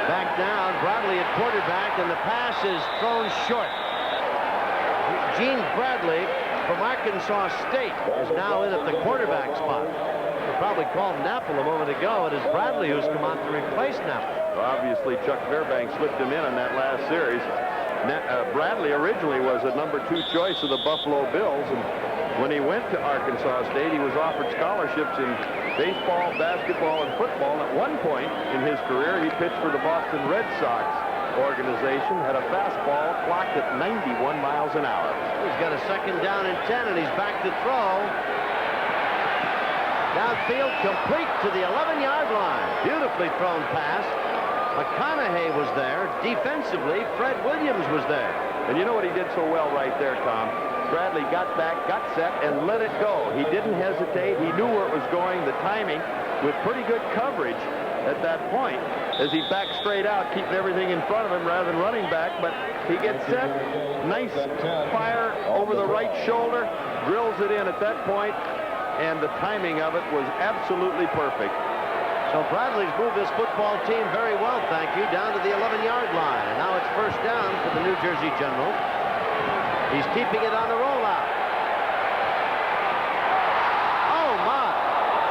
Speaker 2: Back down, Bradley at quarterback, and the pass is thrown short. Gene Bradley from Arkansas State is now in at the quarterback spot. We probably called Napple a moment ago. It is Bradley who's come on to replace Napple.
Speaker 3: Well, obviously, Chuck Fairbanks slipped him in on that last series. Bradley originally was a #2 choice of the Buffalo Bills, and when he went to Arkansas State, he was offered scholarships in baseball, basketball, and football. At one point in his career, he pitched for the Boston Red Sox organization, had a fastball clocked at 91 miles an hour.
Speaker 2: He's got a 2nd down and 10, and he's back to throw. Downfield, complete to the 11-yard line. Beautifully thrown pass. McConaughey was there. Defensively, Fred Williams was there.
Speaker 3: And you know what he did so well right there, Tom? Bradley got back, got set, and let it go. He didn't hesitate. He knew where it was going, the timing, with pretty good coverage at that point as he backed straight out, keeping everything in front of him rather than running back. But he gets set, nice fire over the right shoulder, drills it in at that point, and the timing of it was absolutely perfect.
Speaker 2: So Bradley's moved this football team very well, thank you, down to the 11-yard line. And now it's first down for the New Jersey Generals. He's keeping it on the rollout. Oh, my.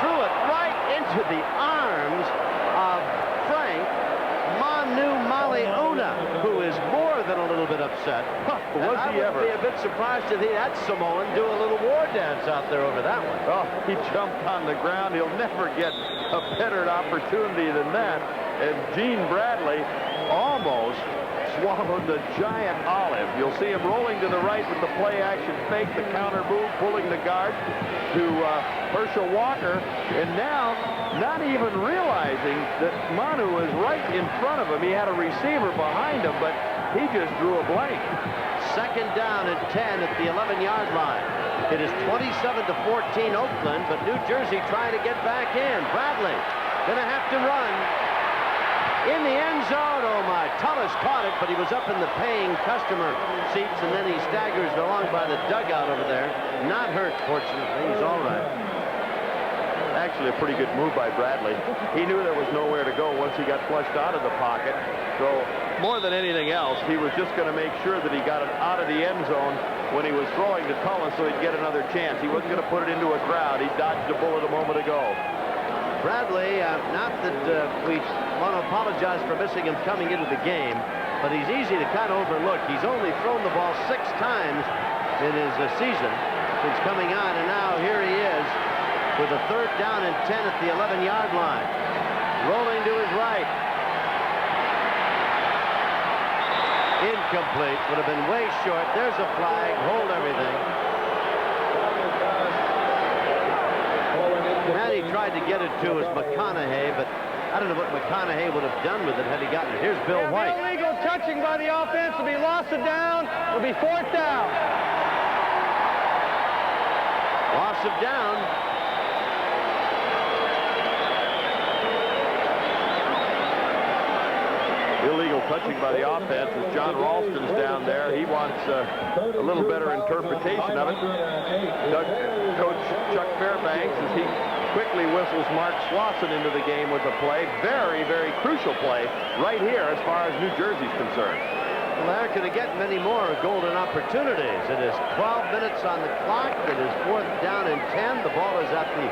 Speaker 2: Threw it right into the arms of Frank Manu Maliuna, who is more than a little bit upset.
Speaker 3: Was he ever?
Speaker 2: I would be a bit surprised to see that Samoan do a little war dance out there over that one.
Speaker 3: Oh, he jumped on the ground. He'll never get a better opportunity than that. And Gene Bradley almost swallowed the giant olive. You'll see him rolling to the right with the play action fake, the counter move, pulling the guard to Herschel Walker, and now not even realizing that Manu was right in front of him. He had a receiver behind him, but he just drew a blank.
Speaker 2: Second down and 10 at the 11-yard line. It is 27-14 Oakland, but New Jersey trying to get back in. Bradley gonna have to run. In the end zone, oh my, Tullis caught it, but he was up in the paying customer seats, and then he staggers along by the dugout over there. Not hurt, fortunately. He's all right.
Speaker 3: Actually, a pretty good move by Bradley. He knew there was nowhere to go once he got flushed out of the pocket. So more than anything else, he was just going to make sure that he got it out of the end zone when he was throwing to Tullis so he'd get another chance. He wasn't going to put it into a crowd. He dodged a bullet a moment ago.
Speaker 2: Bradley, not that we want to apologize for missing him coming into the game, but he's easy to kind of overlook. He's only thrown the ball 6 times in his season since coming on, and now here he is with a third down and 10 at the 11-yard line. Rolling to his right. Incomplete. Would have been way short. There's a flag. Hold everything. Man, he tried to get it to his McConaughey, but I don't know what McConaughey would have done with it had he gotten it. Here's Bill White.
Speaker 6: Illegal touching by the offense. It'll be loss of down. It'll be 4th down.
Speaker 2: Loss of down.
Speaker 3: Illegal touching by the offense as John Ralston's down there. He wants a little better interpretation of it. Coach Chuck Fairbanks, as he quickly whistles Mark Slauson into the game with a play. Very, very crucial play right here as far as New Jersey's concerned.
Speaker 2: Well, they're going to get many more golden opportunities. It is 12 minutes on the clock. It is 4th down and 10. The ball is at the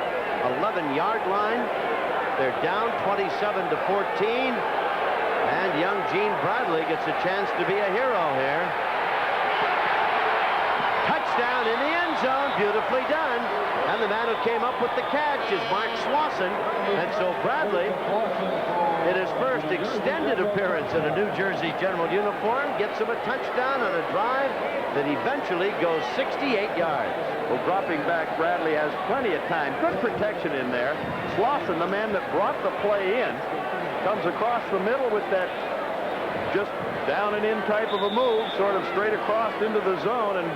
Speaker 2: 11-yard line. They're down 27-14. And young Gene Bradley gets a chance to be a hero here. Touchdown in the end zone. Beautifully done. And the man who came up with the catch is Mark Slauson. And so Bradley, in his first extended appearance in a New Jersey General uniform, gets him a touchdown on a drive that eventually goes 68 yards.
Speaker 3: Well, dropping back, Bradley has plenty of time. Good protection in there. Slauson, the man that brought the play in, comes across the middle with that just down and in type of a move, sort of straight across into the zone, and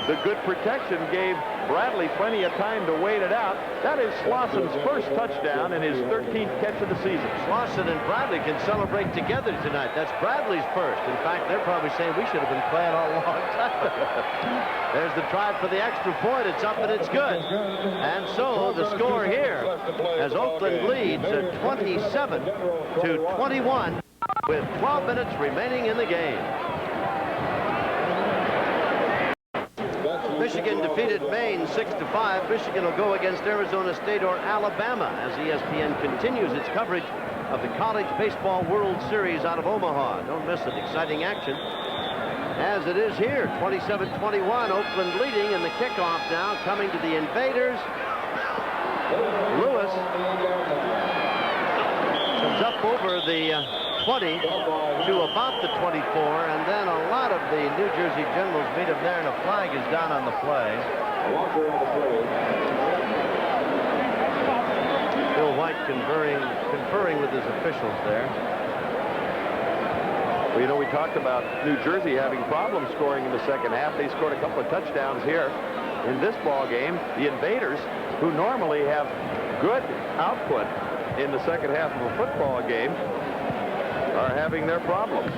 Speaker 3: the good protection gave Bradley plenty of time to wait it out. That is Slauson's first touchdown and his 13th catch of the season.
Speaker 2: Slauson and Bradley can celebrate together tonight. That's Bradley's first. In fact, they're probably saying we should have been playing all long time. There's the try for the extra point. It's up and it's good. And so the score here as Oakland leads at 27-21 with 12 minutes remaining in the game. Michigan defeated Maine 6-5. Michigan will go against Arizona State or Alabama as ESPN continues its coverage of the College Baseball World Series out of Omaha. Don't miss it. Exciting action as it is here. 27-21. Oakland leading, and the kickoff now coming to the Invaders. Lewis comes up over the 20 to about the 24, and then a lot of the New Jersey Generals meet him there, and a flag is down on the play. Bill White conferring with his officials there.
Speaker 3: Well, you know, we talked about New Jersey having problems scoring in the second half. They scored a couple of touchdowns here in this ball game. The Invaders, who normally have good output in the second half of a football game, are having their problems.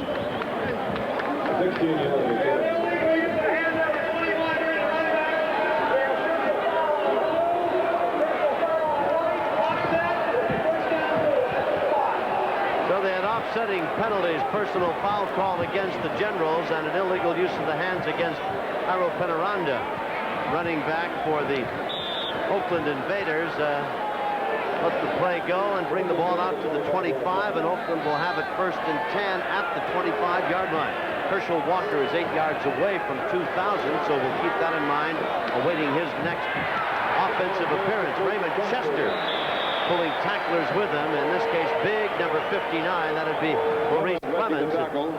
Speaker 2: So they had offsetting penalties, personal foul call against the Generals and an illegal use of the hands against Aro Penaranda. Running back for the Oakland Invaders. Let the play go and bring the ball out to the 25, and Oakland will have it 1st and 10 at the 25-yard line. Herschel Walker is 8 yards away from 2,000, so we'll keep that in mind, awaiting his next offensive appearance. Raymond Chester pulling tacklers with him, in this case big number 59, that would be Maurice Clemens.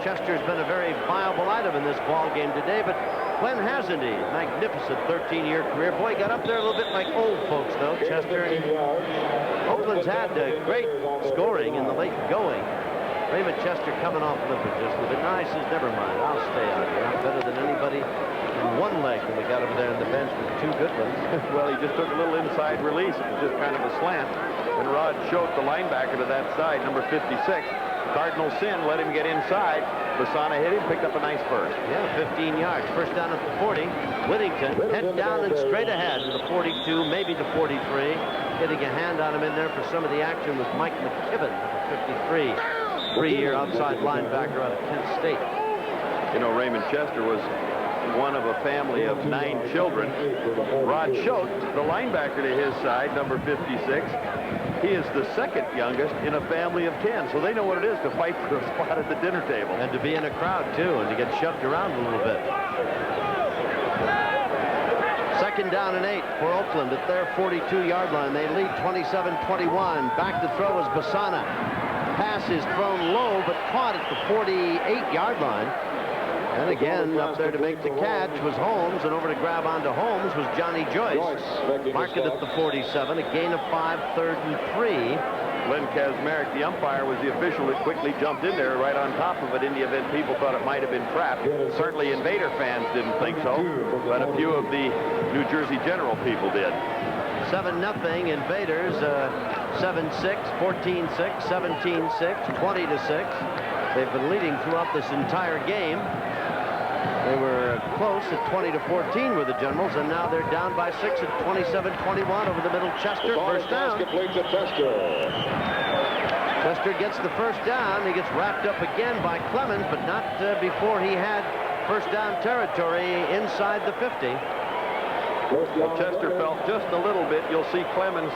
Speaker 2: Chester's been a very viable item in this ball game today, but when hasn't he? Magnificent 13-year career. Boy, he got up there a little bit like old folks, though, Chester. Oakland's had great scoring in the late going. Raymond Chester coming off limp just a little bit. Nice says, never mind, I'll stay out here. I'm better than anybody in one leg when we got over there on the bench with 2 good ones.
Speaker 3: Well, he just took a little inside release. It was just kind of a slant. And Rod Choate, the linebacker to that side, number 56. Cardinal Sin let him get inside. Basana hit him, picked up a nice first.
Speaker 2: Yeah, 15 yards. First down at the 40. Whittington head down and straight ahead to the 42, maybe the 43. Getting a hand on him in there for some of the action was Mike McKibben, number 53. 3-year outside linebacker out of Kent State.
Speaker 3: You know, Raymond Chester was one of a family of 9 children. Rod Choate, the linebacker to his side, number 56, he is the 2nd youngest in a family of 10, so they know what it is to fight for a spot at the dinner table.
Speaker 2: And to be in a crowd, too, and to get shoved around a little bit. 2nd down and 8 for Oakland at their 42-yard line. They lead 27-21. Back to throw is Basana. Pass is thrown low, but caught at the 48-yard line. And again, up there to make the catch was Holmes, and over to grab onto Holmes was Johnny Joyce. Marked it at the 47, a gain of 5, 3rd and 3.
Speaker 3: Len Kazmarek, the umpire, was the official that quickly jumped in there right on top of it in the event people thought it might have been trapped. Certainly Invader fans didn't think so, but a few of the New Jersey General people did.
Speaker 2: 7-0 Invaders, 7-6, 14-6, 17-6, 20-6. They've been leading throughout this entire game. They were close at 20-14 with the Generals, and now they're down by 6 at 27-21 over the middle. Chester, first down. Chester gets the first down. He gets wrapped up again by Clemens, but not before he had first down territory inside the 50.
Speaker 3: Well, Chester felt just a little bit. You'll see Clemens,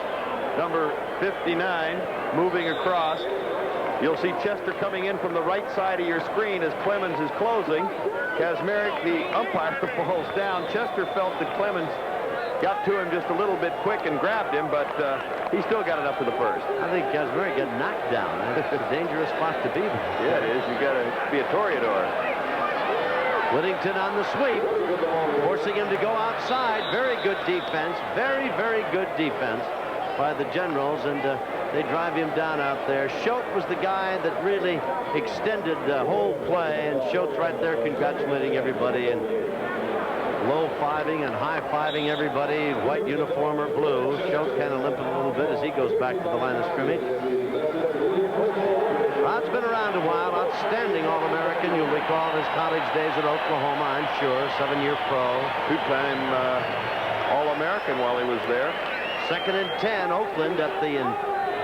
Speaker 3: number 59, moving across. You'll see Chester coming in from the right side of your screen as Clemens is closing. Kazmarek, the umpire, falls down. Chester felt that Clemens got to him just a little bit quick and grabbed him, but he still got it up to the first.
Speaker 2: I think Kazmarek got knocked down. That's a dangerous spot to be.
Speaker 3: Yeah, it is. You got to be a toreador.
Speaker 2: Whittington on the sweep, forcing him to go outside. Very good defense. Very, very good defense by the Generals, and they drive him down out there. Choate was the guy that really extended the whole play, and Choate's right there congratulating everybody and low-fiving and high-fiving everybody, white uniform or blue. Choate kind of limping a little bit as he goes back to the line of scrimmage. Rod's been around a while, outstanding All-American. You'll recall his college days at Oklahoma, I'm sure. 7-year pro.
Speaker 3: 2-time All-American while he was there.
Speaker 2: 2nd and 10, Oakland at the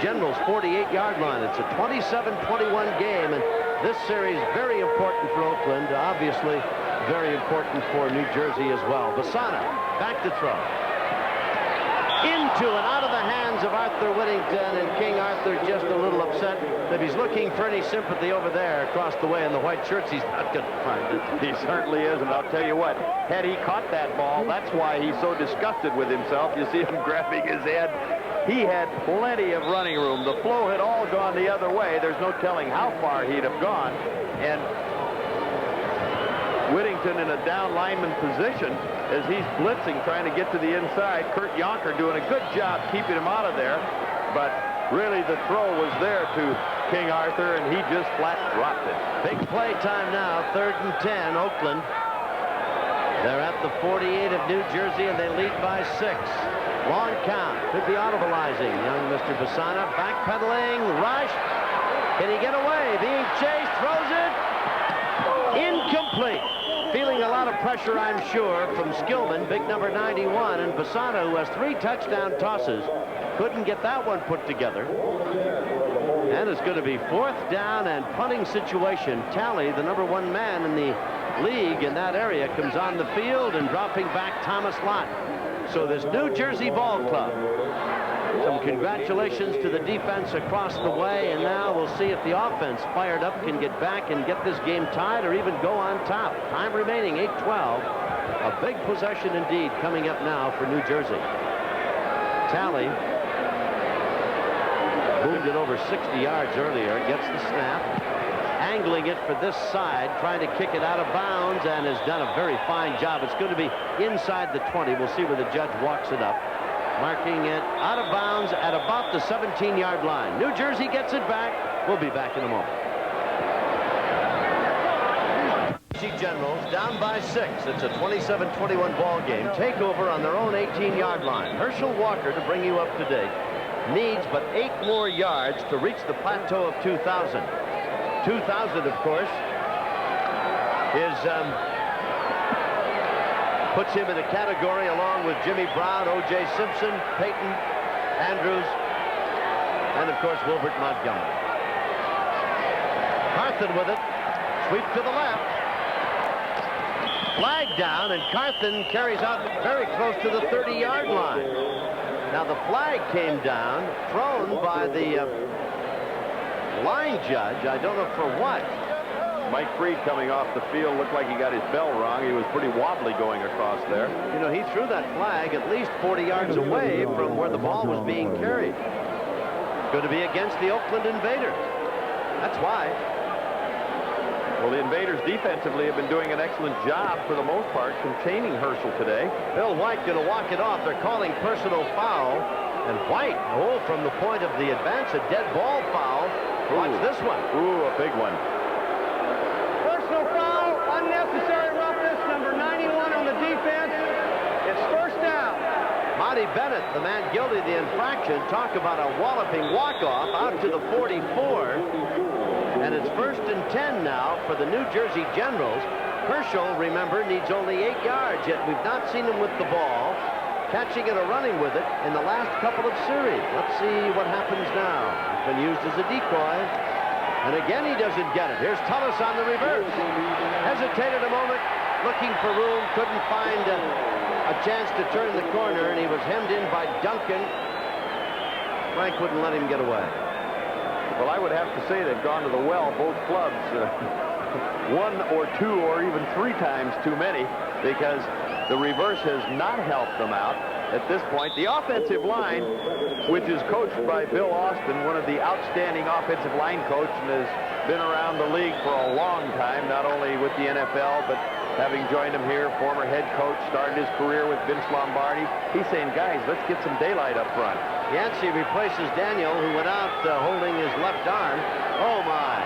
Speaker 2: Generals' 48-yard line. It's a 27-21 game, and this series very important for Oakland. Obviously, very important for New Jersey as well. Basana, back to throw. Into and out of the hands of Arthur Whittington, and King Arthur just a little upset that he's looking for any sympathy over there across the way in the white shirts. He's not going to find it.
Speaker 3: He certainly is, and I'll tell you what, had he caught that ball, that's why he's so disgusted with himself. You see him grabbing his head. He had plenty of running room. The flow had all gone the other way. There's no telling how far he'd have gone, and Whittington in a down lineman position as he's blitzing, trying to get to the inside. Kurt Yonker doing a good job keeping him out of there, but really the throw was there to King Arthur, and he just flat dropped it.
Speaker 2: Big play time now, 3rd and 10, Oakland. They're at the 48 of New Jersey, and they lead by 6. Long count. Could be audibilizing. Young Mr. Bassana backpedaling. Rush. Can he get away? Being chased. Throws it. Incomplete. Feeling a lot of pressure, I'm sure, from Skillman, big number 91, and Bassana, who has 3 touchdown tosses, couldn't get that one put together. And it's going to be 4th down and punting situation. Talley, the number 1 man in the league in that area, comes on the field, and dropping back Thomas Lott. So this New Jersey Ball Club, some congratulations to the defense across the way, and now we'll see if the offense fired up can get back and get this game tied or even go on top. Time remaining, 8:12. A big possession indeed coming up now for New Jersey. Talley moved it over 60 yards earlier, gets the snap, angling it for this side, trying to kick it out of bounds, and has done a very fine job. It's going to be inside the 20. We'll see where the judge walks it up. Marking it out of bounds at about the 17-yard line. New Jersey gets it back. We'll be back in a moment. Generals down by 6. It's a 27-21 ball game. Take over on their own 18-yard line. Herschel Walker, to bring you up to date, needs but 8 more yards to reach the plateau of 2,000. 2,000, of course, is puts him in a category along with Jimmy Brown, O.J. Simpson, Peyton Andrews, and of course Wilbert Montgomery. Carthen with it, sweep to the left. Flag down, and Carthen carries out very close to the 30-yard line. Now the flag came down, thrown by the line judge. I don't know for what.
Speaker 3: Mike Freed coming off the field looked like he got his bell wrong. He was pretty wobbly going across there.
Speaker 2: You know, he threw that flag at least 40 yards away from where the ball was being carried. Going to be against the Oakland Invaders. That's why.
Speaker 3: Well, the Invaders defensively have been doing an excellent job for the most part containing Herschel today.
Speaker 2: Bill White going to walk it off. They're calling personal foul. And White, from the point of the advance, a dead ball foul. Watch this one.
Speaker 3: Ooh, a big one.
Speaker 6: Personal foul, unnecessary roughness, number 91 on the defense. It's 1st down.
Speaker 2: Monty Bennett, the man guilty of the infraction, talk about a walloping walk-off out to the 44. And it's 1st and 10 now for the New Jersey Generals. Herschel, remember, needs only 8 yards, yet we've not seen him with the ball, catching it or running with it in the last couple of series. Let's see what happens now. He's been used as a decoy. And again, he doesn't get it. Here's Tullis on the reverse. Hesitated a moment, looking for room, couldn't find a chance to turn the corner, and he was hemmed in by Duncan. Frank wouldn't let him get away.
Speaker 3: Well, I would have to say they've gone to the well, both clubs. 1 or 2 or even 3 times too many, because the reverse has not helped them out at this point. The offensive line, which is coached by Bill Austin, one of the outstanding offensive line coaches, and has been around the league for a long time, not only with the NFL, but having joined him here, former head coach, started his career with Vince Lombardi. He's saying, guys, let's get some daylight up front.
Speaker 2: Yancey replaces Daniel, who went out holding his left arm. Oh, my.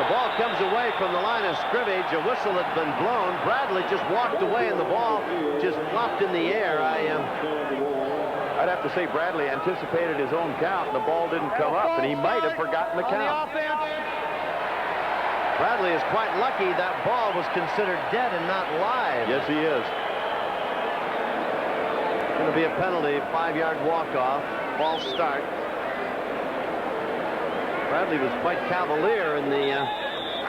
Speaker 2: The ball comes away from the line of scrimmage. A whistle had been blown. Bradley just walked away, and the ball just flopped in the air.
Speaker 3: I'd have to say Bradley anticipated his own count, and the ball didn't come up, and he might have forgotten the count.
Speaker 2: Bradley is quite lucky that ball was considered dead and not live.
Speaker 3: Yes, he is.
Speaker 2: Going to be a penalty, 5-yard walk-off, false start. Bradley was quite cavalier in the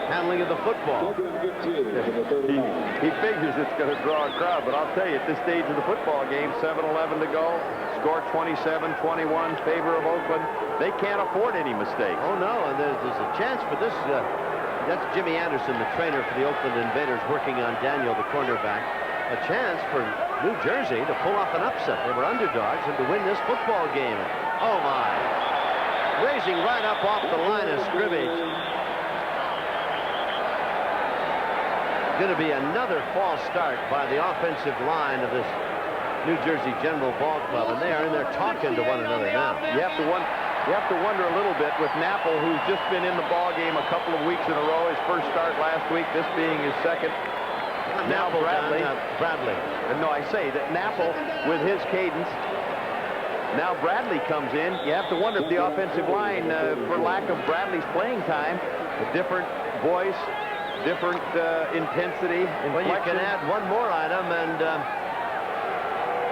Speaker 2: handling of the football.
Speaker 3: He figures it's going to draw a crowd, but I'll tell you, at this stage of the football game, 7-11 to go, score 27-21, favor of Oakland. They can't afford any mistakes.
Speaker 2: Oh, no, and there's a chance for this. That's Jimmy Anderson, the trainer for the Oakland Invaders, working on Daniel, the cornerback. A chance for New Jersey to pull off an upset. They were underdogs, and to win this football game. Oh, my. Raising right up off the line of scrimmage. Going to be another false start by the offensive line of this New Jersey General Ball Club, and they are in there talking to one another now.
Speaker 3: You have to You have to wonder a little bit with Napple, who's just been in the ball game a couple of weeks in a row. His first start last week, this being his second. Now Bradley. No, I say that Napple with his cadence. Now Bradley comes in. You have to wonder if the offensive line, for lack of Bradley's playing time, a different voice, different intensity.
Speaker 2: Well, you can add one more item, and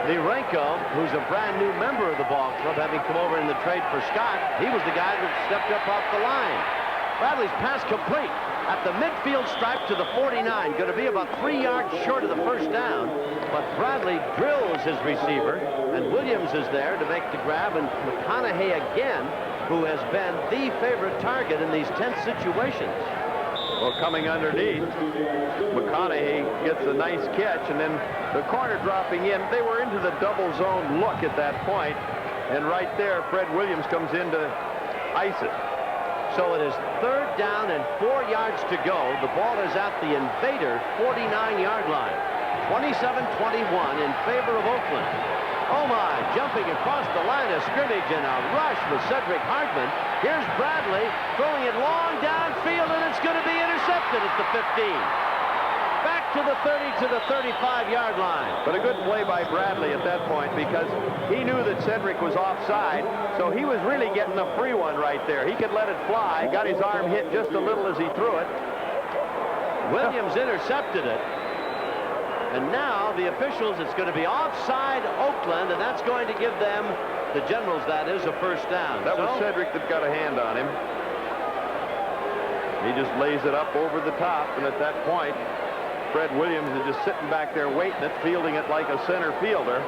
Speaker 2: Lirenko, who's a brand new member of the ball club, having come over in the trade for Scott, he was the guy that stepped up off the line. Bradley's pass complete at the midfield stripe to the 49. Going to be about 3 yards short of the first down, but Bradley drills his receiver, and Williams is there to make the grab, and McConaughey again, who has been the favorite target in these tense situations.
Speaker 3: Well, coming underneath, McConaughey gets a nice catch, and then the corner dropping in. They were into the double zone look at that point, and right there, Fred Williams comes in to ice it.
Speaker 2: So it is 3rd down and 4 yards to go. The ball is at the Invader 49-yard line. 27-21 in favor of Oakland. Oh my, jumping across the line of scrimmage in a rush with Cedric Hartman. Here's Bradley throwing it long downfield, and it's going to be intercepted at the 15. Back to the 30 to the 35-yard line.
Speaker 3: But a good play by Bradley at that point, because he knew that Cedric was offside, so he was really getting a free one right there. He could let it fly, got his arm hit just a little as he threw it.
Speaker 2: Williams intercepted it. And now the officials, it's going to be offside Oakland, and that's going to give them, the Generals that is, a first down.
Speaker 3: That was Cedric that got a hand on him. He just lays it up over the top, and at that point, Fred Williams is just sitting back there waiting it, fielding it like a center fielder,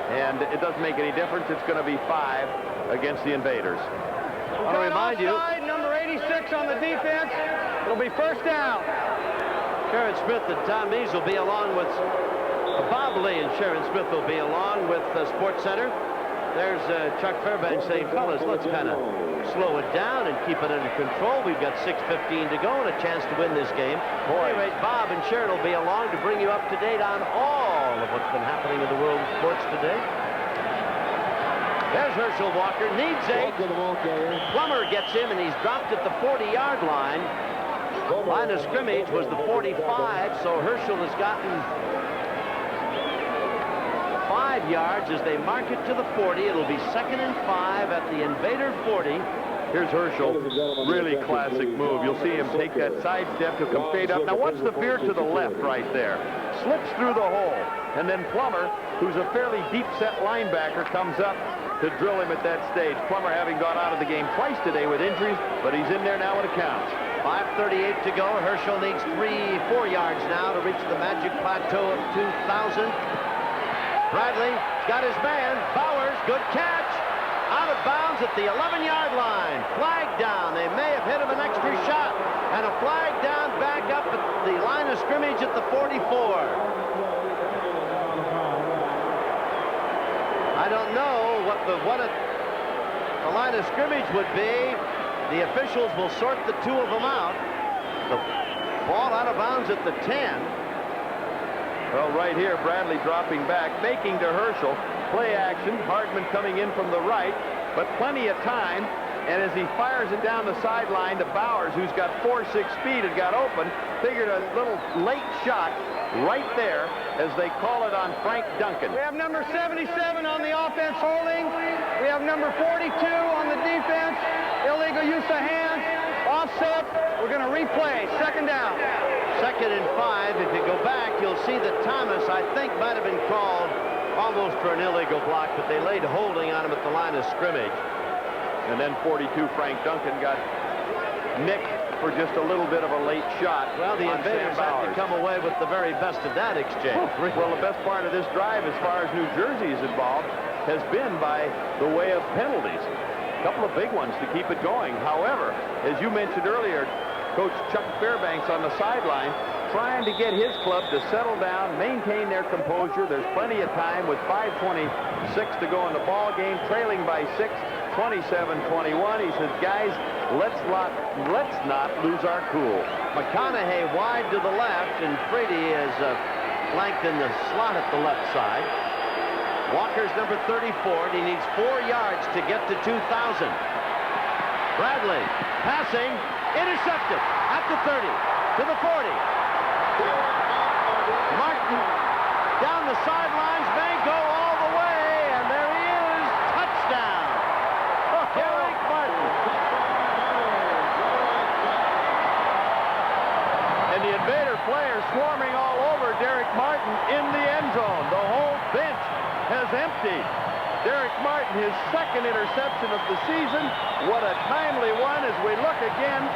Speaker 3: and it doesn't make any difference. It's going to be 5 against the Invaders.
Speaker 2: I want to remind you,
Speaker 6: number 86 on the defense. It'll be first down.
Speaker 2: Sharon Smith and Tom Mees will be along with Bob Lee, and Sharon Smith will be along with Sports Center. There's Chuck Fairbanks saying, fellas, let's kind of slow it down and keep it under control. We've got 6:15 to go and a chance to win this game. At any rate, Bob and Sharon will be along to bring you up to date on all of what's been happening in the world of sports today. There's Herschel Walker, needs 8. Plummer gets him, and he's dropped at the 40-yard line. Line of scrimmage was the 45, so Herschel has gotten 5 yards as they mark it to the 40. It'll be 2nd and 5 at the Invader 40.
Speaker 3: Here's Herschel, really classic move. You'll see him take that side step to come straight up. Now watch the veer to the left right there. Slips through the hole, and then Plummer, who's a fairly deep-set linebacker, comes up to drill him at that stage. Plummer having gone out of the game twice today with injuries, but he's in there now when it counts.
Speaker 2: 5:38 to go. Herschel needs 4 yards now to reach the magic plateau of 2,000. Bradley got his man. Bowers, good catch. Out of bounds at the 11-yard line. Flag down. They may have hit him an extra shot. And a flag down back up at the line of scrimmage at the 44. I don't know what the line of scrimmage would be. The officials will sort the 2 of them out. The ball out of bounds at the 10.
Speaker 3: Well, right here, Bradley dropping back, faking to Herschel. Play action, Hardman coming in from the right, but plenty of time. And as he fires it down the sideline to Bowers, who's got 4.6 speed and got open, figured a little late shot right there as they call it on Frank Duncan.
Speaker 6: We have number 77 on the offense holding. We have number 42 on the defense. Illegal use of hands. Offset. We're going to replay. 2nd down.
Speaker 2: 2nd and 5. If you go back, you'll see that Thomas, I think, might have been called almost for an illegal block, but they laid holding on him at the line of scrimmage.
Speaker 3: And then 42, Frank Duncan got nicked for just a little bit of a late shot.
Speaker 2: Well, the Invaders have to come away with the very best of that exchange.
Speaker 3: Well, the best part of this drive, as far as New Jersey is involved, has been by the way of penalties. A couple of big ones to keep it going. However, as you mentioned earlier, Coach Chuck Fairbanks on the sideline trying to get his club to settle down, maintain their composure. There's plenty of time with 5:26 to go in the ball game, trailing by 6, 27-21. He says, guys, let's not lose our cool.
Speaker 2: McConaughey wide to the left, and Frady is flanked in the slot at the left side. Walker's number 34, and he needs 4 yards to get to 2,000. Bradley passing, intercepted at the 30, to the 40. Martin down the sidelines, may go all the way, and there he is, touchdown. Derek Martin. And the Invader players swarming all over Derek Martin in the end zone. The whole bench has emptied. Derek Martin, his second interception of the season. What a timely one as we look again.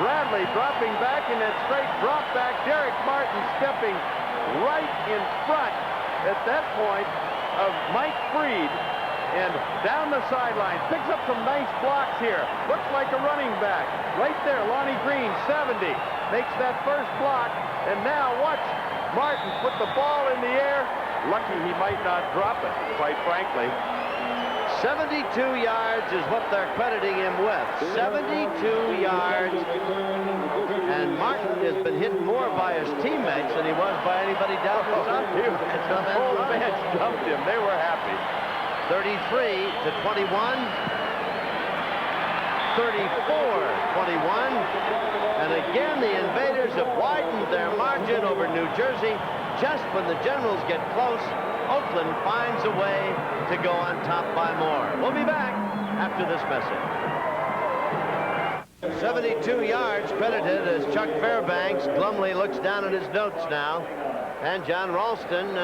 Speaker 2: Bradley dropping back in that straight drop back. Derek Martin stepping right in front at that point of Mike Freed. And down the sideline, picks up some nice blocks here. Looks like a running back. Right there, Lonnie Green, 70. Makes that first block. And now watch Martin put the ball in the air. Lucky he might not drop it, quite frankly. 72 yards is what they're crediting him with. 72 yards. And Martin has been hit more by his teammates than he was by anybody down the sideline.
Speaker 3: The whole bench dumped him. They were happy.
Speaker 2: 33 to 21. 34-21. And again, the Invaders have widened their margin over New Jersey. Just when the Generals get close, Oakland finds a way to go on top by more. We'll be back after this message. 72 yards credited as Chuck Fairbanks. Glumly looks down at his notes now. And John Ralston,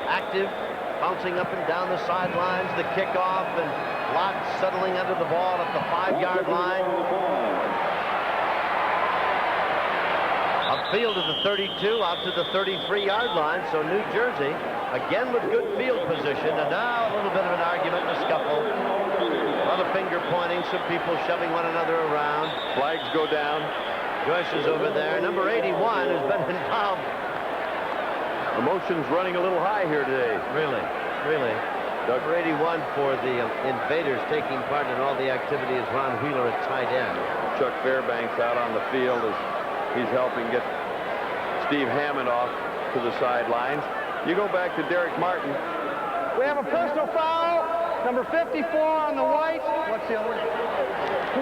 Speaker 2: active, bouncing up and down the sidelines. The kickoff, and Lott settling under the ball at the 5-yard line. Upfield to the 32, out to the 33-yard line. So New Jersey, again with good field position. And now a little bit of an argument and a scuffle. A lot of finger pointing, some people shoving one another around.
Speaker 3: Flags go down.
Speaker 2: Joyce is over there. Number 81 has been involved.
Speaker 3: Emotions running a little high here today.
Speaker 2: Really, really. Number 81 for the Invaders taking part in all the activity is Ron Wheeler at tight end.
Speaker 3: Chuck Fairbanks out on the field as he's helping get Steve Hammond off to the sidelines. You go back to Derek Martin.
Speaker 6: We have a personal foul. Number 54 on the white. What's the other one?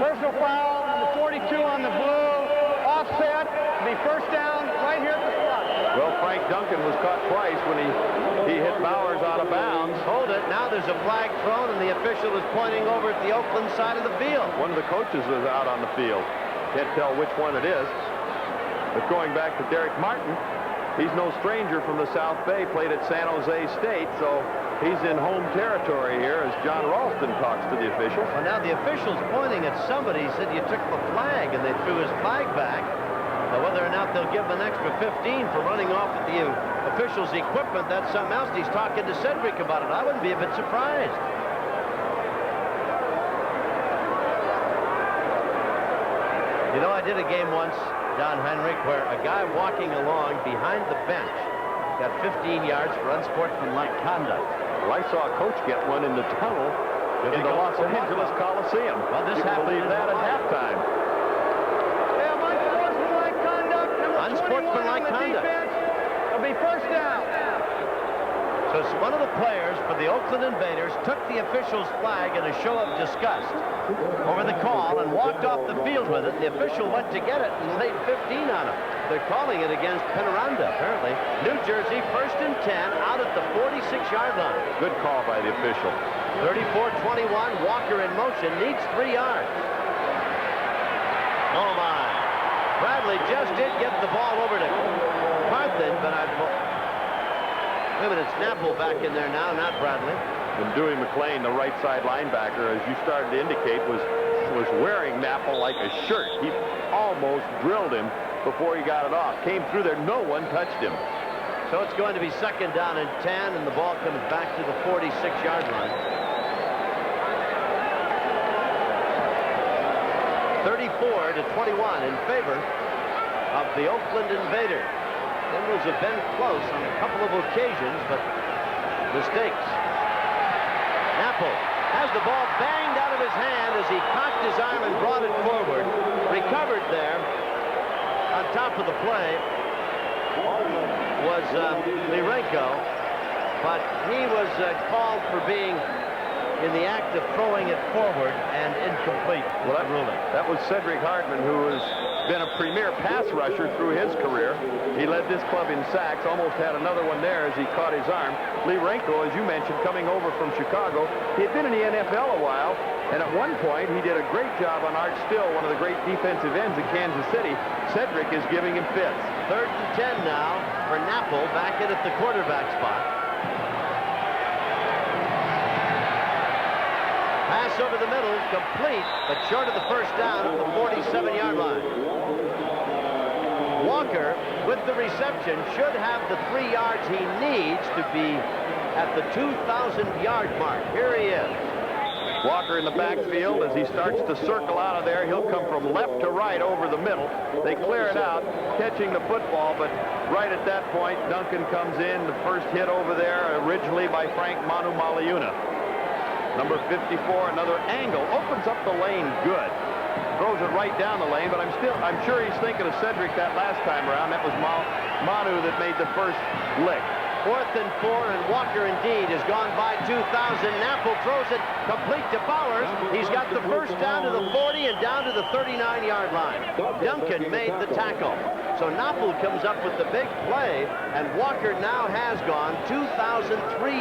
Speaker 6: Personal foul. Number 42 on the blue. Offset. The first down right here at the spot.
Speaker 3: Well, Frank Duncan was caught twice when he hit Bowers out of bounds.
Speaker 2: Hold it. Now there's a flag thrown, and the official is pointing over at the Oakland side of the field.
Speaker 3: One of the coaches was out on the field. Can't tell which one it is. But going back to Derek Martin, he's no stranger from the South Bay, played at San Jose State, so he's in home territory here as John Ralston talks to the officials.
Speaker 2: Well, now the official's pointing at somebody. He said you took the flag, and they threw his flag back. Now, whether or not they'll give him an extra 15 for running off with the official's equipment, that's something else. He's talking to Cedric about it. I wouldn't be a bit surprised. You know, I did a game once, Don Heinrich, where a guy walking along behind the bench got 15 yards for unsportsmanlike conduct.
Speaker 3: Well, I saw a coach get one in the tunnel in the Los Angeles Coliseum.
Speaker 2: Well, this happened.
Speaker 3: Believe that at halftime.
Speaker 6: Yeah, unsportsmanlike conduct. Number 21 on the defense. It'll be first down.
Speaker 2: So one of the players for the Oakland Invaders took the official's flag in a show of disgust over the call and walked off the field with it. The official went to get it and laid 15 on him. They're calling it against Penaranda, apparently. New Jersey, 1st and 10, out at the 46-yard line.
Speaker 3: Good call by the official.
Speaker 2: 34-21, Walker in motion, needs 3 yards. Oh, my. Bradley just did get the ball over to Carthen, but wait a minute, Snapple back in there now, not Bradley.
Speaker 3: And Dewey McClain, the right side linebacker, as you started to indicate, was wearing Napple like a shirt. He almost drilled him before he got it off. Came through there, no one touched him.
Speaker 2: So it's going to be 2nd down and 10, and the ball comes back to the 46-yard line. 34-21 in favor of the Oakland Invaders. Generals have been close on a couple of occasions, but mistakes. Napple has the ball banged out of his hand as he cocked his arm and brought it forward. Recovered there on top of the play was Lirenko, but he was called for being in the act of throwing it forward and incomplete.
Speaker 3: Well, that was Cedric Hardman, who has been a premier pass rusher through his career. He led this club in sacks, almost had another one there as he caught his arm. Lee Renko, as you mentioned, coming over from Chicago. He had been in the NFL a while, and at one point he did a great job on Art Still, one of the great defensive ends in Kansas City. Cedric is giving him fits.
Speaker 2: 3rd and 10 now for Napple, back in at the quarterback spot. Pass over the middle, complete, but short of the first down at the 47-yard line. Walker, with the reception, should have the 3 yards he needs to be at the 2,000-yard mark. Here he is.
Speaker 3: Walker in the backfield. As he starts to circle out of there, he'll come from left to right over the middle. They clear it out, catching the football, but right at that point, Duncan comes in. The first hit over there originally by Frank Manu Maliuna. Number 54, another angle, opens up the lane good. Throws it right down the lane, but I'm sure he's thinking of Cedric that last time around. That was Manu that made the first lick.
Speaker 2: 4th and 4, and Walker indeed has gone by 2,000. Napple throws it complete to Bowers. He's got the first down to the 40 and down to the 39-yard line. Duncan made the tackle. So Napple comes up with the big play, and Walker now has gone 2,003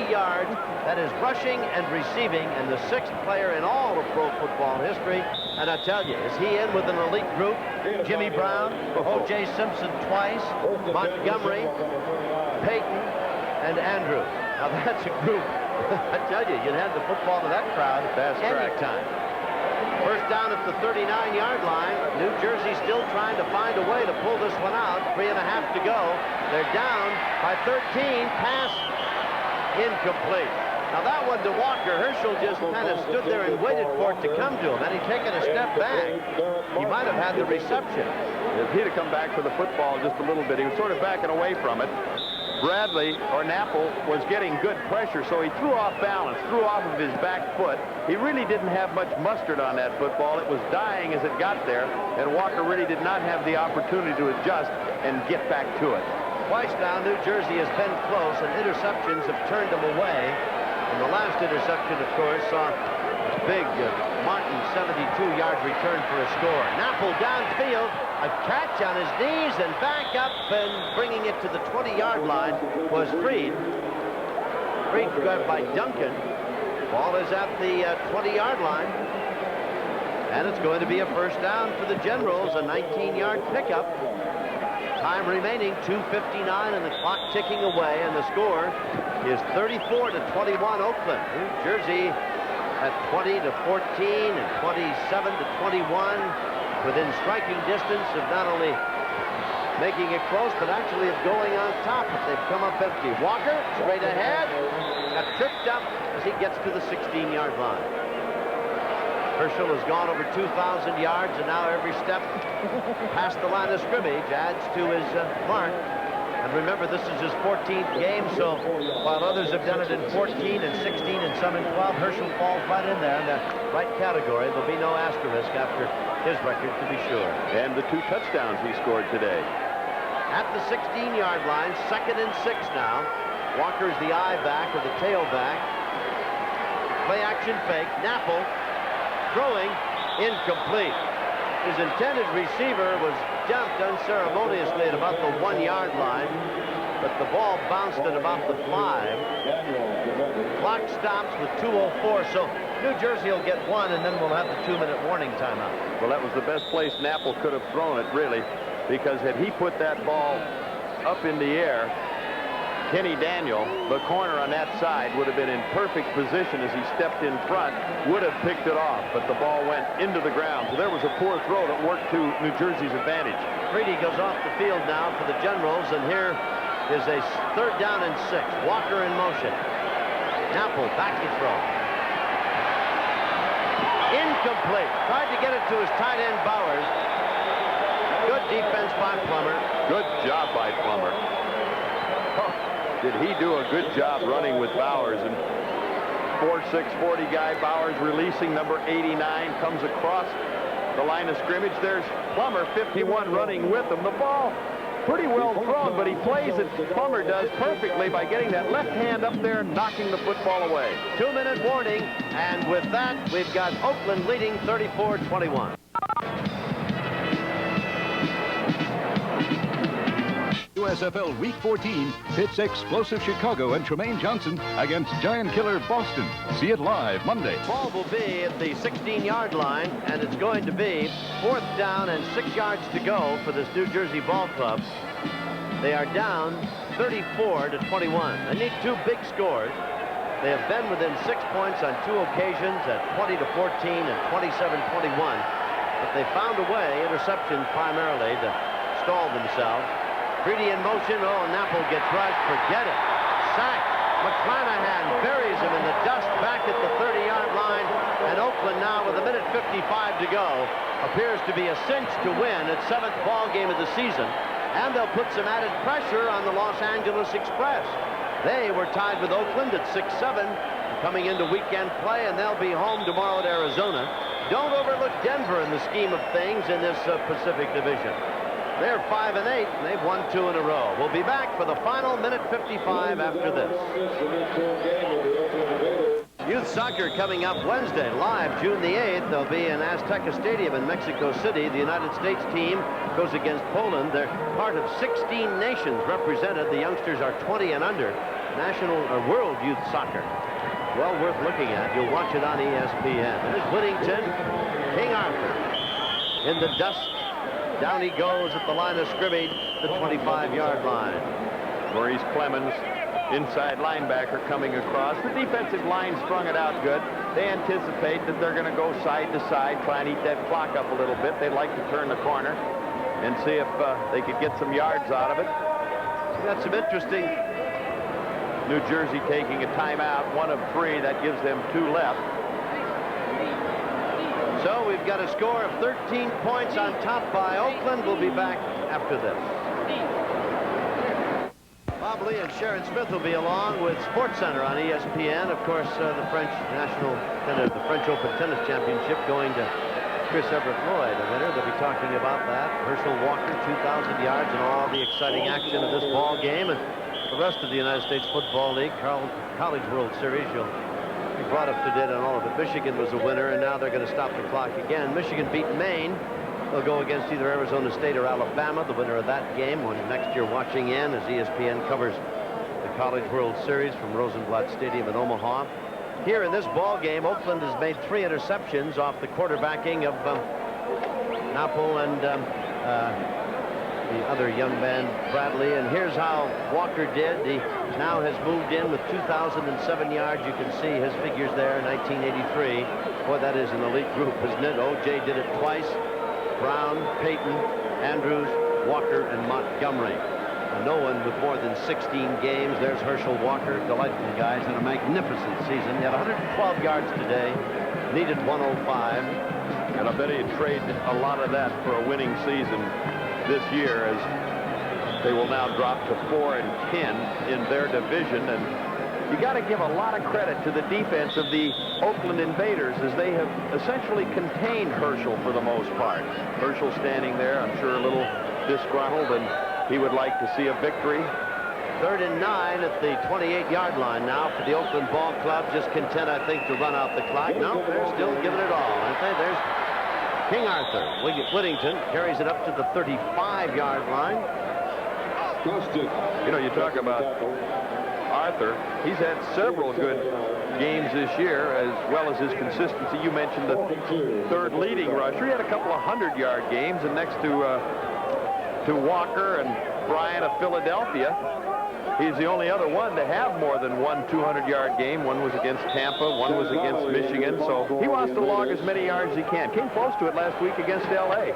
Speaker 2: yards. That is rushing and receiving, and the 6th player in all of pro football history. And I tell you, is he in with an elite group? Jimmy Brown, O.J. Simpson twice, Montgomery, Peyton, and Andrews. Now that's a group. I tell you, you'd hand the football to that crowd anytime. First down at the 39-yard line. New Jersey still trying to find a way to pull this one out. 3.5 to go. They're down by 13. Pass incomplete. Now that one to Walker. Herschel just kind of stood there and waited for it to come to him. And he'd taken a step back. He might have had the reception.
Speaker 3: If he'd have come back for the football just a little bit, he was sort of backing away from it. Bradley, or Napple, was getting good pressure, so he threw off balance, threw off of his back foot. He really didn't have much mustard on that football. It was dying as it got there, and Walker really did not have the opportunity to adjust and get back to it.
Speaker 2: Twice now, New Jersey has been close, and interceptions have turned them away. And the last interception, of course, saw this big Martin 72-yard return for a score. Napple downfield, a catch on his knees and back up, and bringing it to the 20-yard line was Freed. Freed grabbed by Duncan. Ball is at the 20-yard line. And it's going to be a first down for the Generals, a 19-yard pickup. Time remaining, 2:59, and the clock ticking away, and the score is 34-21 Oakland. New Jersey at 20-14 and 27-21, within striking distance of not only making it close, but actually of going on top if they've come up empty. Walker straight ahead, got tripped up as he gets to the 16-yard line. Herschel has gone over 2,000 yards, and now every step past the line of scrimmage adds to his mark. And remember, this is his 14th game, so while others have done it in 14 and 16 and some in 12, Herschel falls right in there in that right category. There'll be no asterisk after his record, to be sure.
Speaker 3: And the 2 touchdowns he scored today.
Speaker 2: At the 16-yard line, 2nd and 6 now. Walker's the eye back or the tail back. Play action fake. Napple throwing incomplete. His intended receiver was jumped unceremoniously at about the 1-yard line, but the ball bounced at about the 5. Clock stops with 2:04, so New Jersey will get 1, and then we'll have the 2-minute warning timeout.
Speaker 3: Well, that was the best place Napple could have thrown it, really, because had he put that ball up in the air, Kenny Daniel, the corner on that side, would have been in perfect position as he stepped in front, would have picked it off, but the ball went into the ground. So there was a poor throw that worked to New Jersey's advantage.
Speaker 2: Freedy goes off the field now for the Generals, and here is a 3rd down and 6. Walker in motion. Napple back to throw. Incomplete. Tried to get it to his tight end, Bowers. Good defense by Plummer.
Speaker 3: Good job by Plummer. Did he do a good job running with Bowers? And 4'6", 40 guy, Bowers releasing number 89, comes across the line of scrimmage. There's Plummer, 51, running with him. The ball pretty well thrown, but he plays it, Plummer does, perfectly by getting that left hand up there and knocking the football away.
Speaker 2: 2-minute warning, and with that, we've got Oakland leading 34-21.
Speaker 9: USFL Week 14 pits explosive Chicago and Tremaine Johnson against giant killer Boston. See it live Monday.
Speaker 2: Ball will be at the 16-yard line, and it's going to be 4th down and 6 yards to go for this New Jersey ball club. They are down 34-21. They need 2 big scores. They have been within 6 points on 2 occasions at 20-14 and 27-21. But they found a way, interceptions primarily, to stall themselves. Greedy in motion. Oh, Napple gets rushed. Forget it. Sacked. McClanahan buries him in the dust back at the 30-yard line. And Oakland now, with 1:55 to go, appears to be a cinch to win its 7th ball game of the season. And they'll put some added pressure on the Los Angeles Express. They were tied with Oakland at 6-7 coming into weekend play, and they'll be home tomorrow at Arizona. Don't overlook Denver in the scheme of things in this Pacific Division. They're 5-8, and they've won 2 in a row. We'll be back for the final 1:55 after this. Youth soccer coming up Wednesday, live June the 8th. They'll be in Azteca Stadium in Mexico City. The United States team goes against Poland. They're part of 16 nations represented. The youngsters are 20 and under. National or world youth soccer. Well worth looking at. You'll watch it on ESPN. There's Whittington, King Arthur in the dust. Down he goes at the line of scrimmage, the 25-yard line.
Speaker 3: Maurice Clemens, inside linebacker, coming across. The defensive line strung it out good. They anticipate that they're going to go side to side, try and eat that clock up a little bit. They'd like to turn the corner and see if they could get some yards out of it.
Speaker 2: We got some interesting.
Speaker 3: New Jersey taking a timeout, 1 of 3. That gives them 2 left.
Speaker 2: So we've got a score of 13 points on top by Oakland. We'll be back after this. Bob Lee and Sharon Smith will be along with SportsCenter on ESPN. Of course, the French Open Tennis Championship going to Chris Everett Lloyd, the winner. They'll be talking about that. Herschel Walker, 2,000 yards, and all the exciting action of this ball game. And the rest of the United States Football League, College World Series, you'll be brought up to date on all of it. Michigan was a winner, and now they're going to stop the clock again. Michigan beat Maine. They'll go against either Arizona State or Alabama, the winner of that game. When next year watching in as ESPN covers the College World Series from Rosenblatt Stadium in Omaha. Here in this ball game, Oakland has made 3 interceptions off the quarterbacking of Napple and the other young man, Bradley. And here's how Walker did. He now has moved in with 2,007 yards. You can see his figures there, 1983. Boy, that is an elite group, isn't it? O.J. did it twice. Brown, Payton, Andrews, Walker, and Montgomery. And no one with more than 16 games. There's Herschel Walker. Delightful guys in a magnificent season. He had 112 yards today. Needed 105.
Speaker 3: And I bet he'd trade a lot of that for a winning season this year, as they will now drop to 4-10 in their division. And you got to give a lot of credit to the defense of the Oakland Invaders, as they have essentially contained Herschel for the most part. Herschel standing there, I'm sure a little disgruntled, and he would like to see a victory.
Speaker 2: 3rd and 9 at the 28-yard line now for the Oakland Ball Club. Just content, I think, to run out the clock. No, they're still giving it all, aren't they? There's King Arthur. Whittington carries it up to the 35-yard line.
Speaker 3: You know, you talk about Arthur. He's had several good games this year, as well as his consistency. You mentioned the 3rd leading rusher. He had a couple of 100-yard games, and next to Walker and Bryant of Philadelphia, he's the only other one to have more than one 200-yard game. One was against Tampa, one was against Michigan, so he wants to log as many yards as he can. Came close to it last week against L.A.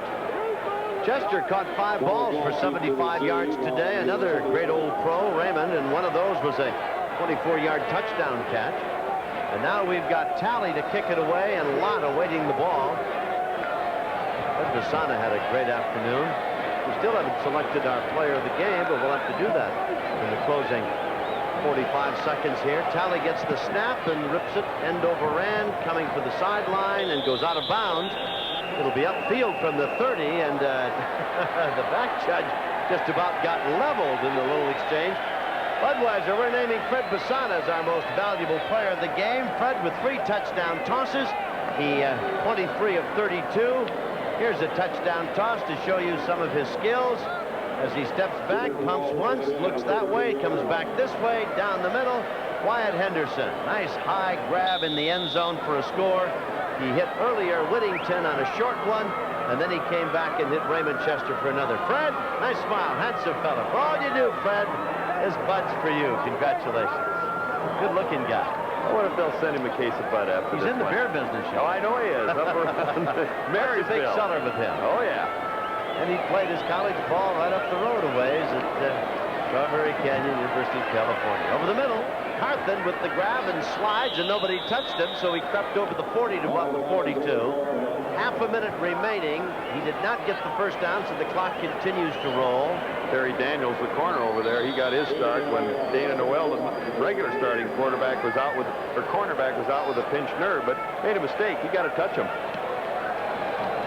Speaker 2: Chester caught 5 balls for 75 yards today. Another great old pro, Raymond, and one of those was a 24-yard touchdown catch. And now we've got Talley to kick it away, and Lott awaiting the ball. Ed Vasana had a great afternoon. We still haven't selected our player of the game, but we'll have to do that in the closing 45 seconds here. Talley gets the snap and rips it end over end, coming for the sideline, and goes out of bounds. It'll be upfield from the 30, and the back judge just about got leveled in the little exchange. Budweiser, we're naming Fred Basana as our most valuable player of the game. Fred with 3 touchdown tosses. He 23 of 32. Here's a touchdown toss to show you some of his skills. As he steps back, pumps once, looks that way, comes back this way, down the middle. Wyatt Henderson, nice high grab in the end zone for a score. He hit earlier Whittington on a short one, and then he came back and hit Raymond Chester for another. Fred, nice smile, handsome fella. For all you do, Fred, this Bud's for you. Congratulations. Good-looking guy.
Speaker 3: I wonder if they'll send him a case of Bud after
Speaker 2: He's
Speaker 3: this
Speaker 2: in the
Speaker 3: one.
Speaker 2: beer business.
Speaker 3: Oh, I know he is. Up around Marysville.
Speaker 2: Big seller with him.
Speaker 3: Oh, yeah.
Speaker 2: And he played his college ball right up the road a ways at Strawberry Canyon, University of California. Over the middle, Carthen with the grab and slides, and nobody touched him, so he crept over the 40 to about the 42. Half a minute remaining. He did not get the first down, so the clock continues to roll.
Speaker 3: Terry Daniels, the corner over there, he got his start when Dana Noel, the regular starting cornerback, was out with a pinched nerve, but made a mistake. He got to touch him.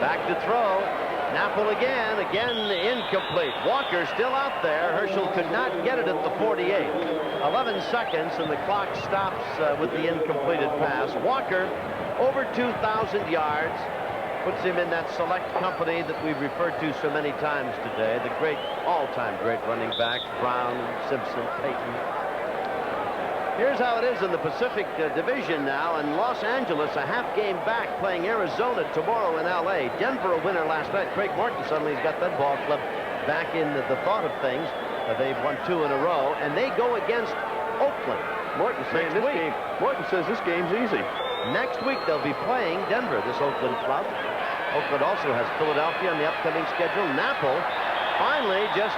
Speaker 2: Back to throw. Napple again incomplete. Walker still out there. Herschel could not get it at the 48. 11 seconds, and the clock stops with the incompleted pass. Walker, over 2,000 yards, puts him in that select company that we've referred to so many times today. The great, all-time great running backs, Brown, Simpson, Payton. Here's how it is in the Pacific Division now, and Los Angeles a half game back, playing Arizona tomorrow in L.A. Denver a winner last night. Craig Morton suddenly has got that ball club back in the thought of things. They've won 2 in a row, and they go against Oakland.
Speaker 3: Morton says this game's easy.
Speaker 2: Next week they'll be playing Denver, this Oakland club. Oakland also has Philadelphia on the upcoming schedule. Napple finally just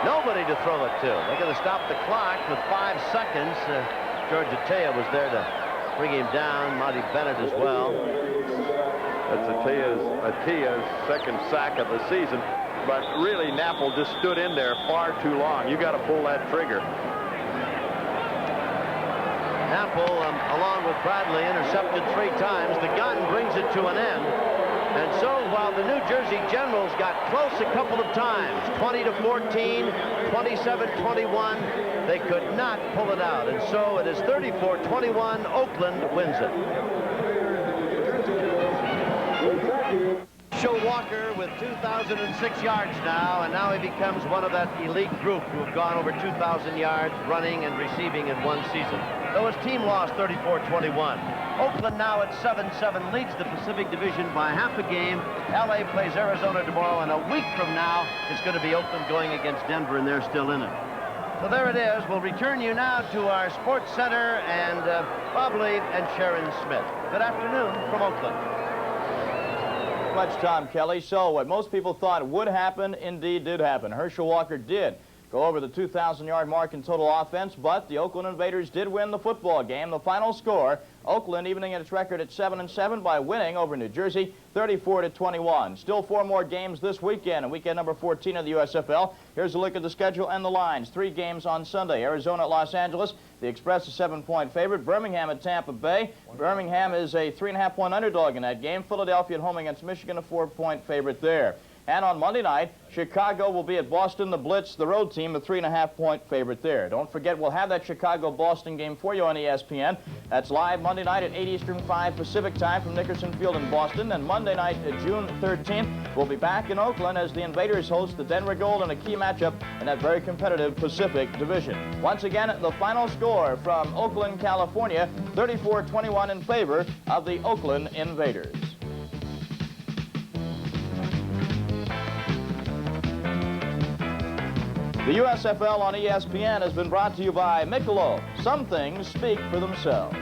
Speaker 2: nobody to throw it to. They're going to stop the clock with 5 seconds. George Atea was there to bring him down. Monty Bennett as well.
Speaker 3: That's Atea's second sack of the season. But really, Napple just stood in there far too long. You got to pull that trigger.
Speaker 2: Napple, along with Bradley, intercepted 3 times. The gun brings it to an end. And so while the New Jersey Generals got close a couple of times, 20-14, 27-21, they could not pull it out. And so it is 34-21. Oakland wins it. Herschel Walker with 2,006 yards now, and now he becomes one of that elite group who have gone over 2,000 yards running and receiving in one season. Though his team lost 34-21. Oakland now at 7-7 leads the Pacific Division by half a game. L.A. plays Arizona tomorrow, and a week from now it's going to be Oakland going against Denver, and they're still in it. So there it is. We'll return you now to our Sports Center and Bob Lee and Sharon Smith. Good afternoon from Oakland.
Speaker 1: Much, Tom Kelly. So what most people thought would happen indeed did happen. Herschel Walker did go over the 2,000-yard mark in total offense, but the Oakland Invaders did win the football game. The final score, Oakland evening its record at 7-7 by winning over New Jersey 34-21. Still 4 more games this weekend, weekend number 14 of the USFL. Here's a look at the schedule and the lines. 3 games on Sunday. Arizona at Los Angeles. The Express is a 7-point favorite. Birmingham at Tampa Bay. Birmingham is a 3.5-point underdog in that game. Philadelphia at home against Michigan, a 4-point favorite there. And on Monday night, Chicago will be at Boston. The Blitz, the road team, a 3.5-point favorite there. Don't forget, we'll have that Chicago-Boston game for you on ESPN. That's live Monday night at 8 Eastern, 5 Pacific time from Nickerson Field in Boston. And Monday night, June 13th, we'll be back in Oakland as the Invaders host the Denver Gold in a key matchup in that very competitive Pacific Division. Once again, the final score from Oakland, California, 34-21 in favor of the Oakland Invaders. The USFL on ESPN has been brought to you by Michelob. Some things speak for themselves.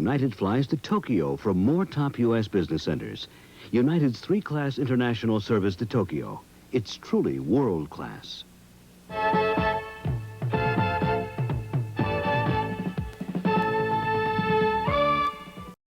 Speaker 11: United flies to Tokyo from more top U.S. business centers. United's three-class international service to Tokyo. It's truly world class.